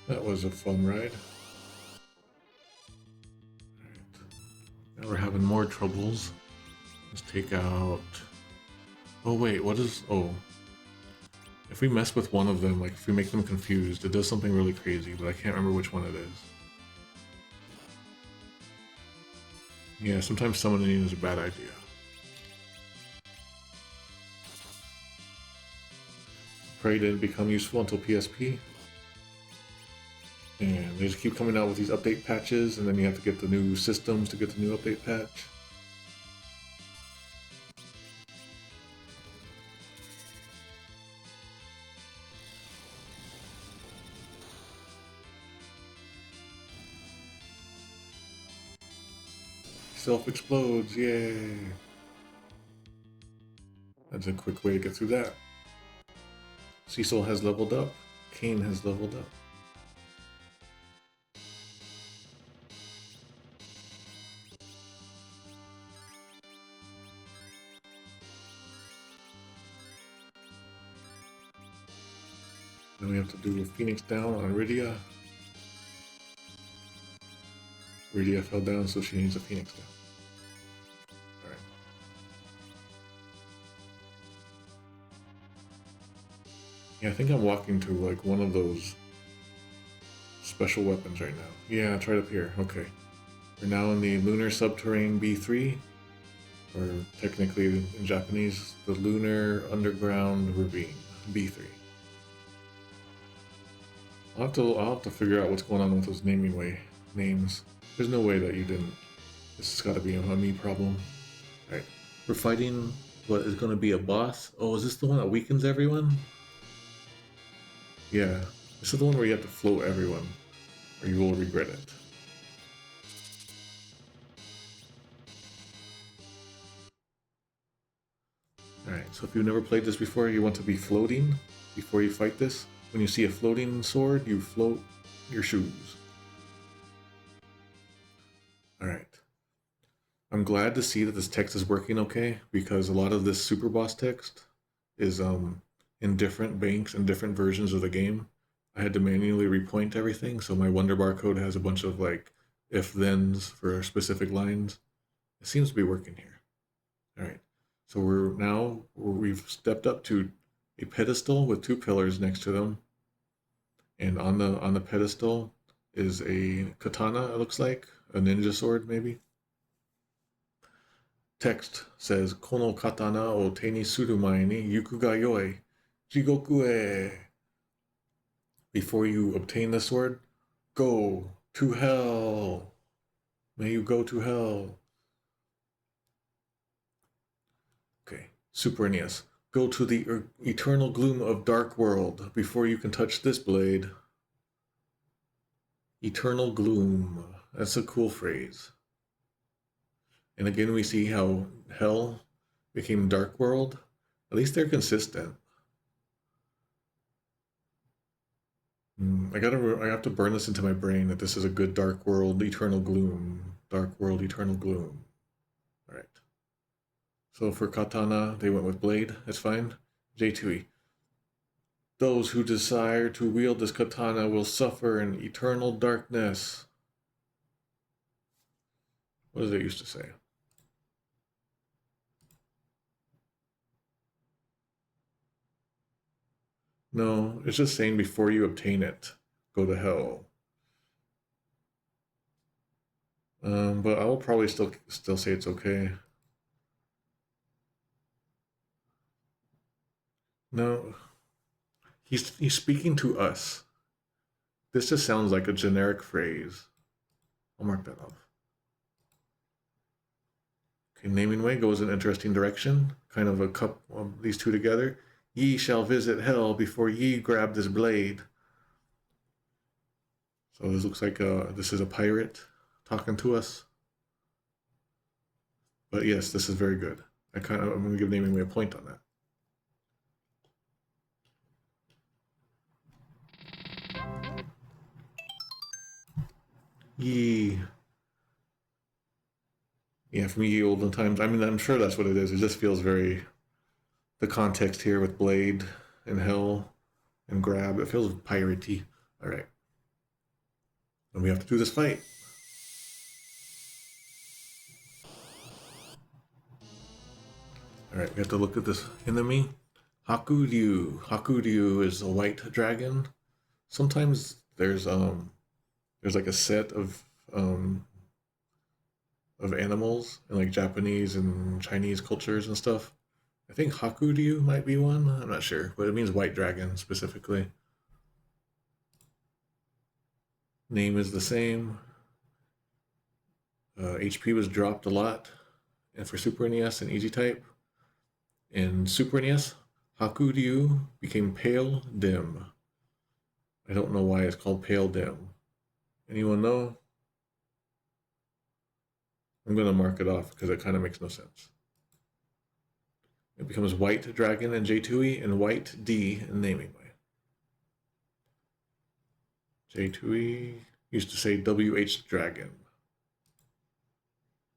That was a fun ride. Alright. Now we're having more troubles. Let's take out... Oh wait, what is... Oh. If we mess with one of them, like if we make them confused, it does something really crazy, but I can't remember which one it is. Yeah, sometimes summoning is a bad idea. Prey didn't become useful until PSP. And they just keep coming out with these update patches, and then you have to get the new systems to get the new update patch. Sylph explodes, yay! That's a quick way to get through that. Cecil has leveled up, Kane has leveled up. Then we have to do a Phoenix down on Rydia. Rydia fell down, so she needs a Phoenix down. Alright. Yeah, I think I'm walking to like one of those special weapons right now. Yeah, it's right up here. Okay. We're now in the Lunar Subterrane B3. Or technically in Japanese, the Lunar Underground Ravine B3. I'll have to figure out what's going on with those names. There's no way that you didn't. This has got to be a me problem. Alright. We're fighting what is going to be a boss. Oh, is this the one that weakens everyone? Yeah. This is the one where you have to float everyone, or you will regret it. Alright, so if you've never played this before, you want to be floating before you fight this. When you see a floating sword, you float your shoes. Alright. I'm glad to see that this text is working okay, because a lot of this super boss text is in different banks and different versions of the game. I had to manually repoint everything, so my Wonder Bar code has a bunch of like if-thens for specific lines. It seems to be working here. Alright. So we've stepped up to a pedestal with two pillars next to them, and on the pedestal is a katana. It looks like a ninja sword, maybe. Text says, "Kono katana o te ni suru mae ni yuku ga yoi, jigoku e." Before you obtain the sword, go to hell. May you go to hell. Okay, Super NES. Go to the eternal gloom of Dark World before you can touch this blade. Eternal gloom. That's a cool phrase. And again, we see how hell became Dark World. At least they're consistent. I have to burn this into my brain that this is a good Dark World, Eternal Gloom. Dark World, Eternal Gloom. Alright. So for katana, they went with blade. That's fine. J2E. Those who desire to wield this katana will suffer in eternal darkness. What does it used to say? No, it's just saying before you obtain it, go to hell. But I will probably still say it's okay. No, he's speaking to us. This just sounds like a generic phrase. I'll mark that off. Okay, naming way goes in an interesting direction. Kind of a cup of these two together. Ye shall visit hell before ye grab this blade. So this looks like this is a pirate talking to us. But yes, this is very good. I'm going to give Naming Way a point on that. Yee. Yeah, from ye olden times. I mean, I'm sure that's what it is. It just feels very... The context here with Blade and Hell and Grab, it feels piratey. All right. And we have to do this fight. All right, we have to look at this enemy. Haku Ryu. Haku Ryu is a white dragon. Sometimes there's like a set of animals in like Japanese and Chinese cultures and stuff. I think Haku Ryu might be one. I'm not sure, but it means white dragon specifically. Name is the same. HP was dropped a lot, and for Super NES and Easy Type. In Super NES, Haku Ryu became Pale Dim. I don't know why it's called Pale Dim. Anyone know? I'm going to mark it off because it kind of makes no sense. It becomes White Dragon in J2E and White D in Naming Way. J2E used to say WH Dragon.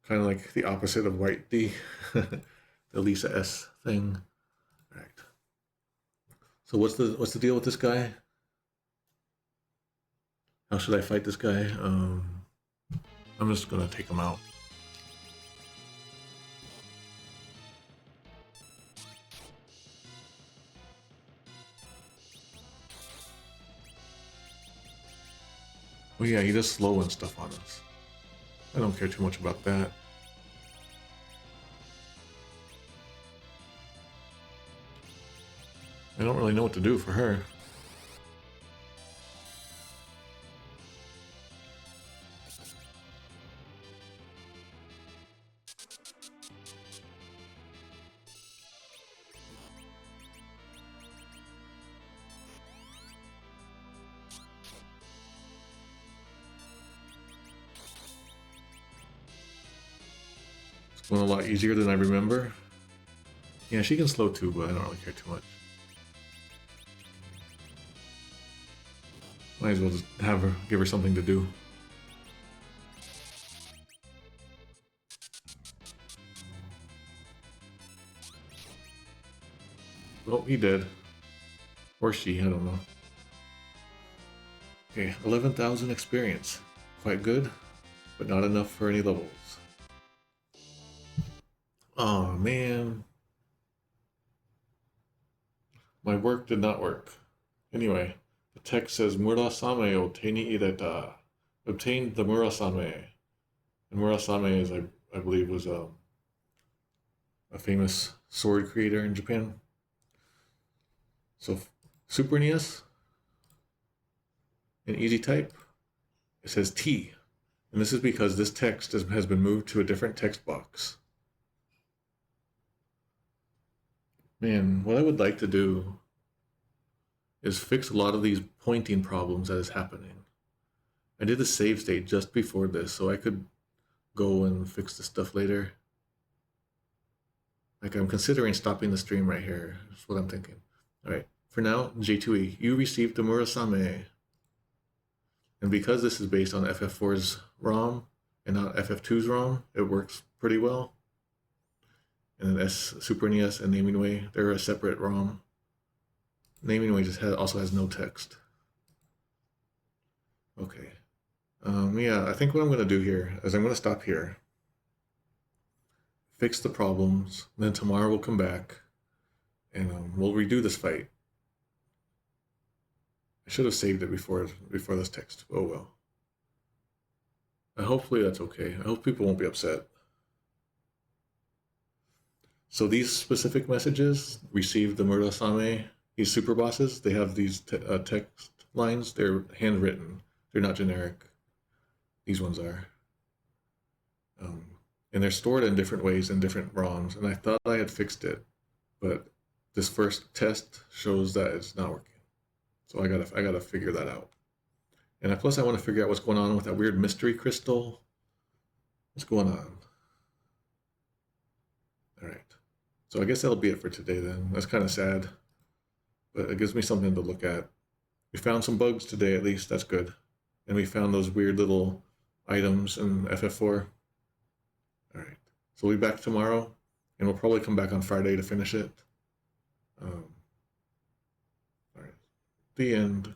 Kind of like the opposite of White D. The Lisa S thing. All right. So what's the deal with this guy? How should I fight this guy? I'm just gonna take him out. Oh yeah, he does slow and stuff on us. I don't care too much about that. I don't really know what to do for her. It's going a lot easier than I remember. Yeah, she can slow too, but I don't really care too much. Might as well just give her something to do. Oh, he did. Or she, I don't know. Okay, 11,000 experience. Quite good, but not enough for any levels. Oh man. My work did not work. Anyway, the text says Murasame o te ni ireta. Obtained the Murasame. And Murasame is, I believe, was a famous sword creator in Japan. So Super NES in Easy Type, it says T. And this is because this text has been moved to a different text box. Man, what I would like to do is fix a lot of these pointing problems that is happening. I did a save state just before this, so I could go and fix this stuff later. Like, I'm considering stopping the stream right here. That's what I'm thinking. All right, for now, J2E, you received the Murasame. And because this is based on FF4's ROM and not FF2's ROM, it works pretty well. And then Super NES and Naming Way, they're a separate ROM. Naming Way just also has no text. Okay. Yeah, I think what I'm going to do here is I'm going to stop here. Fix the problems. Then tomorrow we'll come back. And we'll redo this fight. I should have saved it before this text. Oh well. Hopefully that's okay. I hope people won't be upset. So these specific messages received the Murasame, these super bosses, they have these text lines. They're handwritten. They're not generic. These ones are. And they're stored in different ways in different ROMs. And I thought I had fixed it, but this first test shows that it's not working. So I gotta figure that out. And plus I want to figure out what's going on with that weird mystery crystal. What's going on? All right. So I guess that'll be it for today then. That's kind of sad, but it gives me something to look at. We found some bugs today, at least. That's good. And we found those weird little items in FF4. All right. So we'll be back tomorrow, and we'll probably come back on Friday to finish it. All right. The end.